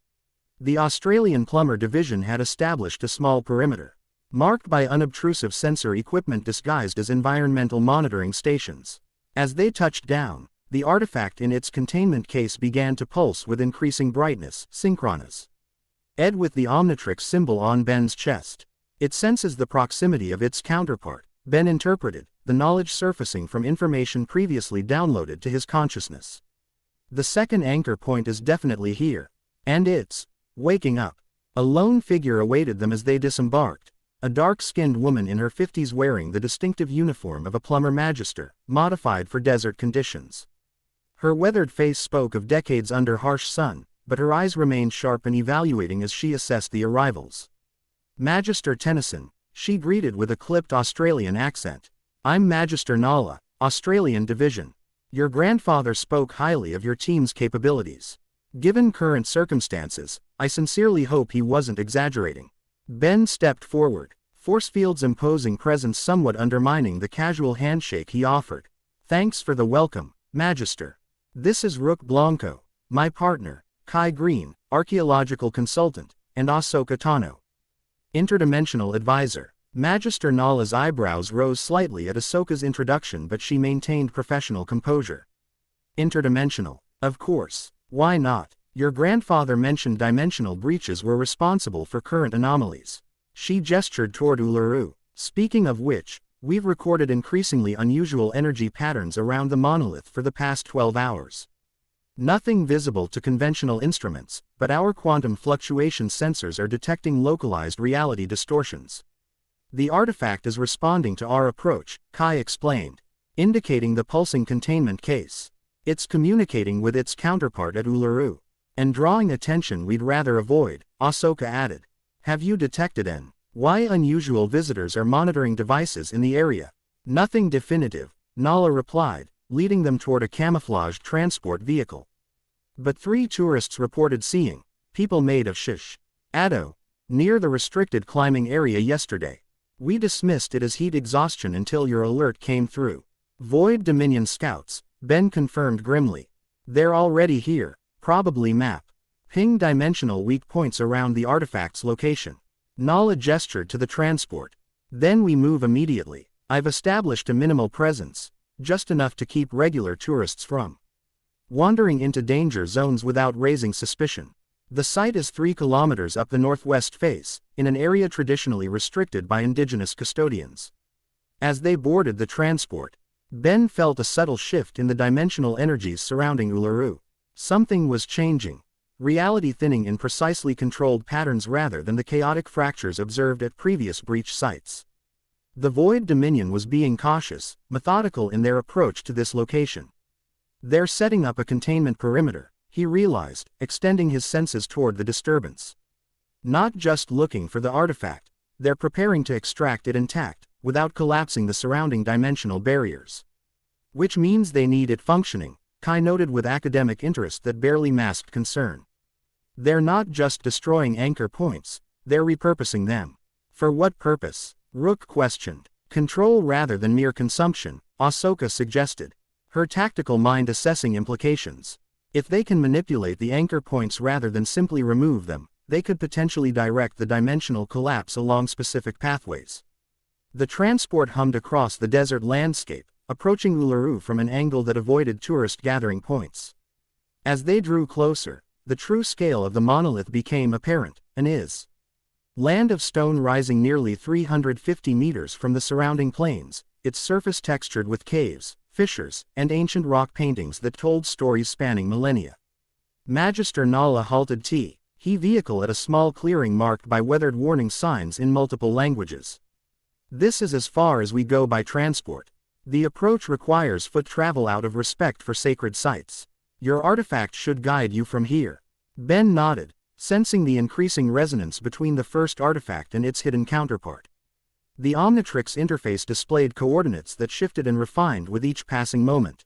The Australian Plumber Division had established a small perimeter, marked by unobtrusive sensor equipment disguised as environmental monitoring stations. As they touched down, the artifact in its containment case began to pulse with increasing brightness, synchronous. Ed with the Omnitrix symbol on Ben's chest. It senses the proximity of its counterpart, Ben interpreted, the knowledge surfacing from information previously downloaded to his consciousness. The second anchor point is definitely here. And it's waking up. A lone figure awaited them as they disembarked, a dark-skinned woman in her 50s wearing the distinctive uniform of a plumber magister, modified for desert conditions. Her weathered face spoke of decades under harsh sun, but her eyes remained sharp and evaluating as she assessed the arrivals. Magister Tennyson, she greeted with a clipped Australian accent. I'm Magister Nala, Australian Division. Your grandfather spoke highly of your team's capabilities. Given current circumstances, I sincerely hope he wasn't exaggerating. Ben stepped forward, Forcefield's imposing presence somewhat undermining the casual handshake he offered. Thanks for the welcome, Magister. This is Rook Blanco, my partner, Kai Green, archaeological consultant, and Ahsoka Tano, interdimensional advisor. Magister Nala's eyebrows rose slightly at Ahsoka's introduction, but she maintained professional composure. Interdimensional, of course. Why not? Your grandfather mentioned dimensional breaches were responsible for current anomalies. She gestured toward Uluru. Speaking of which, we've recorded increasingly unusual energy patterns around the monolith for the past 12 hours. Nothing visible to conventional instruments, but our quantum fluctuation sensors are detecting localized reality distortions. The artifact is responding to our approach, Kai explained, indicating the pulsing containment case. It's communicating with its counterpart at Uluru. And drawing attention we'd rather avoid, Ahsoka added. Have you detected why unusual visitors are monitoring devices in the area? Nothing definitive, Nala replied, leading them toward a camouflaged transport vehicle. But 3 tourists reported seeing people made of shish Addo near the restricted climbing area yesterday. We dismissed it as heat exhaustion until your alert came through. Void Dominion scouts, Ben confirmed grimly. They're already here, probably map. Ping dimensional weak points around the artifact's location. Nala gestured to the transport. Then we move immediately. I've established a minimal presence, just enough to keep regular tourists from wandering into danger zones without raising suspicion. The site is 3 kilometers up the northwest face, in an area traditionally restricted by indigenous custodians. As they boarded the transport, Ben felt a subtle shift in the dimensional energies surrounding Uluru. Something was changing. Reality thinning in precisely controlled patterns rather than the chaotic fractures observed at previous breach sites. The Void Dominion was being cautious, methodical in their approach to this location. They're setting up a containment perimeter, he realized, extending his senses toward the disturbance. Not just looking for the artifact, they're preparing to extract it intact, without collapsing the surrounding dimensional barriers. Which means they need it functioning, Kai noted with academic interest that barely masked concern. They're not just destroying anchor points, they're repurposing them. For what purpose? Rook questioned. Control rather than mere consumption, Ahsoka suggested, her tactical mind assessing implications. If they can manipulate the anchor points rather than simply remove them, they could potentially direct the dimensional collapse along specific pathways. The transport hummed across the desert landscape, approaching Uluru from an angle that avoided tourist gathering points. As they drew closer, the true scale of the monolith became apparent, an land of stone rising nearly 350 meters from the surrounding plains, its surface textured with caves, fissures, and ancient rock paintings that told stories spanning millennia. Magister Nala halted he vehicle at a small clearing marked by weathered warning signs in multiple languages. This is as far as we go by transport. The approach requires foot travel out of respect for sacred sites. Your artifact should guide you from here. Ben nodded, sensing the increasing resonance between the first artifact and its hidden counterpart. The Omnitrix interface displayed coordinates that shifted and refined with each passing moment,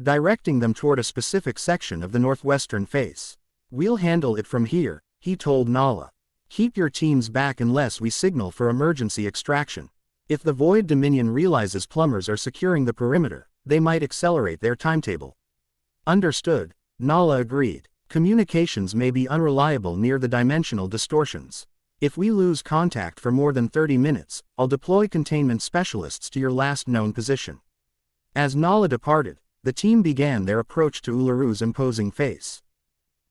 directing them toward a specific section of the northwestern face. We'll handle it from here, he told Nala. Keep your teams back unless we signal for emergency extraction. If the Void Dominion realizes plumbers are securing the perimeter, they might accelerate their timetable. Understood, Nala agreed. Communications may be unreliable near the dimensional distortions. If we lose contact for more than 30 minutes, I'll deploy containment specialists to your last known position. As Nala departed, the team began their approach to Ularu's imposing face.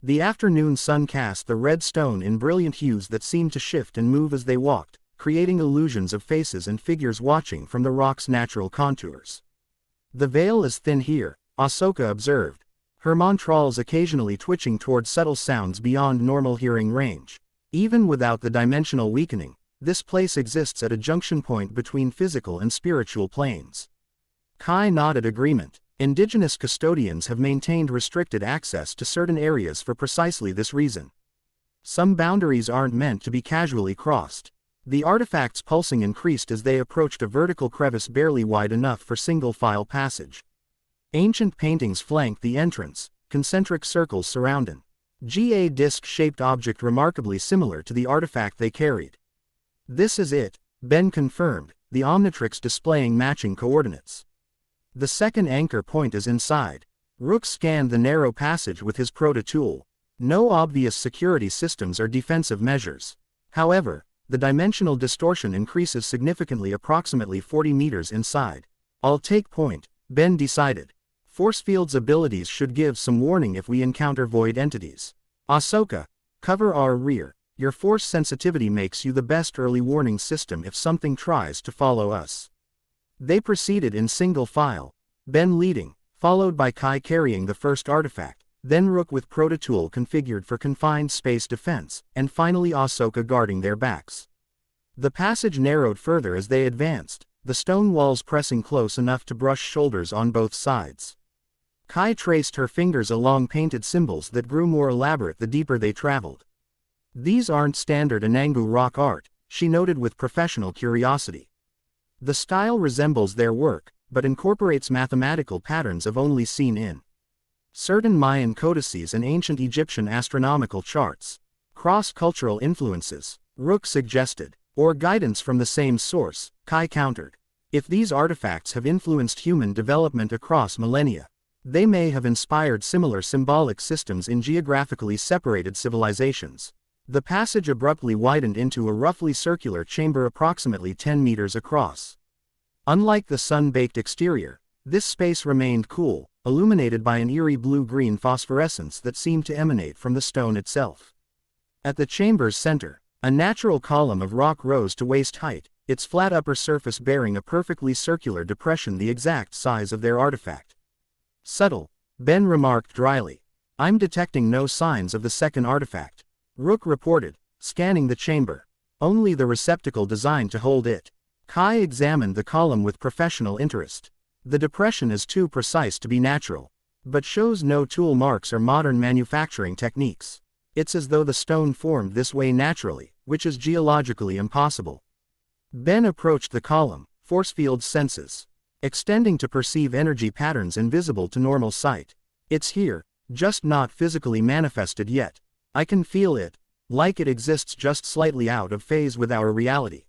The afternoon sun cast the red stone in brilliant hues that seemed to shift and move as they walked, creating illusions of faces and figures watching from the rock's natural contours. The veil is thin here, Ahsoka observed, her montrals occasionally twitching toward subtle sounds beyond normal hearing range. Even without the dimensional weakening, this place exists at a junction point between physical and spiritual planes. Kai nodded agreement. Indigenous custodians have maintained restricted access to certain areas for precisely this reason. Some boundaries aren't meant to be casually crossed. The artifact's pulsing increased as they approached a vertical crevice barely wide enough for single-file passage. Ancient paintings flanked the entrance, concentric circles surrounding a disc-shaped object remarkably similar to the artifact they carried. This is it, Ben confirmed, the Omnitrix displaying matching coordinates. The second anchor point is inside. Rook scanned the narrow passage with his proto-tool. No obvious security systems or defensive measures. However, the dimensional distortion increases significantly approximately 40 meters inside. I'll take point, Ben decided. Force field's abilities should give some warning if we encounter void entities. Ahsoka, cover our rear. Your force sensitivity makes you the best early warning system if something tries to follow us. They proceeded in single file, Ben leading, followed by Kai carrying the first artifact, then Rook with prototool configured for confined space defense, and finally Ahsoka guarding their backs. The passage narrowed further as they advanced, the stone walls pressing close enough to brush shoulders on both sides. Kai traced her fingers along painted symbols that grew more elaborate the deeper they traveled. These aren't standard Anangu rock art, she noted with professional curiosity. The style resembles their work, but incorporates mathematical patterns of only seen in certain Mayan codices and ancient Egyptian astronomical charts. Cross-cultural influences, Rook suggested, or guidance from the same source, Kai countered. If these artifacts have influenced human development across millennia, they may have inspired similar symbolic systems in geographically separated civilizations. The passage abruptly widened into a roughly circular chamber approximately 10 meters across. Unlike the sun-baked exterior, this space remained cool, illuminated by an eerie blue-green phosphorescence that seemed to emanate from the stone itself. At the chamber's center, a natural column of rock rose to waist height, its flat upper surface bearing a perfectly circular depression the exact size of their artifact. Subtle, Ben remarked dryly. I'm detecting no signs of the second artifact. Rook reported, scanning the chamber. Only the receptacle designed to hold it. Kai examined the column with professional interest. The depression is too precise to be natural, but shows no tool marks or modern manufacturing techniques. It's as though the stone formed this way naturally, which is geologically impossible. Ben approached the column, force field senses extending to perceive energy patterns invisible to normal sight. It's here, just not physically manifested yet. I can feel it, like it exists just slightly out of phase with our reality.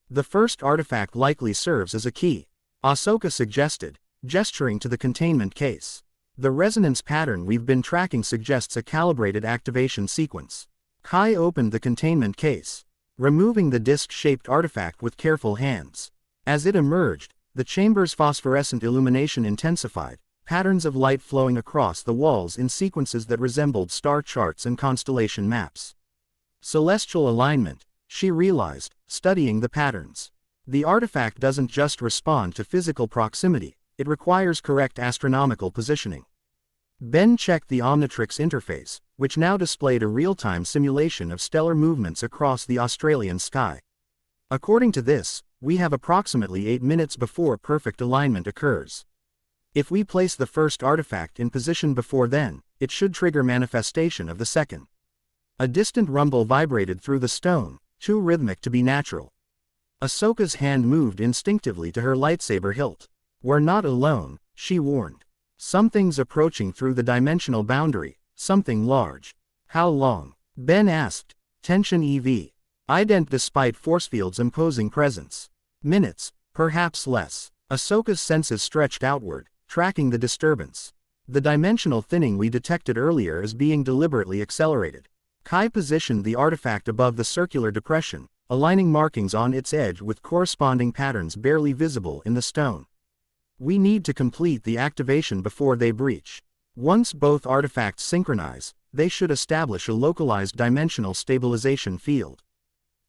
The first artifact likely serves as a key, Ahsoka suggested, gesturing to the containment case. The resonance pattern we've been tracking suggests a calibrated activation sequence. Kai opened the containment case, removing the disc-shaped artifact with careful hands. As it emerged, the chamber's phosphorescent illumination intensified, patterns of light flowing across the walls in sequences that resembled star charts and constellation maps. Celestial alignment, she realized, studying the patterns. The artifact doesn't just respond to physical proximity, it requires correct astronomical positioning. Ben checked the Omnitrix interface, which now displayed a real-time simulation of stellar movements across the Australian sky. According to this, we have approximately 8 minutes before perfect alignment occurs. If we place the first artifact in position before then, it should trigger manifestation of the second. A distant rumble vibrated through the stone, too rhythmic to be natural. Ahsoka's hand moved instinctively to her lightsaber hilt. We're not alone, she warned. Something's approaching through the dimensional boundary, something large. How long? Ben asked. Tension EV. Ident despite force field's imposing presence. Minutes, perhaps less. Ahsoka's senses stretched outward, tracking the disturbance. The dimensional thinning we detected earlier is being deliberately accelerated. Kai positioned the artifact above the circular depression, aligning markings on its edge with corresponding patterns barely visible in the stone. We need to complete the activation before they breach. Once both artifacts synchronize, they should establish a localized dimensional stabilization field.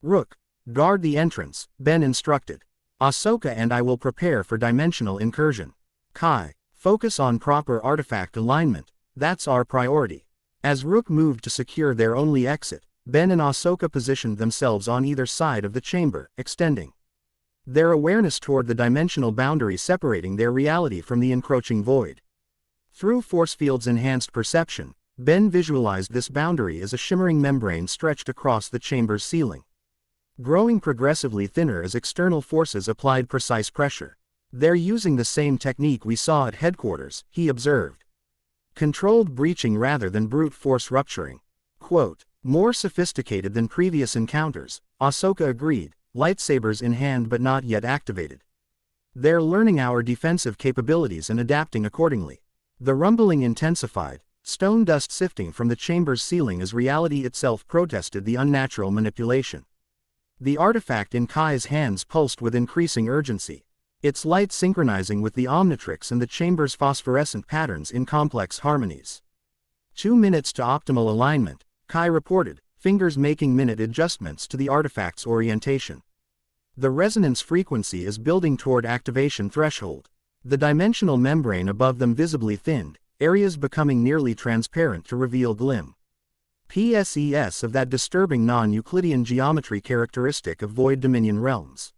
Rook, guard the entrance, Ben instructed. Ahsoka and I will prepare for dimensional incursion. Kai, focus on proper artifact alignment, that's our priority. As Rook moved to secure their only exit, Ben and Ahsoka positioned themselves on either side of the chamber, extending their awareness toward the dimensional boundary separating their reality from the encroaching void. Through force field's enhanced perception, Ben visualized this boundary as a shimmering membrane stretched across the chamber's ceiling, growing progressively thinner as external forces applied precise pressure. They're using the same technique we saw at headquarters, he observed. Controlled breaching rather than brute force rupturing. Quote, more sophisticated than previous encounters, Ahsoka agreed, lightsabers in hand but not yet activated. They're learning our defensive capabilities and adapting accordingly. The rumbling intensified, stone dust sifting from the chamber's ceiling as reality itself protested the unnatural manipulation. The artifact in Kai's hands pulsed with increasing urgency, its light synchronizing with the Omnitrix and the chamber's phosphorescent patterns in complex harmonies. 2 minutes to optimal alignment, Kai reported, fingers making minute adjustments to the artifact's orientation. The resonance frequency is building toward activation threshold. The dimensional membrane above them visibly thinned, areas becoming nearly transparent to reveal glim. PSES of that disturbing non-Euclidean geometry characteristic of void dominion realms.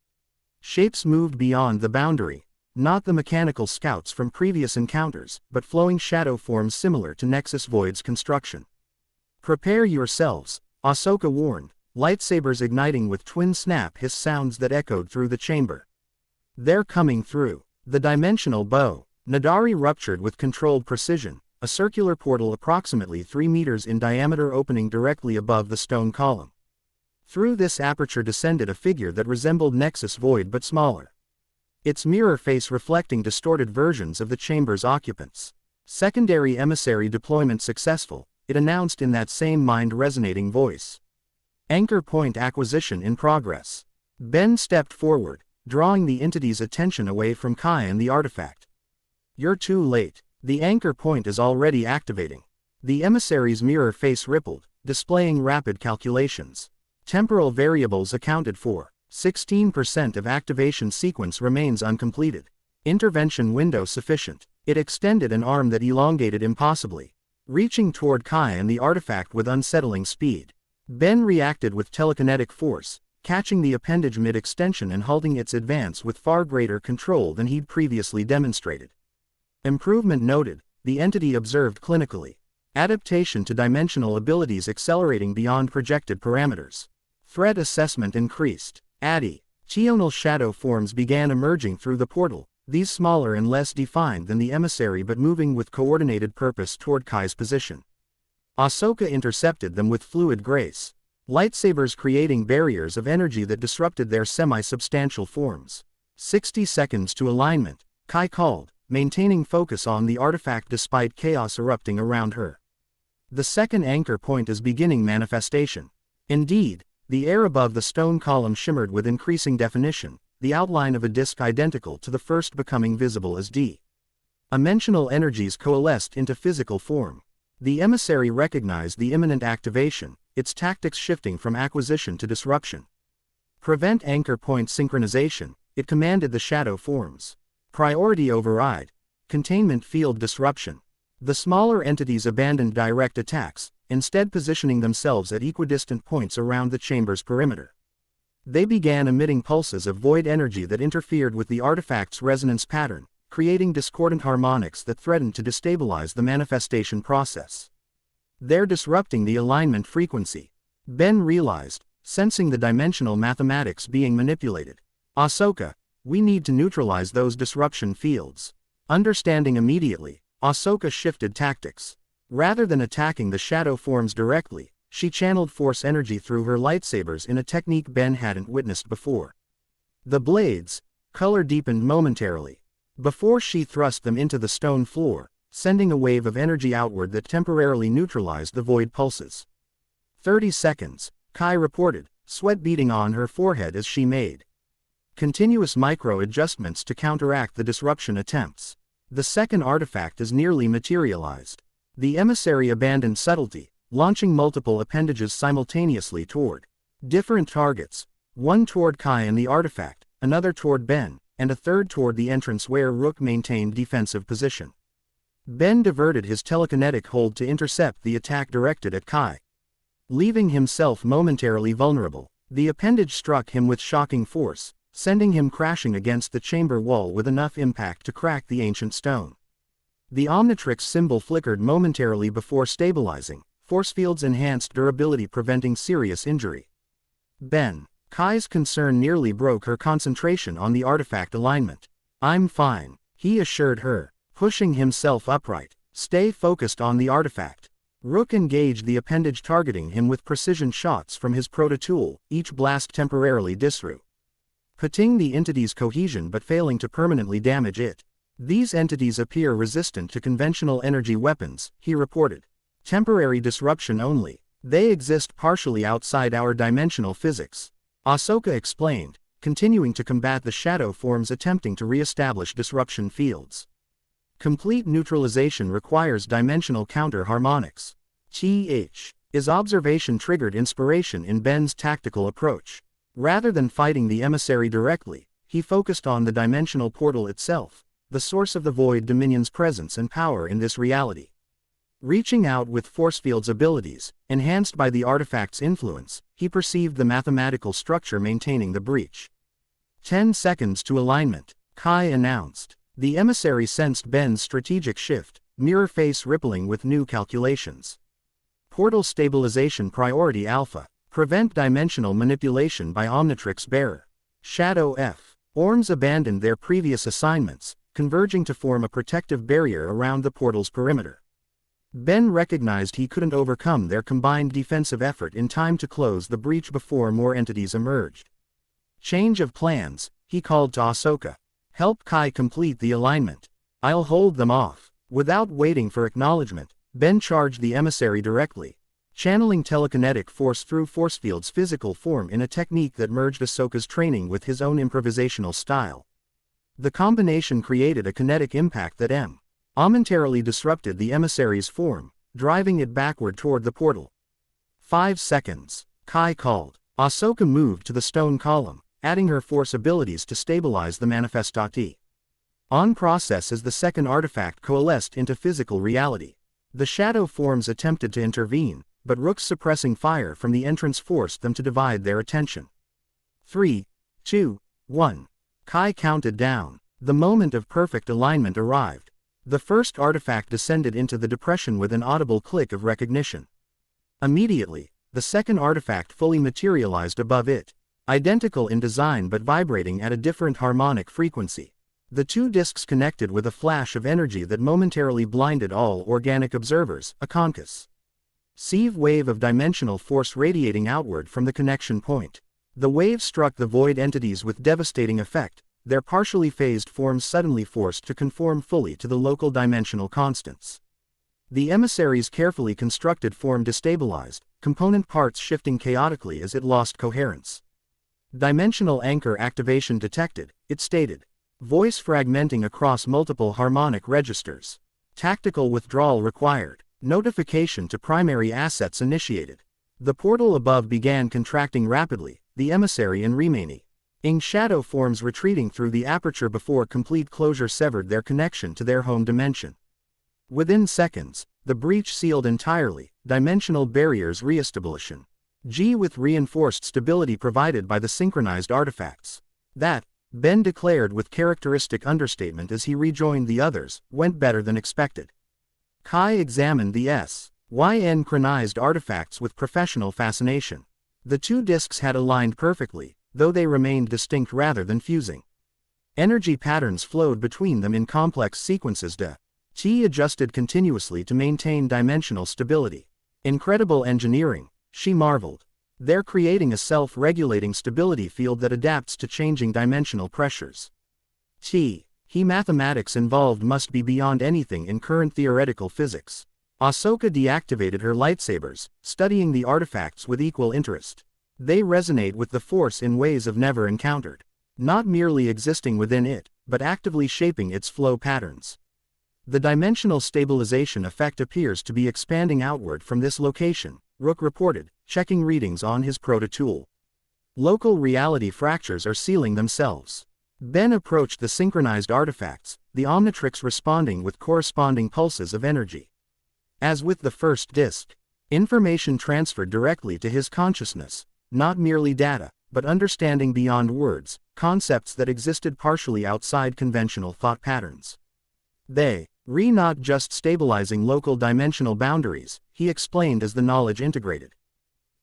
Shapes moved beyond the boundary, not the mechanical scouts from previous encounters, but flowing shadow forms similar to Nexus Void's construction. Prepare yourselves, Ahsoka warned, lightsabers igniting with twin snap hiss sounds that echoed through the chamber. They're coming through. The dimensional bow, Nadari ruptured with controlled precision, a circular portal approximately 3 meters in diameter opening directly above the stone column. Through this aperture descended a figure that resembled Nexus Void but smaller. Its mirror face reflecting distorted versions of the chamber's occupants. Secondary emissary deployment successful, it announced in that same mind-resonating voice. Anchor point acquisition in progress. Ben stepped forward, drawing the entity's attention away from Kai and the artifact. You're too late. The anchor point is already activating. The emissary's mirror face rippled, displaying rapid calculations. Temporal variables accounted for. 16% of activation sequence remains uncompleted. Intervention window sufficient. It extended an arm that elongated impossibly, reaching toward Kai and the artifact with unsettling speed. Ben reacted with telekinetic force, catching the appendage mid-extension and halting its advance with far greater control than he'd previously demonstrated. Improvement noted, the entity observed clinically. Adaptation to dimensional abilities accelerating beyond projected parameters. Threat assessment increased. Tional shadow forms began emerging through the portal, these smaller and less defined than the emissary but moving with coordinated purpose toward Kai's position. Ahsoka intercepted them with fluid grace, lightsabers creating barriers of energy that disrupted their semi-substantial forms. 60 seconds to alignment, Kai called, maintaining focus on the artifact despite chaos erupting around her. The second anchor point is beginning manifestation. Indeed, the air above the stone column shimmered with increasing definition, the outline of a disk identical to the first becoming visible as dimensional energies coalesced into physical form. The emissary recognized the imminent activation, its tactics shifting from acquisition to disruption. Prevent anchor point synchronization, it commanded the shadow forms. Priority override. Containment field disruption. The smaller entities abandoned direct attacks, instead positioning themselves at equidistant points around the chamber's perimeter. They began emitting pulses of void energy that interfered with the artifact's resonance pattern, creating discordant harmonics that threatened to destabilize the manifestation process. They're disrupting the alignment frequency. Ben realized, sensing the dimensional mathematics being manipulated. Ahsoka, we need to neutralize those disruption fields. Understanding immediately, Ahsoka shifted tactics. Rather than attacking the shadow forms directly, she channeled force energy through her lightsabers in a technique Ben hadn't witnessed before. The blades, color deepened momentarily. before she thrust them into the stone floor, sending a wave of energy outward that temporarily neutralized the void pulses. 30 seconds, Kai reported, sweat beading on her forehead as she made continuous micro-adjustments to counteract the disruption attempts. The second artifact is nearly materialized. The emissary abandoned subtlety, launching multiple appendages simultaneously toward different targets, one toward Kai and the artifact, another toward Ben, and a third toward the entrance where Rook maintained defensive position. Ben diverted his telekinetic hold to intercept the attack directed at Kai, leaving himself momentarily vulnerable. The appendage struck him with shocking force, sending him crashing against the chamber wall with enough impact to crack the ancient stone. The Omnitrix symbol flickered momentarily before stabilizing, force fields enhanced durability preventing serious injury. Ben. Kai's concern nearly broke her concentration on the artifact alignment. "I'm fine," he assured her, pushing himself upright. "Stay focused on the artifact." Rook engaged the appendage targeting him with precision shots from his prototool, each blast temporarily disrupting the entity's cohesion but failing to permanently damage it. "These entities appear resistant to conventional energy weapons," he reported. "Temporary disruption only. They exist partially outside our dimensional physics," Ahsoka explained, continuing to combat the shadow forms attempting to re-establish disruption fields. "Complete neutralization requires dimensional counter-harmonics." His observation triggered inspiration in Ben's tactical approach. Rather than fighting the emissary directly, he focused on the dimensional portal itself, the source of the Void Dominion's presence and power in this reality. Reaching out with force field's abilities, enhanced by the artifact's influence, he perceived the mathematical structure maintaining the breach. 10 seconds to alignment, Kai announced. The emissary sensed Ben's strategic shift, mirror face rippling with new calculations. Portal stabilization priority alpha. Prevent dimensional manipulation by Omnitrix bearer. Shadow F. Orms abandoned their previous assignments, converging to form a protective barrier around the portal's perimeter. Ben recognized he couldn't overcome their combined defensive effort in time to close the breach before more entities emerged. "Change of plans," he called to Ahsoka. "Help Kai complete the alignment. I'll hold them off." Without waiting for acknowledgement, Ben charged the emissary directly, channeling telekinetic force through force field's physical form in a technique that merged Ahsoka's training with his own improvisational style. The combination created a kinetic impact that momentarily disrupted the emissary's form, driving it backward toward the portal. 5 seconds, Kai called. Ahsoka moved to the stone column, adding her force abilities to stabilize the manifestati. On process as the second artifact coalesced into physical reality. The shadow forms attempted to intervene, but Rook's suppressing fire from the entrance forced them to divide their attention. 3, 2, 1. Kai counted down. The moment of perfect alignment arrived. The first artifact descended into the depression with an audible click of recognition. Immediately, the second artifact fully materialized above it, identical in design but vibrating at a different harmonic frequency. The two discs connected with a flash of energy that momentarily blinded all organic observers, a concave wave of dimensional force radiating outward from the connection point. The wave struck the void entities with devastating effect, their partially phased forms suddenly forced to conform fully to the local dimensional constants. The emissary's carefully constructed form destabilized, component parts shifting chaotically as it lost coherence. "Dimensional anchor activation detected," it stated. Voice fragmenting across multiple harmonic registers. "Tactical withdrawal required. Notification to primary assets initiated." The portal above began contracting rapidly, the emissary and remaining shadow forms retreating through the aperture before complete closure severed their connection to their home dimension. Within seconds, the breach sealed entirely, dimensional barriers re-establishing. With reinforced stability provided by the synchronized artifacts. That, Ben declared with characteristic understatement as he rejoined the others, went better than expected. Kai examined the synchronized artifacts with professional fascination. The two discs had aligned perfectly, though they remained distinct rather than fusing. Energy patterns flowed between them in complex sequences adjusted continuously to maintain dimensional stability. Incredible engineering, she marveled. They're creating a self-regulating stability field that adapts to changing dimensional pressures. Mathematics involved must be beyond anything in current theoretical physics. Ahsoka deactivated her lightsabers, studying the artifacts with equal interest. They resonate with the Force in ways of never encountered. Not merely existing within it, but actively shaping its flow patterns. The dimensional stabilization effect appears to be expanding outward from this location, Rook reported, checking readings on his proto-tool. Local reality fractures are sealing themselves. Ben approached the synchronized artifacts, the Omnitrix responding with corresponding pulses of energy. As with the first disc, information transferred directly to his consciousness, not merely data, but understanding beyond words, concepts that existed partially outside conventional thought patterns. They were not just stabilizing local dimensional boundaries, he explained as the knowledge integrated.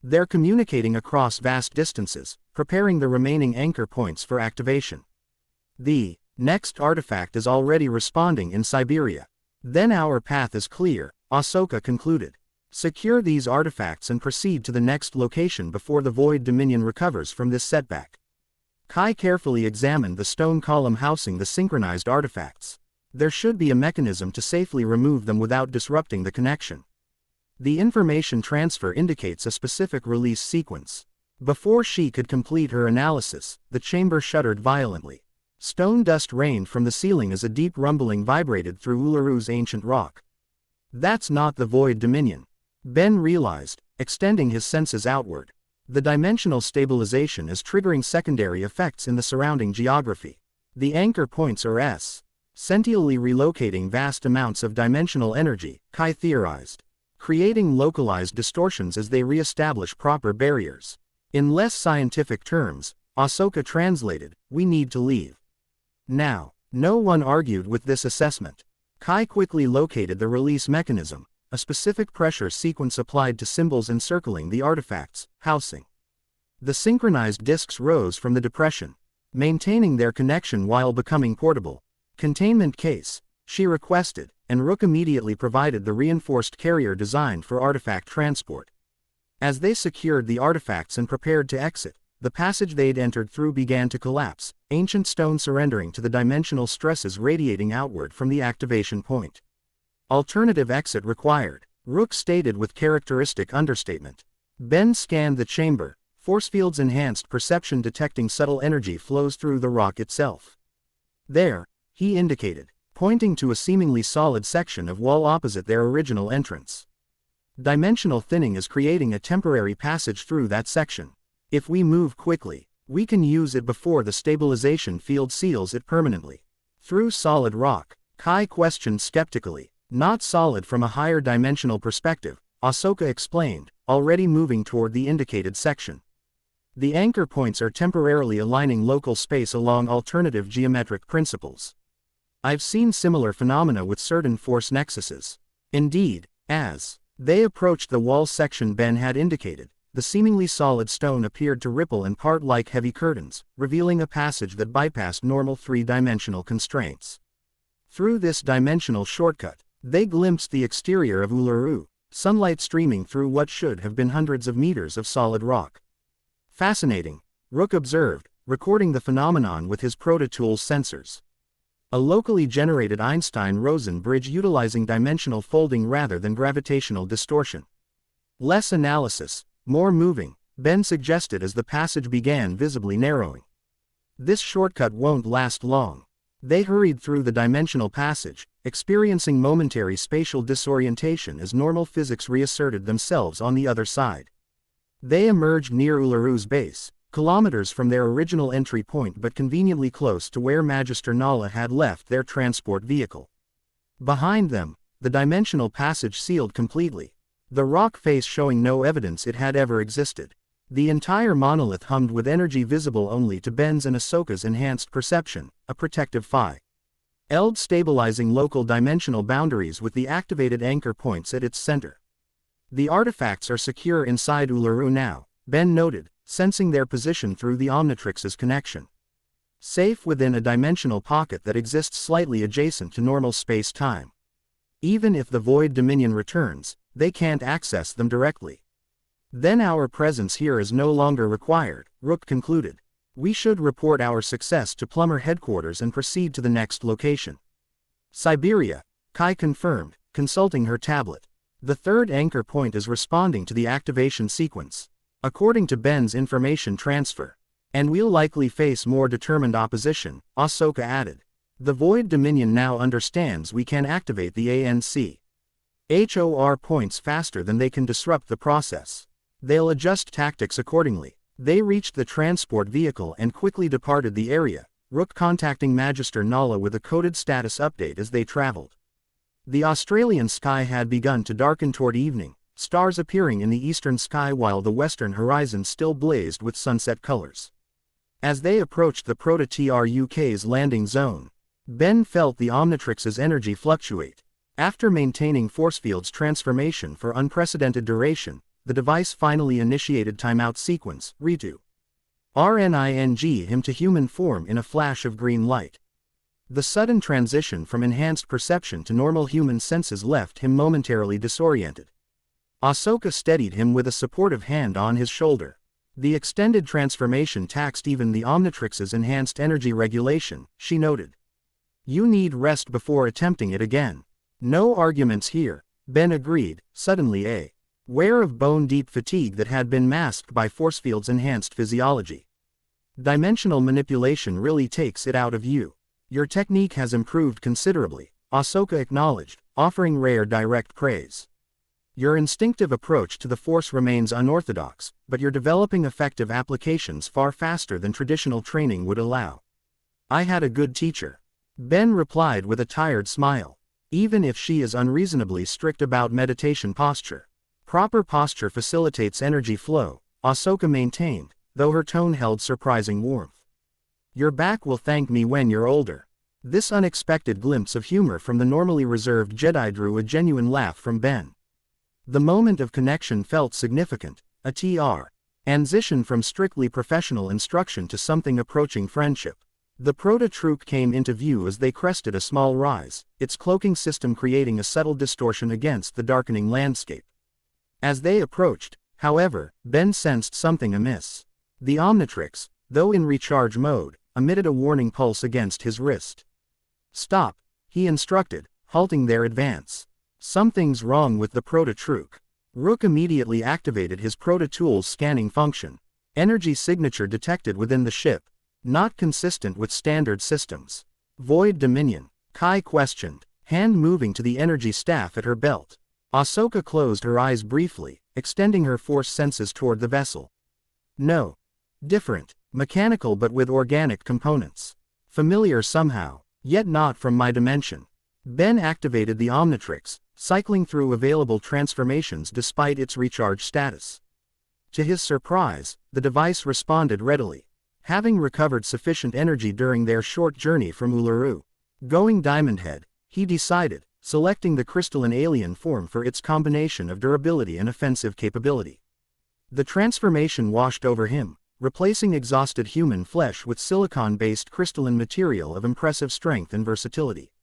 They're communicating across vast distances, preparing the remaining anchor points for activation. The next artifact is already responding in Siberia. Then our path is clear, Ahsoka concluded. Secure these artifacts and proceed to the next location before the Void Dominion recovers from this setback. Kai carefully examined the stone column housing the synchronized artifacts. There should be a mechanism to safely remove them without disrupting the connection. The information transfer indicates a specific release sequence. Before she could complete her analysis, the chamber shuddered violently. Stone dust rained from the ceiling as a deep rumbling vibrated through Ularu's ancient rock. That's not the Void Dominion, Ben realized, extending his senses outward. The dimensional stabilization is triggering secondary effects in the surrounding geography. The anchor points are sentially relocating vast amounts of dimensional energy, Kai theorized, creating localized distortions as they re-establish proper barriers. In less scientific terms, Ahsoka translated, "We need to leave now." No one argued with this assessment. Kai quickly located the release mechanism, a specific pressure sequence applied to symbols encircling the artifact's housing. The synchronized discs rose from the depression, maintaining their connection while becoming portable. Containment case, she requested, and Rook immediately provided the reinforced carrier designed for artifact transport. As they secured the artifacts and prepared to exit, the passage they'd entered through began to collapse, ancient stone surrendering to the dimensional stresses radiating outward from the activation point. Alternative exit required, Rook stated with characteristic understatement. Ben scanned the chamber, force fields enhanced perception detecting subtle energy flows through the rock itself. There, he indicated, pointing to a seemingly solid section of wall opposite their original entrance. Dimensional thinning is creating a temporary passage through that section. If we move quickly, we can use it before the stabilization field seals it permanently. Through solid rock, Kai questioned skeptically. Not solid from a higher dimensional perspective, Ahsoka explained, already moving toward the indicated section. The anchor points are temporarily aligning local space along alternative geometric principles. I've seen similar phenomena with certain force nexuses. Indeed, as they approached the wall section Ben had indicated, the seemingly solid stone appeared to ripple and part like heavy curtains, revealing a passage that bypassed normal three-dimensional constraints. Through this dimensional shortcut, they glimpsed the exterior of Ularu, sunlight streaming through what should have been hundreds of meters of solid rock. Fascinating, Rook observed, recording the phenomenon with his proto-tool's sensors. A locally generated Einstein-Rosen bridge utilizing dimensional folding rather than gravitational distortion. Less analysis, more moving, Ben suggested as the passage began visibly narrowing. This shortcut won't last long. They hurried through the dimensional passage, experiencing momentary spatial disorientation as normal physics reasserted themselves on the other side. They emerged near Ularu's base, kilometers from their original entry point but conveniently close to where Magister Nala had left their transport vehicle. Behind them, the dimensional passage sealed completely, the rock face showing no evidence it had ever existed. The entire monolith hummed with energy visible only to Ben's and Ahsoka's enhanced perception, a protective field stabilizing local dimensional boundaries with the activated anchor points at its center. The artifacts are secure inside Ularu now, Ben noted, sensing their position through the Omnitrix's connection. Safe within a dimensional pocket that exists slightly adjacent to normal space-time. Even if the Void Dominion returns, they can't access them directly. Then our presence here is no longer required, Rook concluded. We should report our success to Plumber headquarters and proceed to the next location. Siberia, Kai confirmed, consulting her tablet. The third anchor point is responding to the activation sequence, according to Ben's information transfer. And we'll likely face more determined opposition, Ahsoka added. The Void Dominion now understands we can activate the ANC HOR points faster than they can disrupt the process. They'll adjust tactics accordingly. They reached the transport vehicle and quickly departed the area, Rook contacting Magister Nala with a coded status update as they traveled. The Australian sky had begun to darken toward evening, stars appearing in the eastern sky while the western horizon still blazed with sunset colors. As they approached the Proto-TRUK's landing zone, Ben felt the Omnitrix's energy fluctuate. After maintaining force field's transformation for unprecedented duration, the device finally initiated timeout sequence, redo. RNING him to human form in a flash of green light. The sudden transition from enhanced perception to normal human senses left him momentarily disoriented. Ahsoka steadied him with a supportive hand on his shoulder. The extended transformation taxed even the Omnitrix's enhanced energy regulation, she noted. You need rest before attempting it again. No arguments here, Ben agreed, suddenly aware of bone-deep fatigue that had been masked by force field's enhanced physiology. Dimensional manipulation really takes it out of you. Your technique has improved considerably, Ahsoka acknowledged, offering rare direct praise. Your instinctive approach to the Force remains unorthodox, but you're developing effective applications far faster than traditional training would allow. I had a good teacher. Ben replied with a tired smile. Even if she is unreasonably strict about meditation posture. Proper posture facilitates energy flow, Ahsoka maintained, though her tone held surprising warmth. Your back will thank me when you're older. This unexpected glimpse of humor from the normally reserved Jedi drew a genuine laugh from Ben. The moment of connection felt significant, a transition from strictly professional instruction to something approaching friendship. The proto-troop came into view as they crested a small rise, its cloaking system creating a subtle distortion against the darkening landscape. As they approached, however, Ben sensed something amiss. The Omnitrix, though in recharge mode, emitted a warning pulse against his wrist. Stop, he instructed, halting their advance. Something's wrong with the proto-troop. Rook immediately activated his proto-tool's scanning function. Energy signature detected within the ship. Not consistent with standard systems. Void Dominion, Kai questioned, hand moving to the energy staff at her belt. Ahsoka closed her eyes briefly, extending her force senses toward the vessel. No. Different. Mechanical but with organic components. Familiar somehow, yet not from my dimension. Ben activated the Omnitrix, cycling through available transformations despite its recharge status. To his surprise, the device responded readily. Having recovered sufficient energy during their short journey from Uluru, going Diamond Head, he decided, selecting the crystalline alien form for its combination of durability and offensive capability. The transformation washed over him, replacing exhausted human flesh with silicon-based crystalline material of impressive strength and versatility.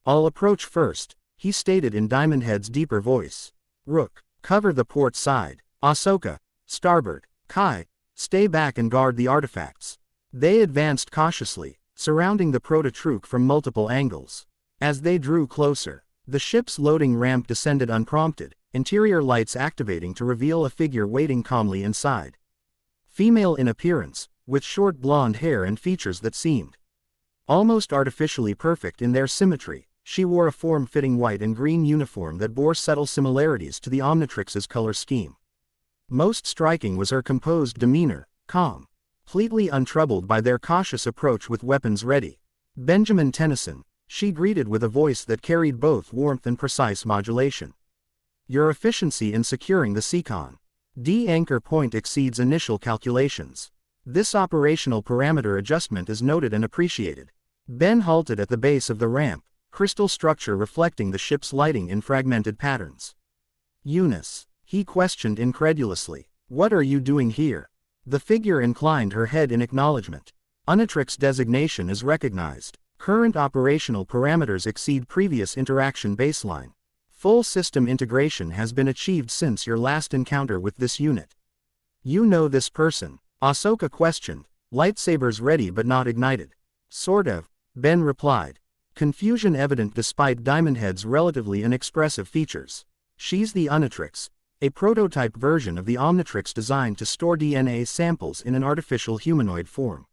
I'll approach first, he stated in Diamond Head's deeper voice. Rook, cover the port side. Ahsoka, starboard. Kai, stay back and guard the artifacts. They advanced cautiously, surrounding the proto-troop from multiple angles. As they drew closer, the ship's loading ramp descended unprompted, interior lights activating to reveal a figure waiting calmly inside. Female in appearance, with short blonde hair and features that seemed almost artificially perfect in their symmetry, she wore a form-fitting white and green uniform that bore subtle similarities to the Omnitrix's color scheme. Most striking was her composed demeanor, calm, completely untroubled by their cautious approach with weapons ready. Benjamin Tennyson, she greeted with a voice that carried both warmth and precise modulation. Your efficiency in securing the Seacon D anchor point exceeds initial calculations. This operational parameter adjustment is noted and appreciated. Ben halted at the base of the ramp, crystal structure reflecting the ship's lighting in fragmented patterns. Eunice, he questioned incredulously, what are you doing here? The figure inclined her head in acknowledgement. Omnitrix designation is recognized. Current operational parameters exceed previous interaction baseline. Full system integration has been achieved since your last encounter with this unit. You know this person? Ahsoka questioned, Lightsabers ready but not ignited. Sort of, Ben replied. Confusion evident despite Diamondhead's relatively inexpressive features. She's the Omnitrix, a prototype version of the Omnitrix designed to store DNA samples in an artificial humanoid form.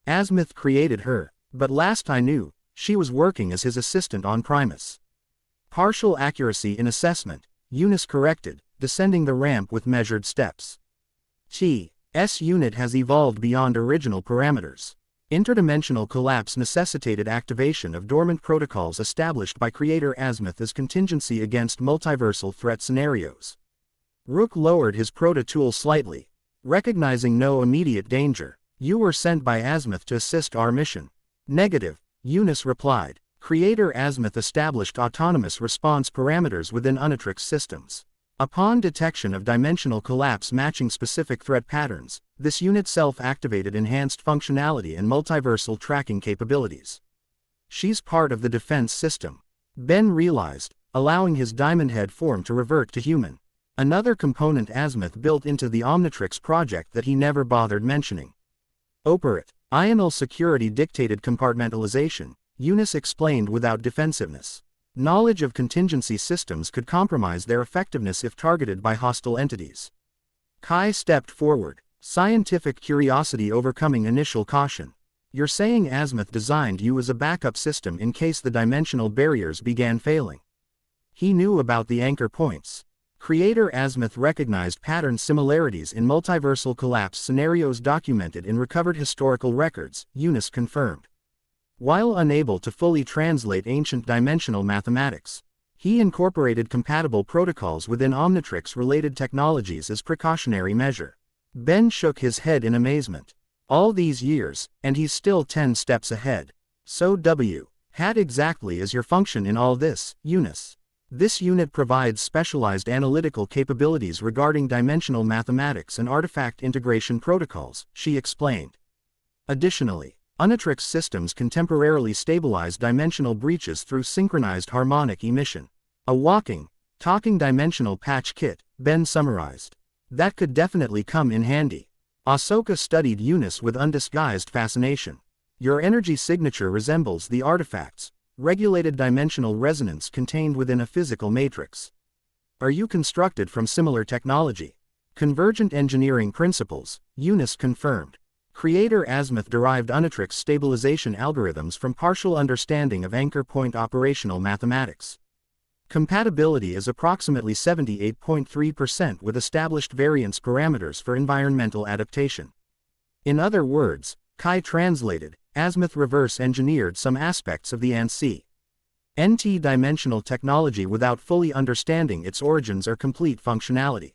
Azimuth created her, but last I knew, she was working as his assistant on Primus. Partial accuracy in assessment, Eunice corrected, descending the ramp with measured steps. T.S. unit has evolved beyond original parameters. Interdimensional collapse necessitated activation of dormant protocols established by Creator Azimuth as contingency against multiversal threat scenarios. Rook lowered his proto-tool slightly. Recognizing no immediate danger, you were sent by Azimuth to assist our mission. Negative, Eunice replied. Creator Azimuth established autonomous response parameters within Omnitrix systems. Upon detection of dimensional collapse matching specific threat patterns, this unit self-activated enhanced functionality and multiversal tracking capabilities. She's part of the defense system, Ben realized, allowing his Diamondhead form to revert to human. Another component Azimuth built into the Omnitrix project that he never bothered mentioning. Operate, Ional security dictated compartmentalization, Eunice explained without defensiveness. Knowledge of contingency systems could compromise their effectiveness if targeted by hostile entities. Kai stepped forward, scientific curiosity overcoming initial caution. You're saying Azimuth designed you as a backup system in case the dimensional barriers began failing. He knew about the anchor points. Creator Azimuth recognized pattern similarities in multiversal collapse scenarios documented in recovered historical records, Eunice confirmed. While unable to fully translate ancient dimensional mathematics, he incorporated compatible protocols within Omnitrix-related technologies as precautionary measure. Ben shook his head in amazement. All these years, and he's still 10 steps ahead. So had exactly is your function in all this, Eunice. This unit provides specialized analytical capabilities regarding dimensional mathematics and artifact integration protocols, she explained. Additionally, Omnitrix systems can temporarily stabilize dimensional breaches through synchronized harmonic emission. A walking, talking dimensional patch kit, Ben summarized. That could definitely come in handy. Ahsoka studied Eunice with undisguised fascination. Your energy signature resembles the artifacts, regulated dimensional resonance contained within a physical matrix. Are you constructed from similar technology? Convergent engineering principles, Eunice confirmed. Creator Azimuth derived Omnitrix stabilization algorithms from partial understanding of anchor point operational mathematics. Compatibility is approximately 78.3% with established variance parameters for environmental adaptation. In other words, Kai translated, Azimuth reverse engineered some aspects of the NT dimensional technology without fully understanding its origins or complete functionality.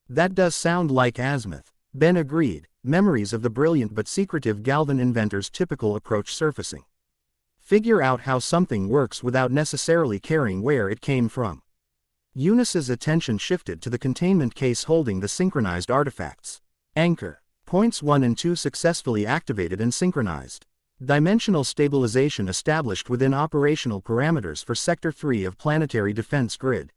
That does sound like Azimuth, Ben agreed. Memories of the brilliant but secretive Galvan inventor's typical approach surfacing. Figure out how something works without necessarily caring where it came from. Eunice's attention shifted to the containment case holding the synchronized artifacts. Anchor. Points 1 and 2 successfully activated and synchronized. Dimensional stabilization established within operational parameters for Sector 3 of Planetary Defense Grid.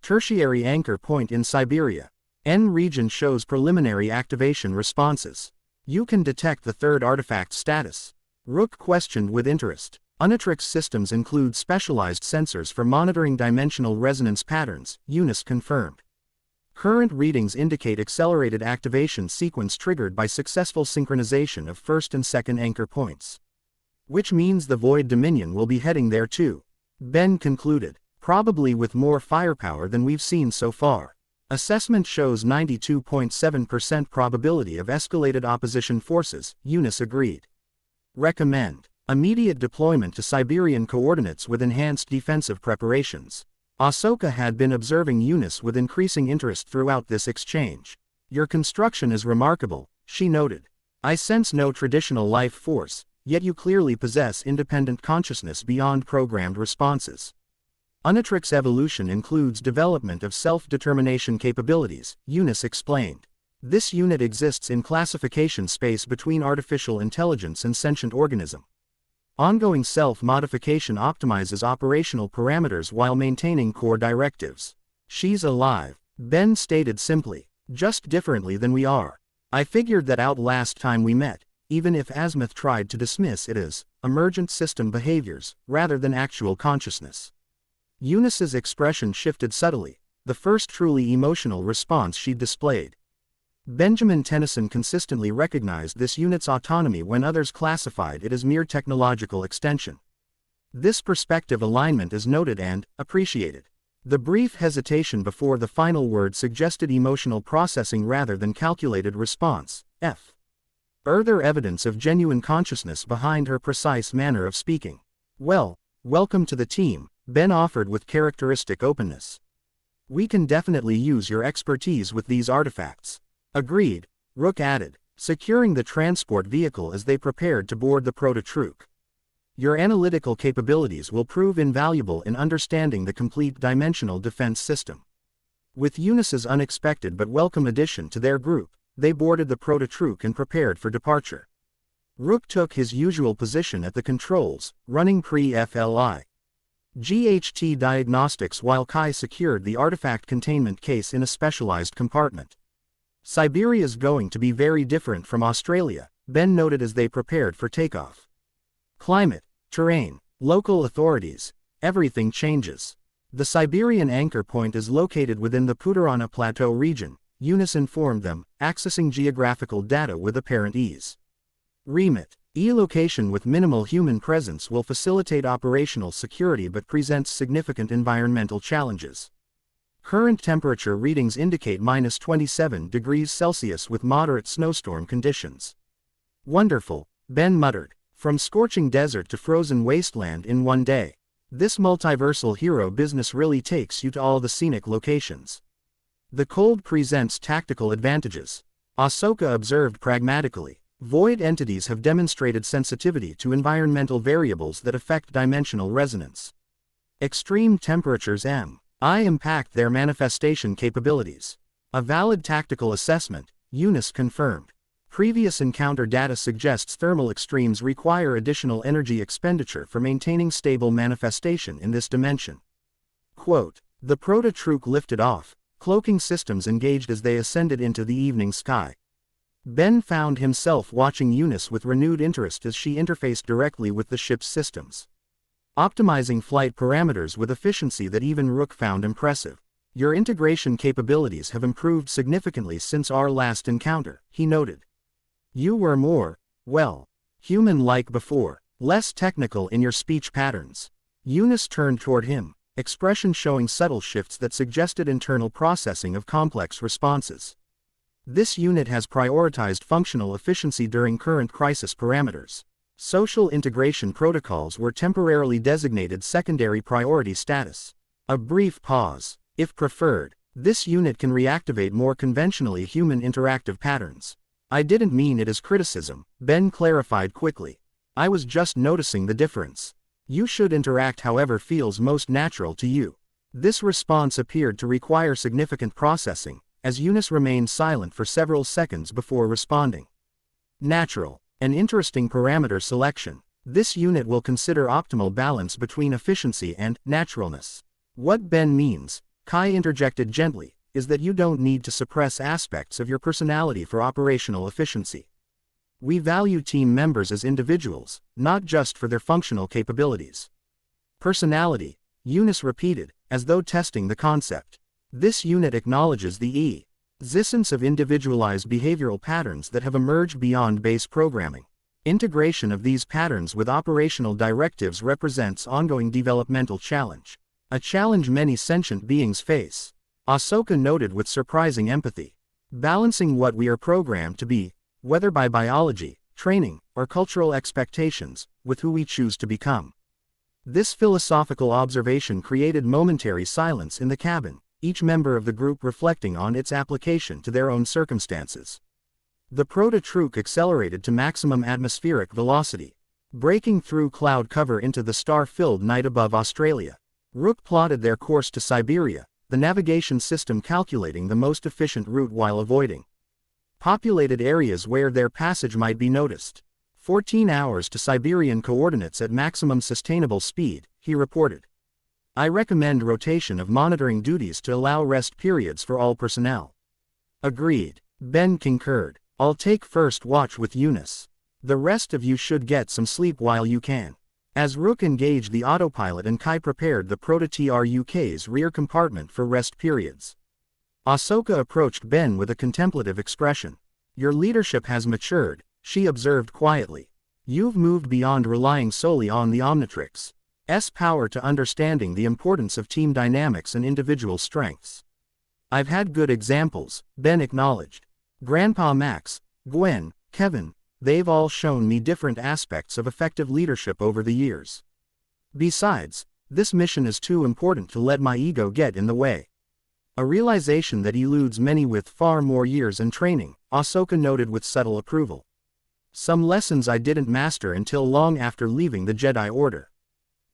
Tertiary anchor point in Siberia. N region shows preliminary activation responses. You can detect the third artifact status. Rook questioned with interest. Omnitrix systems include specialized sensors for monitoring dimensional resonance patterns, Eunice confirmed. Current readings indicate accelerated activation sequence triggered by successful synchronization of first and second anchor points. Which means the Void Dominion will be heading there too. Ben concluded, probably with more firepower than we've seen so far. Assessment shows 92.7% probability of escalated opposition forces, Eunice agreed. Recommend immediate deployment to Siberian coordinates with enhanced defensive preparations. Ahsoka had been observing Eunice with increasing interest throughout this exchange. Your construction is remarkable, she noted. I sense no traditional life force, yet you clearly possess independent consciousness beyond programmed responses. Omnitrix evolution includes development of self-determination capabilities, Eunice explained. This unit exists in classification space between artificial intelligence and sentient organism. Ongoing self-modification optimizes operational parameters while maintaining core directives. She's alive, Ben stated simply, just differently than we are. I figured that out last time we met, even if Azimuth tried to dismiss it as emergent system behaviors, rather than actual consciousness. Eunice's expression shifted subtly, the first truly emotional response she'd displayed. Benjamin Tennyson consistently recognized this unit's autonomy when others classified it as mere technological extension. This perspective alignment is noted and appreciated. The brief hesitation before the final word suggested emotional processing rather than calculated response. Further evidence of genuine consciousness behind her precise manner of speaking. Well, welcome to the team, Ben offered with characteristic openness. We can definitely use your expertise with these artifacts. Agreed, Rook added, securing the transport vehicle as they prepared to board the Prototrook. Your analytical capabilities will prove invaluable in understanding the complete dimensional defense system. With Eunice's unexpected but welcome addition to their group, they boarded the Prototrook and prepared for departure. Rook took his usual position at the controls, running pre-FLI GHT diagnostics while Kai secured the artifact containment case in a specialized compartment. Siberia's going to be very different from Australia, Ben noted as they prepared for takeoff. Climate, terrain, local authorities, everything changes. The Siberian anchor point is located within the Puturana Plateau region, Eunice informed them, accessing geographical data with apparent ease. Remit: E-location with minimal human presence will facilitate operational security but presents significant environmental challenges. Current temperature readings indicate -27 degrees Celsius with moderate snowstorm conditions. Wonderful, Ben muttered. From scorching desert to frozen wasteland in one day. This multiversal hero business really takes you to all the scenic locations. The cold presents tactical advantages. Ahsoka observed pragmatically. Void entities have demonstrated sensitivity to environmental variables that affect dimensional resonance. Extreme temperatures impact their manifestation capabilities. A valid tactical assessment, Eunice confirmed. Previous encounter data suggests thermal extremes require additional energy expenditure for maintaining stable manifestation in this dimension. Quote, the Prototrook lifted off, cloaking systems engaged as they ascended into the evening sky. Ben found himself watching Eunice with renewed interest as she interfaced directly with the ship's systems. Optimizing flight parameters with efficiency that even Rook found impressive. Your integration capabilities have improved significantly since our last encounter, he noted. You were more, well, human-like before, less technical in your speech patterns. Eunice turned toward him, expression showing subtle shifts that suggested internal processing of complex responses. This unit has prioritized functional efficiency during current crisis parameters. Social integration protocols were temporarily designated secondary priority status. A brief pause. If preferred, this unit can reactivate more conventionally human interactive patterns. I didn't mean it as criticism, Ben clarified quickly. I was just noticing the difference. You should interact however feels most natural to you. This response appeared to require significant processing, as Eunice remained silent for several seconds before responding. Natural, an interesting parameter selection. This unit will consider optimal balance between efficiency and naturalness. What Ben means, Kai interjected gently, is that you don't need to suppress aspects of your personality for operational efficiency. We value team members as individuals, not just for their functional capabilities. Personality, Eunice repeated, as though testing the concept. This unit acknowledges the existence of individualized behavioral patterns that have emerged beyond base programming. Integration of these patterns with operational directives represents ongoing developmental challenge. A challenge many sentient beings face. Ahsoka noted with surprising empathy. Balancing what we are programmed to be, whether by biology, training, or cultural expectations, with who we choose to become. This philosophical observation created momentary silence in the cabin, each member of the group reflecting on its application to their own circumstances. The Prototrook accelerated to maximum atmospheric velocity, breaking through cloud cover into the star-filled night above Australia. Rook plotted their course to Siberia, the navigation system calculating the most efficient route while avoiding populated areas where their passage might be noticed. 14 hours to Siberian coordinates at maximum sustainable speed, he reported. I recommend rotation of monitoring duties to allow rest periods for all personnel. Agreed, Ben concurred. I'll take first watch with Eunice. The rest of you should get some sleep while you can. As Rook engaged the autopilot and Kai prepared the Proto-TRUK's rear compartment for rest periods, Ahsoka approached Ben with a contemplative expression. Your leadership has matured, she observed quietly. You've moved beyond relying solely on the Omnitrix's power to understanding the importance of team dynamics and individual strengths. I've had good examples, Ben acknowledged. Grandpa Max, Gwen, Kevin, they've all shown me different aspects of effective leadership over the years. Besides, this mission is too important to let my ego get in the way. A realization that eludes many with far more years and training, Ahsoka noted with subtle approval. Some lessons I didn't master until long after leaving the Jedi Order.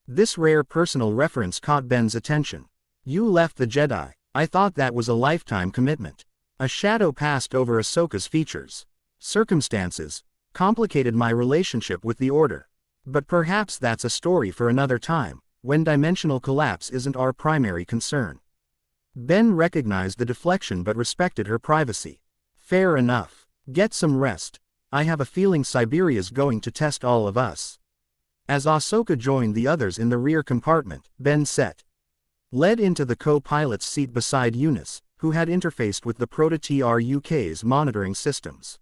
This rare personal reference caught Ben's attention. You left the Jedi. I thought that was a lifetime commitment. A shadow passed over Ahsoka's features. Circumstances complicated my relationship with the Order. But perhaps that's a story for another time, when dimensional collapse isn't our primary concern. Ben recognized the deflection but respected her privacy. Fair enough. Get some rest. I have a feeling Siberia's going to test all of us. As Ahsoka joined the others in the rear compartment, Ben led into the co-pilot's seat beside Eunice, who had interfaced with the Proto-TRUK's monitoring systems.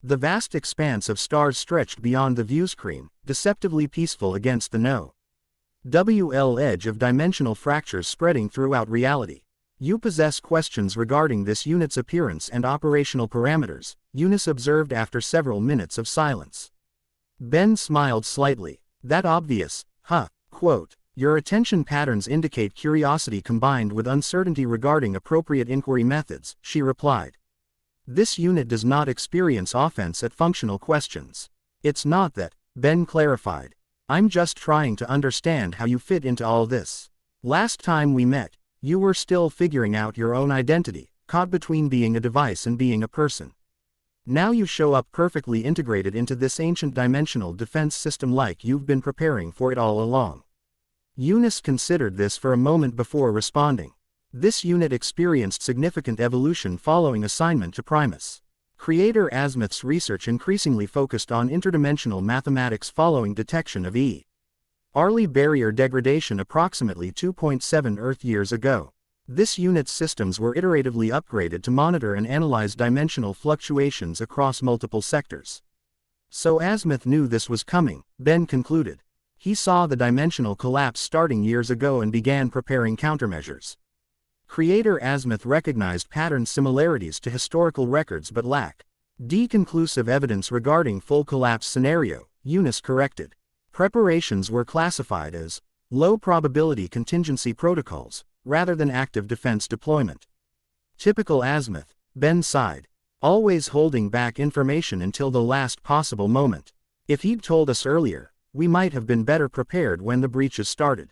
The vast expanse of stars stretched beyond the viewscreen, deceptively peaceful against the no-WL edge of dimensional fractures spreading throughout reality. You possess questions regarding this unit's appearance and operational parameters, Eunice observed after several minutes of silence. Ben smiled slightly. That obvious, huh? Quote, your attention patterns indicate curiosity combined with uncertainty regarding appropriate inquiry methods, she replied. This unit does not experience offense at functional questions. It's not that, Ben clarified. I'm just trying to understand how you fit into all this. Last time we met, you were still figuring out your own identity, caught between being a device and being a person. Now you show up perfectly integrated into this ancient dimensional defense system like you've been preparing for it all along. Eunice considered this for a moment before responding. This unit experienced significant evolution following assignment to Primus. Creator Azimuth's research increasingly focused on interdimensional mathematics following detection of early barrier degradation approximately 2.7 Earth years ago. This unit's systems were iteratively upgraded to monitor and analyze dimensional fluctuations across multiple sectors. So Azimuth knew this was coming, Ben concluded. He saw the dimensional collapse starting years ago and began preparing countermeasures. Creator Azimuth recognized pattern similarities to historical records but lacked conclusive evidence regarding full collapse scenario, Eunice corrected. Preparations were classified as low-probability contingency protocols, rather than active defense deployment. Typical Azimuth, Ben sighed. Always holding back information until the last possible moment. If he'd told us earlier, we might have been better prepared when the breaches started.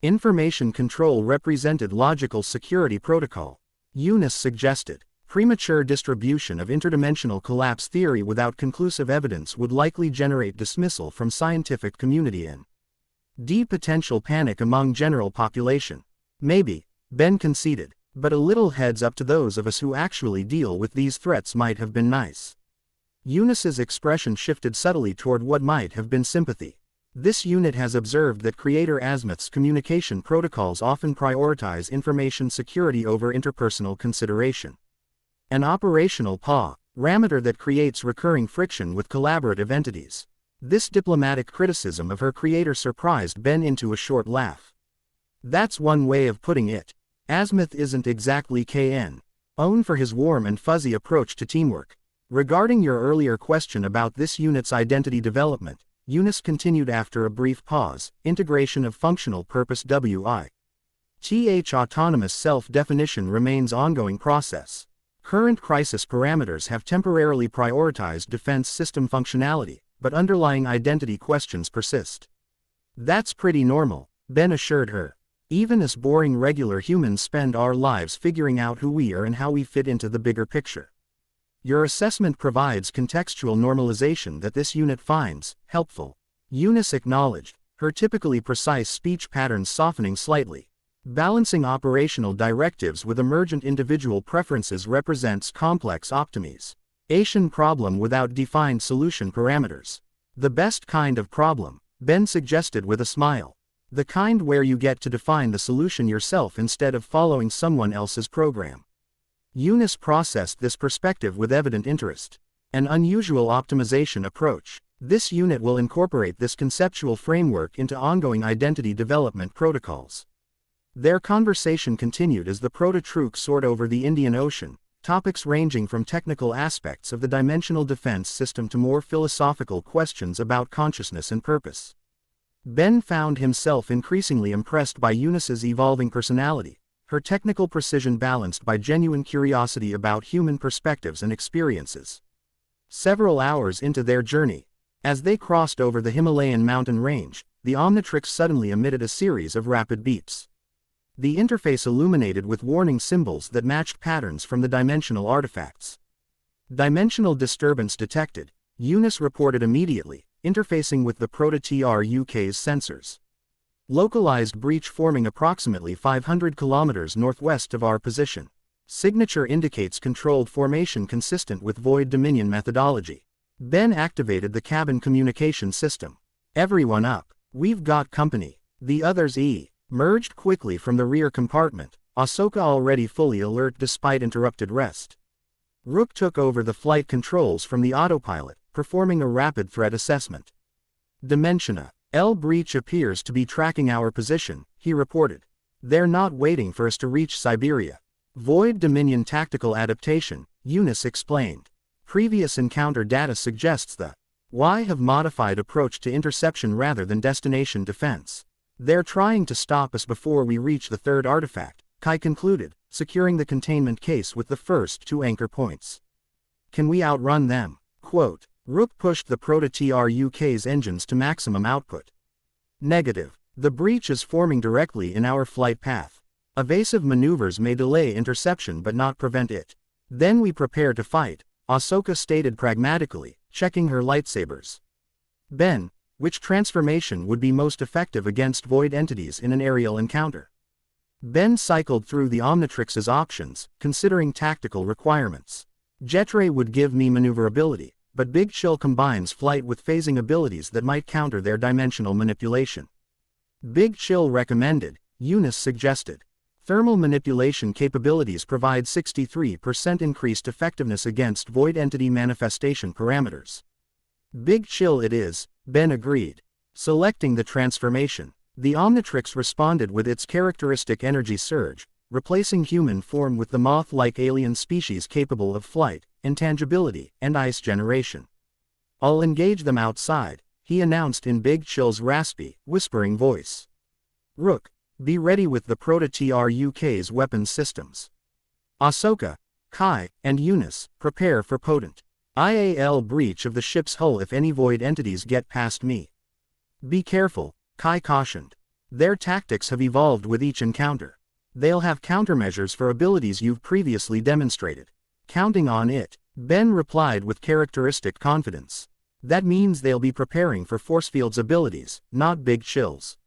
Information control represented logical security protocol, Eunice suggested. Premature distribution of interdimensional collapse theory without conclusive evidence would likely generate dismissal from scientific community and potential panic among general population. Maybe, Ben conceded, but a little heads up to those of us who actually deal with these threats might have been nice. Eunice's expression shifted subtly toward what might have been sympathy. This unit has observed that Creator Azimuth's communication protocols often prioritize information security over interpersonal consideration. An operational parameter that creates recurring friction with collaborative entities. This diplomatic criticism of her creator surprised Ben into a short laugh. That's one way of putting it. Azimuth isn't exactly known for his warm and fuzzy approach to teamwork. Regarding your earlier question about this unit's identity development, Eunice continued after a brief pause, integration of functional purpose WITH autonomous self-definition remains ongoing process. Current crisis parameters have temporarily prioritized defense system functionality, but underlying identity questions persist. That's pretty normal, Ben assured her. Even as boring regular humans spend our lives figuring out who we are and how we fit into the bigger picture. Your assessment provides contextual normalization that this unit finds helpful. Eunice acknowledged, her typically precise speech patterns softening slightly. Balancing operational directives with emergent individual preferences represents complex optimies. Asian problem without defined solution parameters. The best kind of problem, Ben suggested with a smile. The kind where you get to define the solution yourself instead of following someone else's program. Eunice processed this perspective with evident interest. An unusual optimization approach. This unit will incorporate this conceptual framework into ongoing identity development protocols. Their conversation continued as the Proto-Troop soared over the Indian Ocean, topics ranging from technical aspects of the dimensional defense system to more philosophical questions about consciousness and purpose. Ben found himself increasingly impressed by Eunice's evolving personality, her technical precision balanced by genuine curiosity about human perspectives and experiences. Several hours into their journey, as they crossed over the Himalayan mountain range, the Omnitrix suddenly emitted a series of rapid beeps. The interface illuminated with warning symbols that matched patterns from the dimensional artifacts. Dimensional disturbance detected, Eunice reported immediately, interfacing with the Proto-TRUK's sensors. Localized breach forming approximately 500 kilometers northwest of our position. Signature indicates controlled formation consistent with Void Dominion methodology. Ben activated the cabin communication system. Everyone up. We've got company. The others merged quickly from the rear compartment, Ahsoka already fully alert despite interrupted rest. Rook took over the flight controls from the autopilot, performing a rapid threat assessment. Dimensia. L breach appears to be tracking our position, he reported. They're not waiting for us to reach Siberia. Void Dominion tactical adaptation, Eunice explained. Previous encounter data suggests the Y have modified approach to interception rather than destination defense. They're trying to stop us before we reach the third artifact, Kai concluded, securing the containment case with the first 2 anchor points. Can we outrun them? Quote, Rook pushed the Proto-TRUK's engines to maximum output. Negative. The breach is forming directly in our flight path. Evasive maneuvers may delay interception but not prevent it. Then we prepare to fight, Ahsoka stated pragmatically, checking her lightsabers. Ben, which transformation would be most effective against void entities in an aerial encounter? Ben cycled through the Omnitrix's options, considering tactical requirements. Jetray would give me maneuverability, but Big Chill combines flight with phasing abilities that might counter their dimensional manipulation. Big Chill recommended, Eunice suggested. Thermal manipulation capabilities provide 63% increased effectiveness against void entity manifestation parameters. Big Chill it is, Ben agreed. Selecting the transformation, the Omnitrix responded with its characteristic energy surge, replacing human form with the moth-like alien species capable of flight, intangibility, and ice generation. I'll engage them outside, he announced in Big Chill's raspy, whispering voice. Rook, be ready with the Proto-TRUK's weapons systems. Ahsoka, Kai, and Eunice, prepare for potent IAL breach of the ship's hull if any void entities get past me. Be careful, Kai cautioned. Their tactics have evolved with each encounter. They'll have countermeasures for abilities you've previously demonstrated. Counting on it, Ben replied with characteristic confidence. That means they'll be preparing for Forcefield's abilities, not Big Chill's.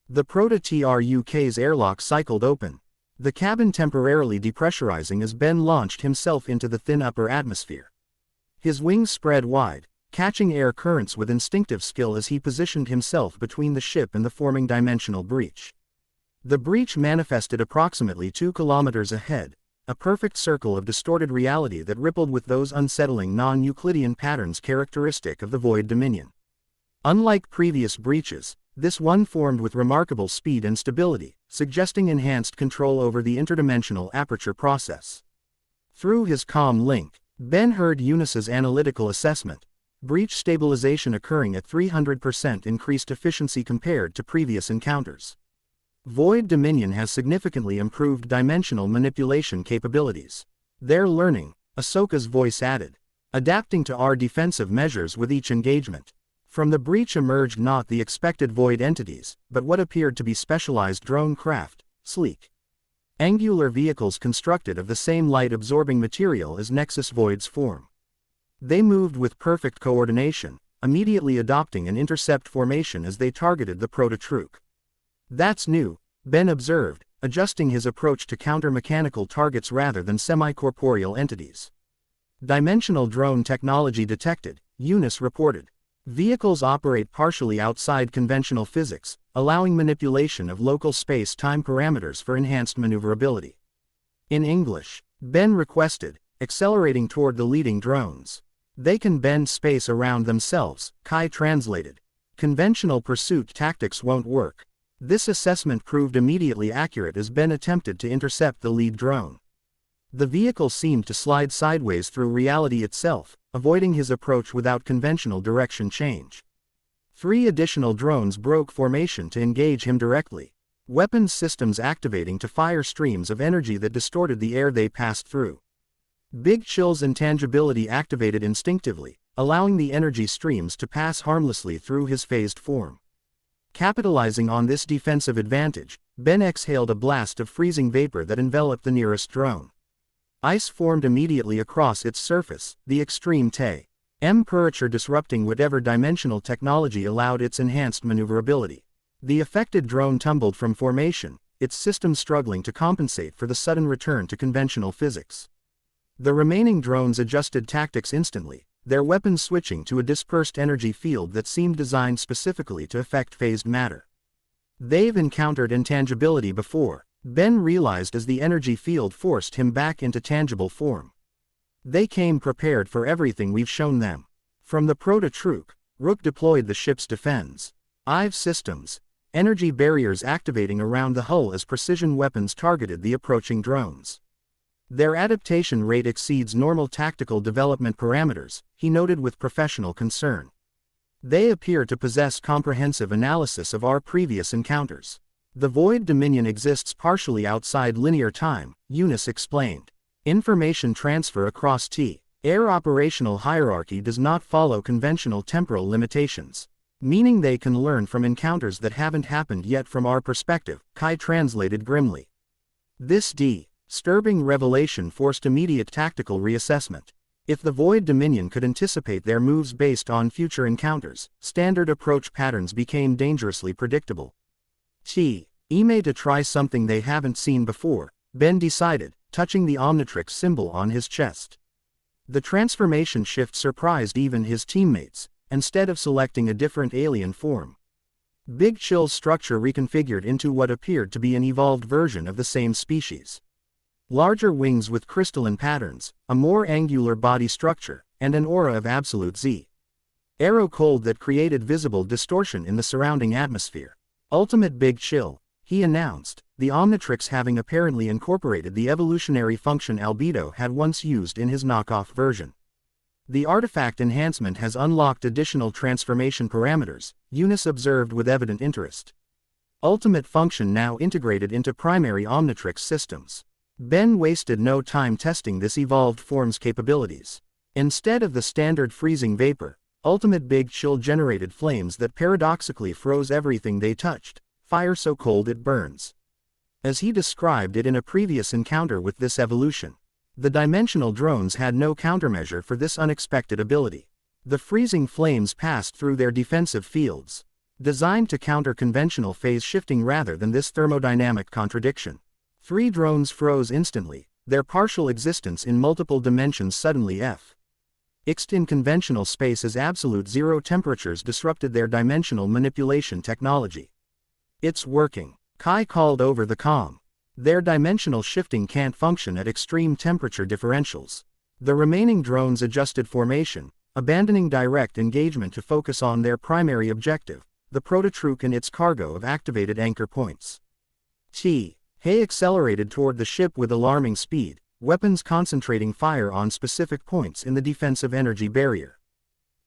The Proto-TRUK's airlock cycled open, the cabin temporarily depressurizing as Ben launched himself into the thin upper atmosphere. His wings spread wide, catching air currents with instinctive skill as he positioned himself between the ship and the forming dimensional breach. The breach manifested approximately 2 kilometers ahead, a perfect circle of distorted reality that rippled with those unsettling non-Euclidean patterns characteristic of the Void Dominion. Unlike previous breaches, this one formed with remarkable speed and stability, suggesting enhanced control over the interdimensional aperture process. Through his comm link, Ben heard Eunice's analytical assessment, breach stabilization occurring at 300% increased efficiency compared to previous encounters. Void Dominion has significantly improved dimensional manipulation capabilities. They're learning, Ahsoka's voice added, adapting to our defensive measures with each engagement. From the breach emerged not the expected void entities, but what appeared to be specialized drone craft, sleek, angular vehicles constructed of the same light-absorbing material as Nexus Void's form. They moved with perfect coordination, immediately adopting an intercept formation as they targeted the Proto-Troop. That's new, Ben observed, adjusting his approach to counter-mechanical targets rather than semi-corporeal entities. Dimensional drone technology detected, Eunice reported. Vehicles operate partially outside conventional physics, allowing manipulation of local space-time parameters for enhanced maneuverability. In English, Ben requested, accelerating toward the leading drones. They can bend space around themselves, Kai translated. Conventional pursuit tactics won't work. This assessment proved immediately accurate as Ben attempted to intercept the lead drone. The vehicle seemed to slide sideways through reality itself, avoiding his approach without conventional direction change. 3 additional drones broke formation to engage him directly, weapons systems activating to fire streams of energy that distorted the air they passed through. Big Chill's intangibility activated instinctively, allowing the energy streams to pass harmlessly through his phased form. Capitalizing on this defensive advantage, Ben exhaled a blast of freezing vapor that enveloped the nearest drone. Ice formed immediately across its surface, the extreme temperature disrupting whatever dimensional technology allowed its enhanced maneuverability. The affected drone tumbled from formation, its system struggling to compensate for the sudden return to conventional physics. The remaining drones adjusted tactics instantly, their weapons switching to a dispersed energy field that seemed designed specifically to affect phased matter. They've encountered intangibility before, Ben realized as the energy field forced him back into tangible form. They came prepared for everything we've shown them. From the proto-Truk, Rook deployed the ship's defense systems, energy barriers activating around the hull as precision weapons targeted the approaching drones. Their adaptation rate exceeds normal tactical development parameters, he noted with professional concern. They appear to possess comprehensive analysis of our previous encounters. The Void Dominion exists partially outside linear time, Eunice explained. Information transfer across T-Air operational hierarchy does not follow conventional temporal limitations, meaning they can learn from encounters that haven't happened yet from our perspective, Kai translated grimly. This disturbing revelation forced immediate tactical reassessment. If the Void Dominion could anticipate their moves based on future encounters, standard approach patterns became dangerously predictable. Ime to try something they haven't seen before, Ben decided, touching the Omnitrix symbol on his chest. The transformation shift surprised even his teammates, instead of selecting a different alien form. Big Chill's structure reconfigured into what appeared to be an evolved version of the same species. Larger wings with crystalline patterns, a more angular body structure, and an aura of absolute zero cold that created visible distortion in the surrounding atmosphere. Ultimate Big Chill, he announced, the Omnitrix having apparently incorporated the evolutionary function Albedo had once used in his knockoff version. The artifact enhancement has unlocked additional transformation parameters, Eunice observed with evident interest. Ultimate function now integrated into primary Omnitrix systems. Ben wasted no time testing this evolved form's capabilities. Instead of the standard freezing vapor, Ultimate Big Chill generated flames that paradoxically froze everything they touched, fire so cold it burns. As he described it in a previous encounter with this evolution, the dimensional drones had no countermeasure for this unexpected ability. The freezing flames passed through their defensive fields, designed to counter conventional phase shifting rather than this thermodynamic contradiction. 3 drones froze instantly, their partial existence in multiple dimensions suddenly fixed in conventional space as absolute zero temperatures disrupted their dimensional manipulation technology. It's working, Kai called over the comm. Their dimensional shifting can't function at extreme temperature differentials. The remaining drones adjusted formation, abandoning direct engagement to focus on their primary objective, the proto-Truk and its cargo of activated anchor points. Hay accelerated toward the ship with alarming speed, weapons concentrating fire on specific points in the defensive energy barrier.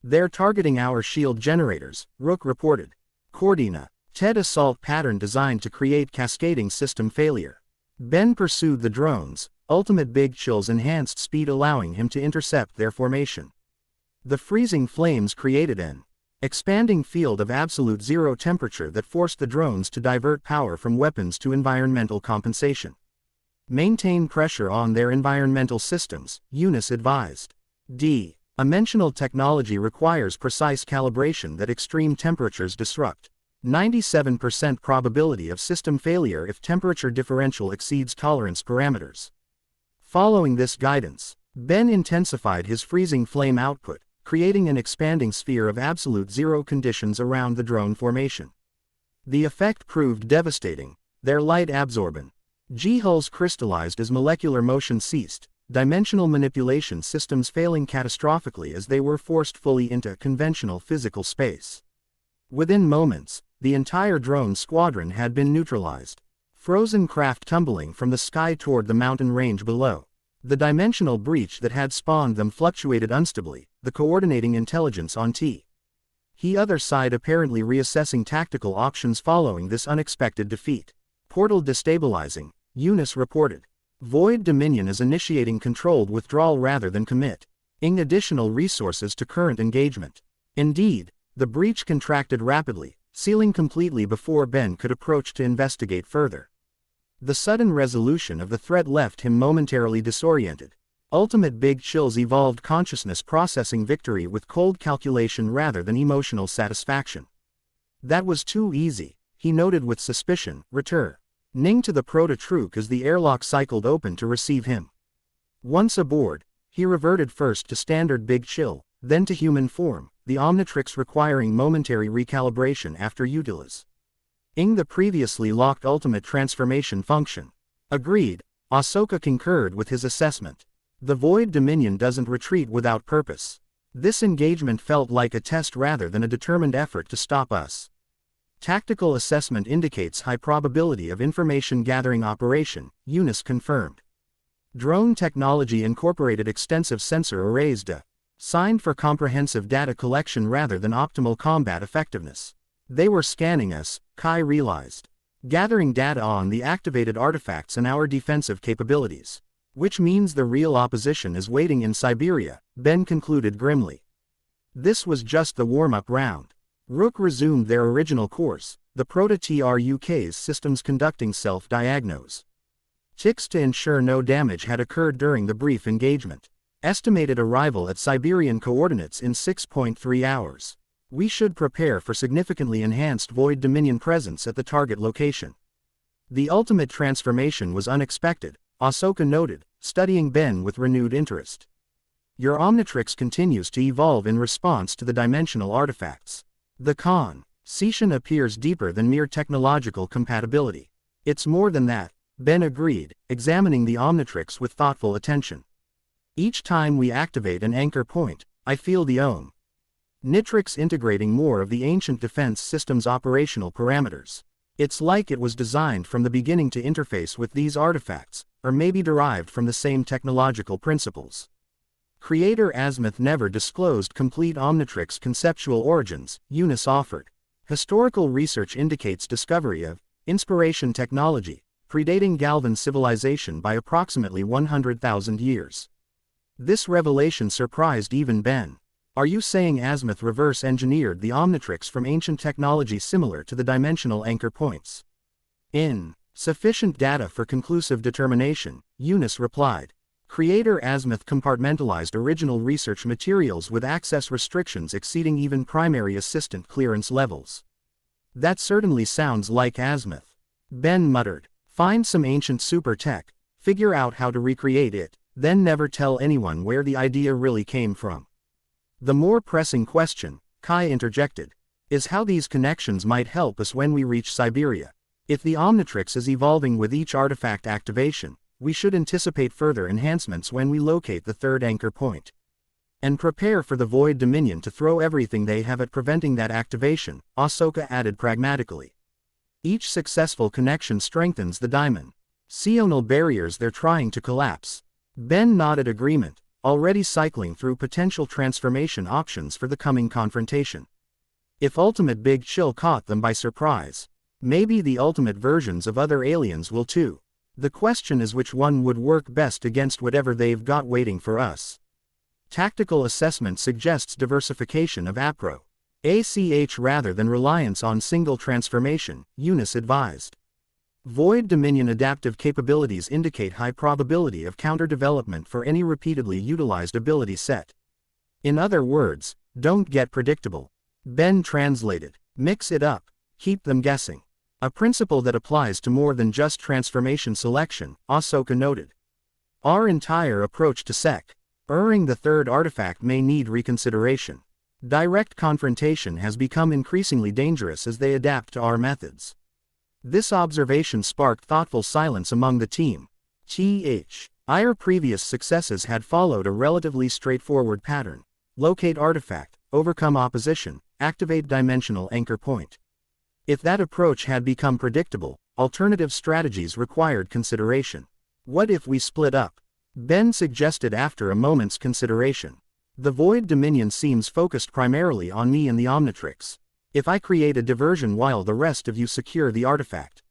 They're targeting our shield generators, Rook reported. Cordina, TED assault pattern designed to create cascading system failure. Ben pursued the drones, Ultimate Big Chill's enhanced speed allowing him to intercept their formation. The freezing flames created an expanding field of absolute zero temperature that forced the drones to divert power from weapons to environmental compensation. Maintain pressure on their environmental systems, Eunice advised. Dimensional technology requires precise calibration that extreme temperatures disrupt. 97% probability of system failure if temperature differential exceeds tolerance parameters. Following this guidance, Ben intensified his freezing flame output, creating an expanding sphere of absolute zero conditions around the drone formation. The effect proved devastating, their light absorbent G-hulls crystallized as molecular motion ceased, dimensional manipulation systems failing catastrophically as they were forced fully into conventional physical space. Within moments, the entire drone squadron had been neutralized. Frozen craft tumbling from the sky toward the mountain range below. The dimensional breach that had spawned them fluctuated unstably, the coordinating intelligence on the other side apparently reassessing tactical options following this unexpected defeat. Portal destabilizing, Eunice reported. Void Dominion is initiating controlled withdrawal rather than committing additional resources to current engagement. Indeed, the breach contracted rapidly, sealing completely before Ben could approach to investigate further. The sudden resolution of the threat left him momentarily disoriented. Ultimate Big Chill's evolved consciousness processing victory with cold calculation rather than emotional satisfaction. That was too easy, he noted with suspicion, returning to the proto-truque as the airlock cycled open to receive him. Once aboard, he reverted first to standard Big Chill, then to human form, the Omnitrix requiring momentary recalibration after utilizing the previously locked ultimate transformation function. Agreed, Ahsoka concurred with his assessment. The Void Dominion doesn't retreat without purpose. This engagement felt like a test rather than a determined effort to stop us. Tactical assessment indicates high probability of information gathering operation, Eunice confirmed. Drone technology incorporated extensive sensor arrays designed for comprehensive data collection rather than optimal combat effectiveness. They were scanning us, Kai realized. Gathering data on the activated artifacts and our defensive capabilities. Which means the real opposition is waiting in Siberia, Ben concluded grimly. This was just the warm-up round. Rook resumed their original course, the Proto-TRUK's systems conducting self-diagnose checks to ensure no damage had occurred during the brief engagement. Estimated arrival at Siberian coordinates in 6.3 hours. We should prepare for significantly enhanced Void Dominion presence at the target location. The ultimate transformation was unexpected, Ahsoka noted, studying Ben with renewed interest. Your Omnitrix continues to evolve in response to the dimensional artifacts. The concesion appears deeper than mere technological compatibility. It's more than that, Ben agreed, examining the Omnitrix with thoughtful attention. Each time we activate an anchor point, I feel the Omnitrix integrating more of the ancient defense system's operational parameters. It's like it was designed from the beginning to interface with these artifacts, or maybe derived from the same technological principles. Creator Azimuth never disclosed complete Omnitrix conceptual origins, Eunice offered. Historical research indicates discovery of inspiration technology, predating Galvan civilization by approximately 100,000 years. This revelation surprised even Ben. Are you saying Azimuth reverse-engineered the Omnitrix from ancient technology similar to the dimensional anchor points? Insufficient data for conclusive determination, Eunice replied. Creator Azimuth compartmentalized original research materials with access restrictions exceeding even primary assistant clearance levels. That certainly sounds like Azimuth. Ben muttered. Find some ancient super tech, figure out how to recreate it, then never tell anyone where the idea really came from. The more pressing question, Kai interjected, is how these connections might help us when we reach Siberia. If the Omnitrix is evolving with each artifact activation, we should anticipate further enhancements when we locate the third anchor point. And prepare for the Void Dominion to throw everything they have at preventing that activation, Ahsoka added pragmatically. Each successful connection strengthens the dimensional barriers they're trying to collapse. Ben nodded agreement, already cycling through potential transformation options for the coming confrontation. If Ultimate Big Chill caught them by surprise, maybe the ultimate versions of other aliens will too. The question is which one would work best against whatever they've got waiting for us. Tactical assessment suggests diversification of ACH rather than reliance on single transformation, Eunice advised. Void Dominion adaptive capabilities indicate high probability of counter-development for any repeatedly utilized ability set. In other words, don't get predictable. Ben translated. Mix it up. Keep them guessing. A principle that applies to more than just transformation selection, Ahsoka noted. Our entire approach to Uring the third artifact may need reconsideration. Direct confrontation has become increasingly dangerous as they adapt to our methods. This observation sparked thoughtful silence among the team. Our previous successes had followed a relatively straightforward pattern. Locate artifact, overcome opposition, activate dimensional anchor point. If that approach had become predictable, alternative strategies required consideration. What if we split up? Ben suggested after a moment's consideration. The Void Dominion seems focused primarily on me and the Omnitrix. If I create a diversion while the rest of you secure the artifact,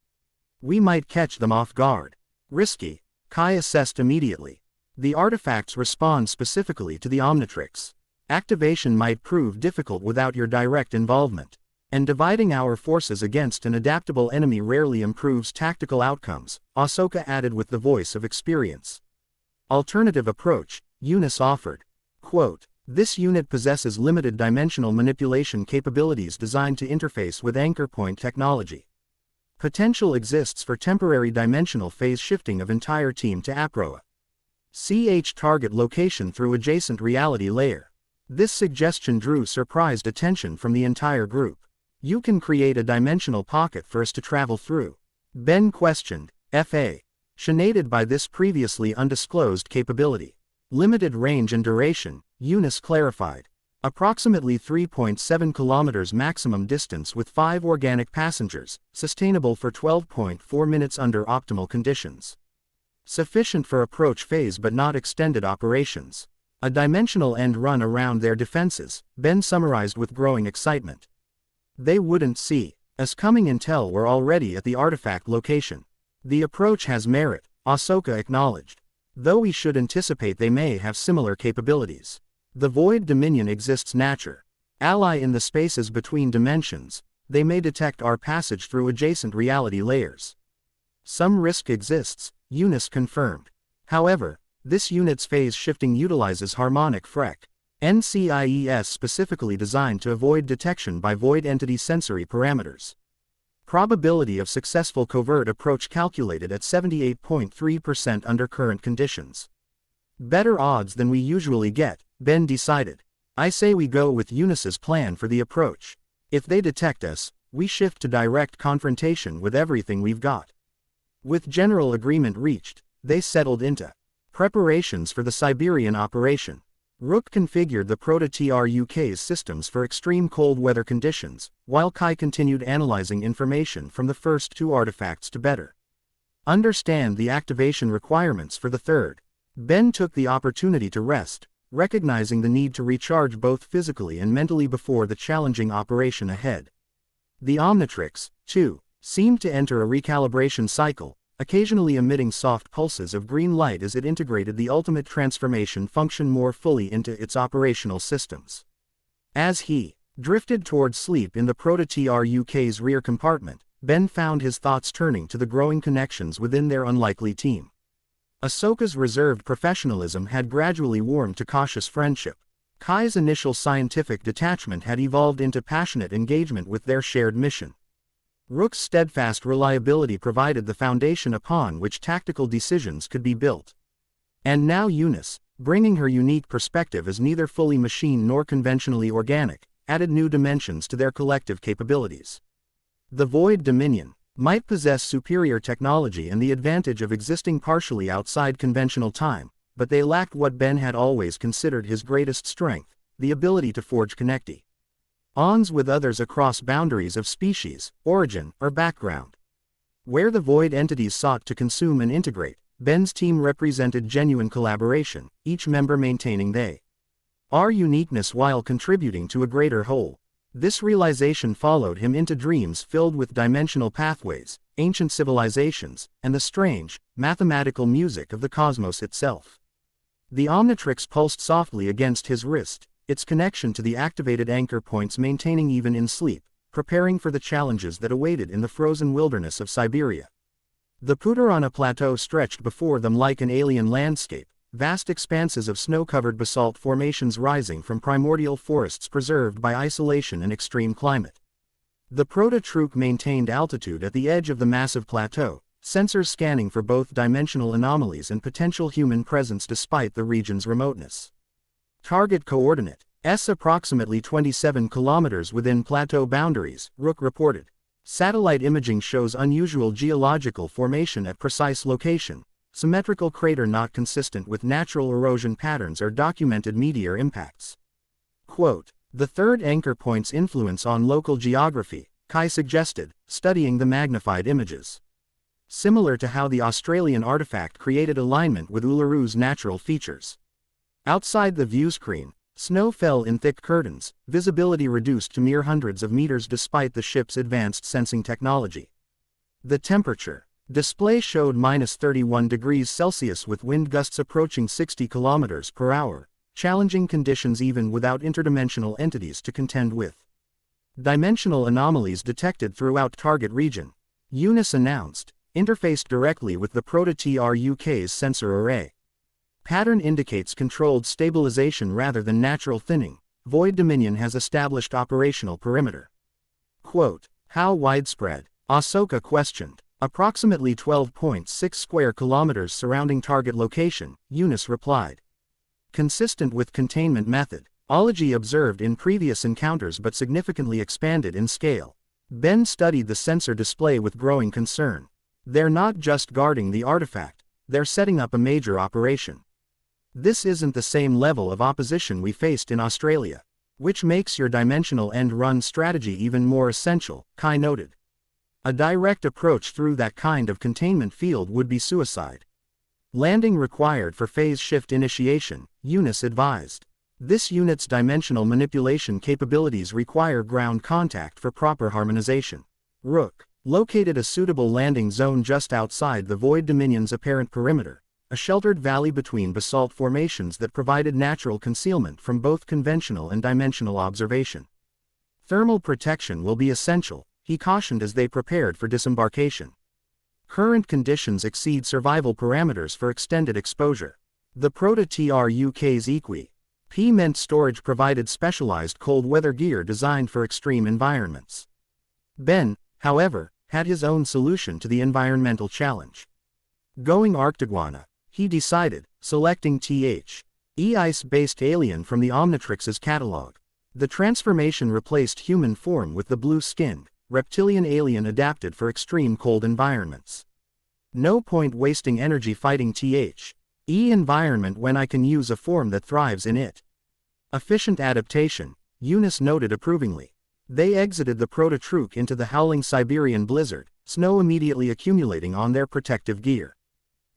we might catch them off guard. Risky, Kai assessed immediately. The artifacts respond specifically to the Omnitrix. Activation might prove difficult without your direct involvement. And dividing our forces against an adaptable enemy rarely improves tactical outcomes, Ahsoka added with the voice of experience. Alternative approach, Eunice offered. Quote, this unit possesses limited dimensional manipulation capabilities designed to interface with anchor point technology. Potential exists for temporary dimensional phase shifting of entire team to Aproa. Target location through adjacent reality layer. This suggestion drew surprised attention from the entire group. You can create a dimensional pocket for us to travel through. Ben questioned, F.A. Shenaded by this previously undisclosed capability. Limited range and duration, Eunice clarified. Approximately 3.7 kilometers maximum distance with 5 organic passengers, sustainable for 12.4 minutes under optimal conditions. Sufficient for approach phase but not extended operations. A dimensional end run around their defenses, Ben summarized with growing excitement. They wouldn't see us coming until we're already at the artifact location. The approach has merit, Ahsoka acknowledged. Though we should anticipate they may have similar capabilities. The Void Dominion exists nature. Ally in the spaces between dimensions, they may detect our passage through adjacent reality layers. Some risk exists, Eunice confirmed. However, this unit's phase shifting utilizes harmonic frec. NCIES specifically designed to avoid detection by void entity sensory parameters. Probability of successful covert approach calculated at 78.3% under current conditions. Better odds than we usually get, Ben decided. I say we go with Eunice's plan for the approach. If they detect us, we shift to direct confrontation with everything we've got. With general agreement reached, they settled into preparations for the Siberian operation. Rook configured the Proto-TRUK's systems for extreme cold weather conditions, while Kai continued analyzing information from the first 2 artifacts to better understand the activation requirements for the third. Ben took the opportunity to rest, recognizing the need to recharge both physically and mentally before the challenging operation ahead. The Omnitrix, too, seemed to enter a recalibration cycle, occasionally emitting soft pulses of green light as it integrated the ultimate transformation function more fully into its operational systems. As he drifted toward sleep in the Proto-TRUK's rear compartment, Ben found his thoughts turning to the growing connections within their unlikely team. Ahsoka's reserved professionalism had gradually warmed to cautious friendship. Kai's initial scientific detachment had evolved into passionate engagement with their shared mission. Rook's steadfast reliability provided the foundation upon which tactical decisions could be built. And now Eunice, bringing her unique perspective as neither fully machine nor conventionally organic, added new dimensions to their collective capabilities. The Void Dominion might possess superior technology and the advantage of existing partially outside conventional time, but they lacked what Ben had always considered his greatest strength, the ability to forge connections with others across boundaries of species, origin, or background. Where the void entities sought to consume and integrate, Ben's team represented genuine collaboration, each member maintaining their uniqueness while contributing to a greater whole. This realization followed him into dreams filled with dimensional pathways, ancient civilizations, and the strange, mathematical music of the cosmos itself. The Omnitrix pulsed softly against his wrist, its connection to the activated anchor points maintaining even in sleep, preparing for the challenges that awaited in the frozen wilderness of Siberia. The Puturana Plateau stretched before them like an alien landscape, vast expanses of snow-covered basalt formations rising from primordial forests preserved by isolation and extreme climate. The Proto-Truk maintained altitude at the edge of the massive plateau, sensors scanning for both dimensional anomalies and potential human presence despite the region's remoteness. Target coordinate, S approximately 27 kilometers within plateau boundaries, Rook reported. Satellite imaging shows unusual geological formation at precise location. Symmetrical crater not consistent with natural erosion patterns or documented meteor impacts. Quote, the third anchor point's influence on local geography, Kai suggested, studying the magnified images. Similar to how the Australian artifact created alignment with Ularu's natural features. Outside the view screen, snow fell in thick curtains, visibility reduced to mere hundreds of meters despite the ship's advanced sensing technology. The temperature display showed -31 degrees Celsius with wind gusts approaching 60 kilometers per hour, challenging conditions even without interdimensional entities to contend with. Dimensional anomalies detected throughout target region, Eunice announced, interfaced directly with the Proto-TRUK's sensor array. Pattern indicates controlled stabilization rather than natural thinning. Void Dominion has established operational perimeter. Quote, how widespread? Ahsoka questioned. Approximately 12.6 square kilometers surrounding target location, Eunice replied. Consistent with containment method, ology observed in previous encounters but significantly expanded in scale. Ben studied the sensor display with growing concern. They're not just guarding the artifact, they're setting up a major operation. This isn't the same level of opposition we faced in Australia, which makes your dimensional end-run strategy even more essential, Kai noted. A direct approach through that kind of containment field would be suicide. Landing required for phase shift initiation, Eunice advised. This unit's dimensional manipulation capabilities require ground contact for proper harmonization. Rook located a suitable landing zone just outside the Void Dominion's apparent perimeter, a sheltered valley between basalt formations that provided natural concealment from both conventional and dimensional observation. Thermal protection will be essential, he cautioned as they prepared for disembarkation. Current conditions exceed survival parameters for extended exposure. The Proto-TRUK's P meant storage provided specialized cold weather gear designed for extreme environments. Ben, however, had his own solution to the environmental challenge. Going Arctiguana, he decided, selecting ice-based alien from the Omnitrix's catalog. The transformation replaced human form with the blue-skinned, reptilian alien adapted for extreme cold environments. No point wasting energy fighting environment when I can use a form that thrives in it. Efficient adaptation, Eunice noted approvingly. They exited the Proto-Truk into the howling Siberian blizzard, snow immediately accumulating on their protective gear.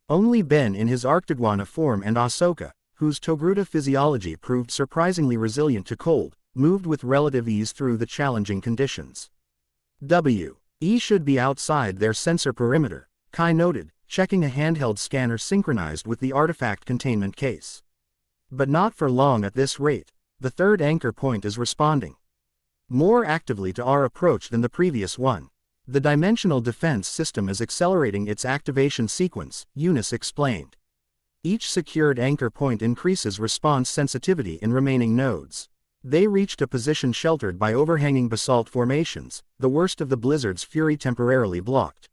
Only Ben in his Arctiguana form and Ahsoka, whose Togruta physiology proved surprisingly resilient to cold, moved with relative ease through the challenging conditions. E should be outside their sensor perimeter, Kai noted, checking a handheld scanner synchronized with the artifact containment case. But not for long at this rate. The third anchor point is responding more actively to our approach than the previous one. The dimensional defense system is accelerating its activation sequence, Eunice explained. Each secured anchor point increases response sensitivity in remaining nodes. They reached a position sheltered by overhanging basalt formations, the worst of the blizzard's fury temporarily blocked.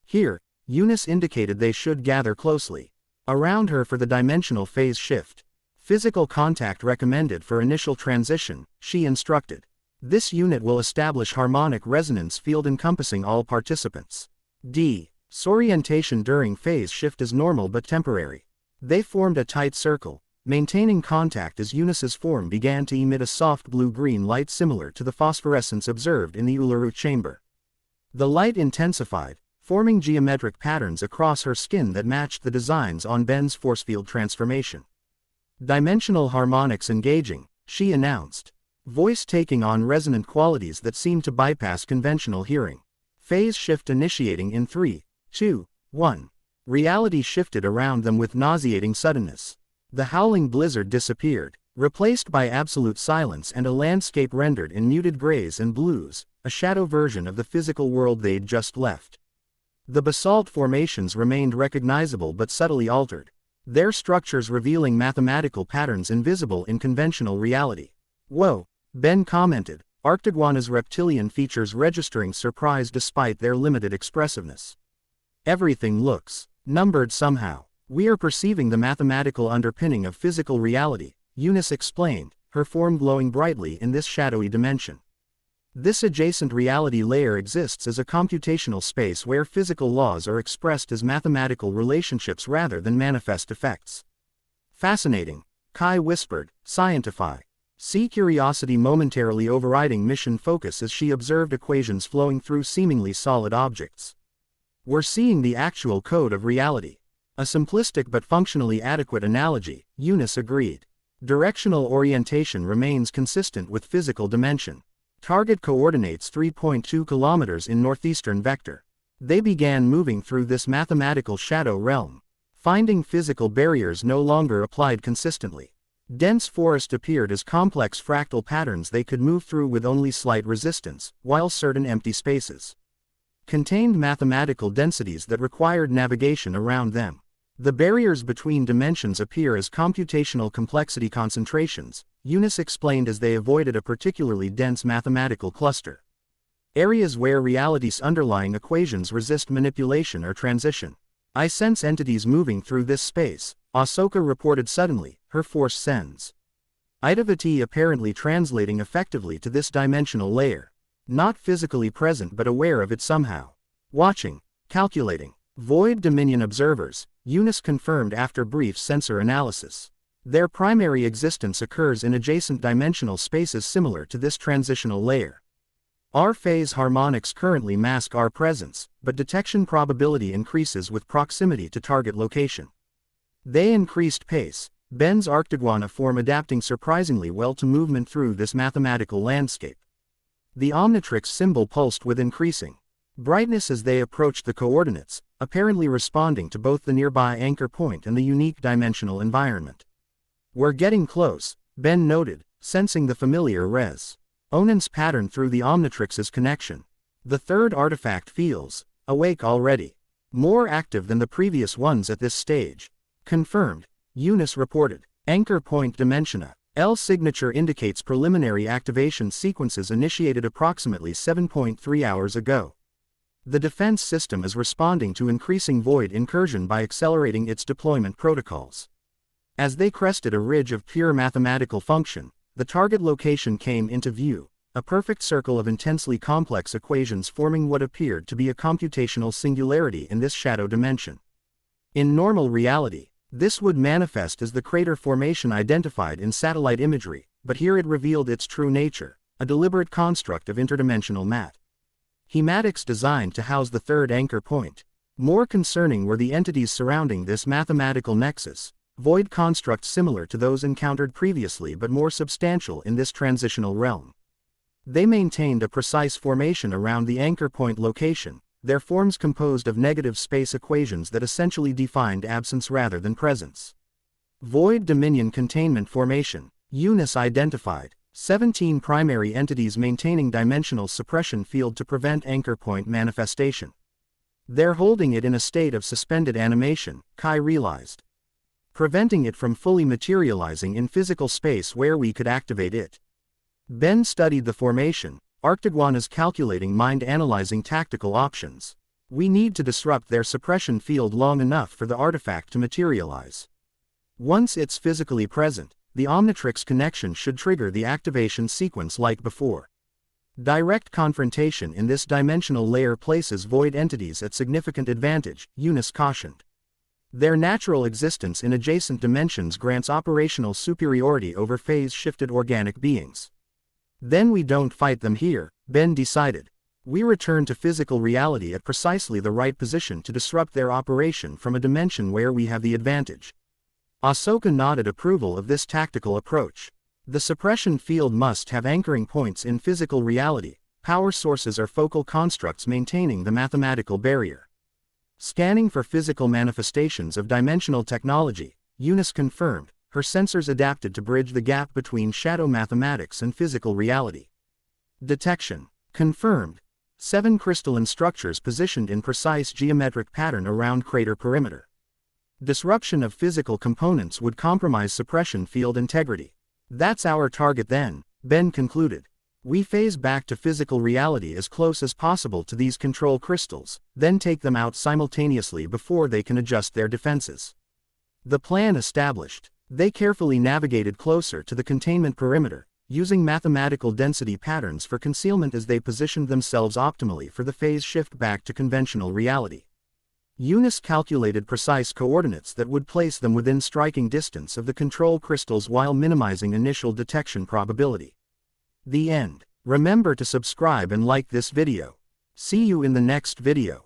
Here, Eunice indicated they should gather closely around her for the dimensional phase shift. Physical contact recommended for initial transition, she instructed. This unit will establish harmonic resonance field encompassing all participants. Disorientation during phase shift is normal but temporary. They formed a tight circle, maintaining contact as Eunice's form began to emit a soft blue-green light similar to the phosphorescence observed in the Ularu chamber. The light intensified, forming geometric patterns across her skin that matched the designs on Ben's force field transformation. Dimensional harmonics engaging, she announced. Voice taking on resonant qualities that seemed to bypass conventional hearing. Phase shift initiating in 3, 2, 1. Reality shifted around them with nauseating suddenness. The howling blizzard disappeared, replaced by absolute silence and a landscape rendered in muted grays and blues, a shadow version of the physical world they'd just left. The basalt formations remained recognizable but subtly altered, their structures revealing mathematical patterns invisible in conventional reality. Whoa, Ben commented, Arctiguana's reptilian features registering surprise despite their limited expressiveness. Everything looks numbered somehow. We are perceiving the mathematical underpinning of physical reality, Eunice explained, her form glowing brightly in this shadowy dimension. This adjacent reality layer exists as a computational space where physical laws are expressed as mathematical relationships rather than manifest effects. Fascinating, Kai whispered, scientify. See curiosity momentarily overriding mission focus as she observed equations flowing through seemingly solid objects. We're seeing the actual code of reality. A simplistic but functionally adequate analogy, Eunice agreed. Directional orientation remains consistent with physical dimension. Target coordinates 3.2 kilometers in northeastern vector. They began moving through this mathematical shadow realm, finding physical barriers no longer applied consistently. Dense forest appeared as complex fractal patterns they could move through with only slight resistance, while certain empty spaces contained mathematical densities that required navigation around them. The barriers between dimensions appear as computational complexity concentrations, Eunice explained as they avoided a particularly dense mathematical cluster. Areas where reality's underlying equations resist manipulation or transition. I sense entities moving through this space, Ahsoka reported suddenly, her force sends Idavati apparently translating effectively to this dimensional layer. Not physically present but aware of it somehow. Watching, calculating. Void Dominion observers, Eunice confirmed after brief sensor analysis. Their primary existence occurs in adjacent dimensional spaces similar to this transitional layer. Our phase harmonics currently mask our presence, but detection probability increases with proximity to target location. They increased pace, Ben's Arctiguana form adapting surprisingly well to movement through this mathematical landscape. The Omnitrix symbol pulsed with increasing brightness as they approached the coordinates, apparently responding to both the nearby anchor point and the unique dimensional environment. We're getting close, Ben noted, sensing the familiar resonance pattern through the Omnitrix's connection. The third artifact feels awake already. More active than the previous ones at this stage. Confirmed, Eunice reported. Anchor point Dimensiona. L signature indicates preliminary activation sequences initiated approximately 7.3 hours ago. The defense system is responding to increasing void incursion by accelerating its deployment protocols. As they crested a ridge of pure mathematical function, the target location came into view, a perfect circle of intensely complex equations forming what appeared to be a computational singularity in this shadow dimension. In normal reality, this would manifest as the crater formation identified in satellite imagery, but here it revealed its true nature, a deliberate construct of interdimensional mathematics designed to house the third anchor point. More concerning were the entities surrounding this mathematical nexus, void constructs similar to those encountered previously but more substantial in this transitional realm. They maintained a precise formation around the anchor point location, their forms composed of negative space equations that essentially defined absence rather than presence. Void Dominion Containment Formation, Eunice identified 17 primary entities maintaining dimensional suppression field to prevent anchor point manifestation. They're holding it in a state of suspended animation, Kai realized, preventing it from fully materializing in physical space where we could activate it. Ben studied the formation, Arctiguana's calculating mind analyzing tactical options. We need to disrupt their suppression field long enough for the artifact to materialize. Once it's physically present, the Omnitrix connection should trigger the activation sequence like before. Direct confrontation in this dimensional layer places void entities at significant advantage, Eunice cautioned. Their natural existence in adjacent dimensions grants operational superiority over phase-shifted organic beings. Then we don't fight them here, Ben decided. We return to physical reality at precisely the right position to disrupt their operation from a dimension where we have the advantage. Ahsoka nodded approval of this tactical approach. The suppression field must have anchoring points in physical reality, power sources or focal constructs maintaining the mathematical barrier. Scanning for physical manifestations of dimensional technology, Eunice confirmed, her sensors adapted to bridge the gap between shadow mathematics and physical reality. Detection. Confirmed. 7 crystalline structures positioned in precise geometric pattern around crater perimeter. Disruption of physical components would compromise suppression field integrity. That's our target then, Ben concluded. We phase back to physical reality as close as possible to these control crystals, then take them out simultaneously before they can adjust their defenses. The plan established, they carefully navigated closer to the containment perimeter, using mathematical density patterns for concealment as they positioned themselves optimally for the phase shift back to conventional reality. Eunice calculated precise coordinates that would place them within striking distance of the control crystals while minimizing initial detection probability. The end. Remember to subscribe and like this video. See you in the next video.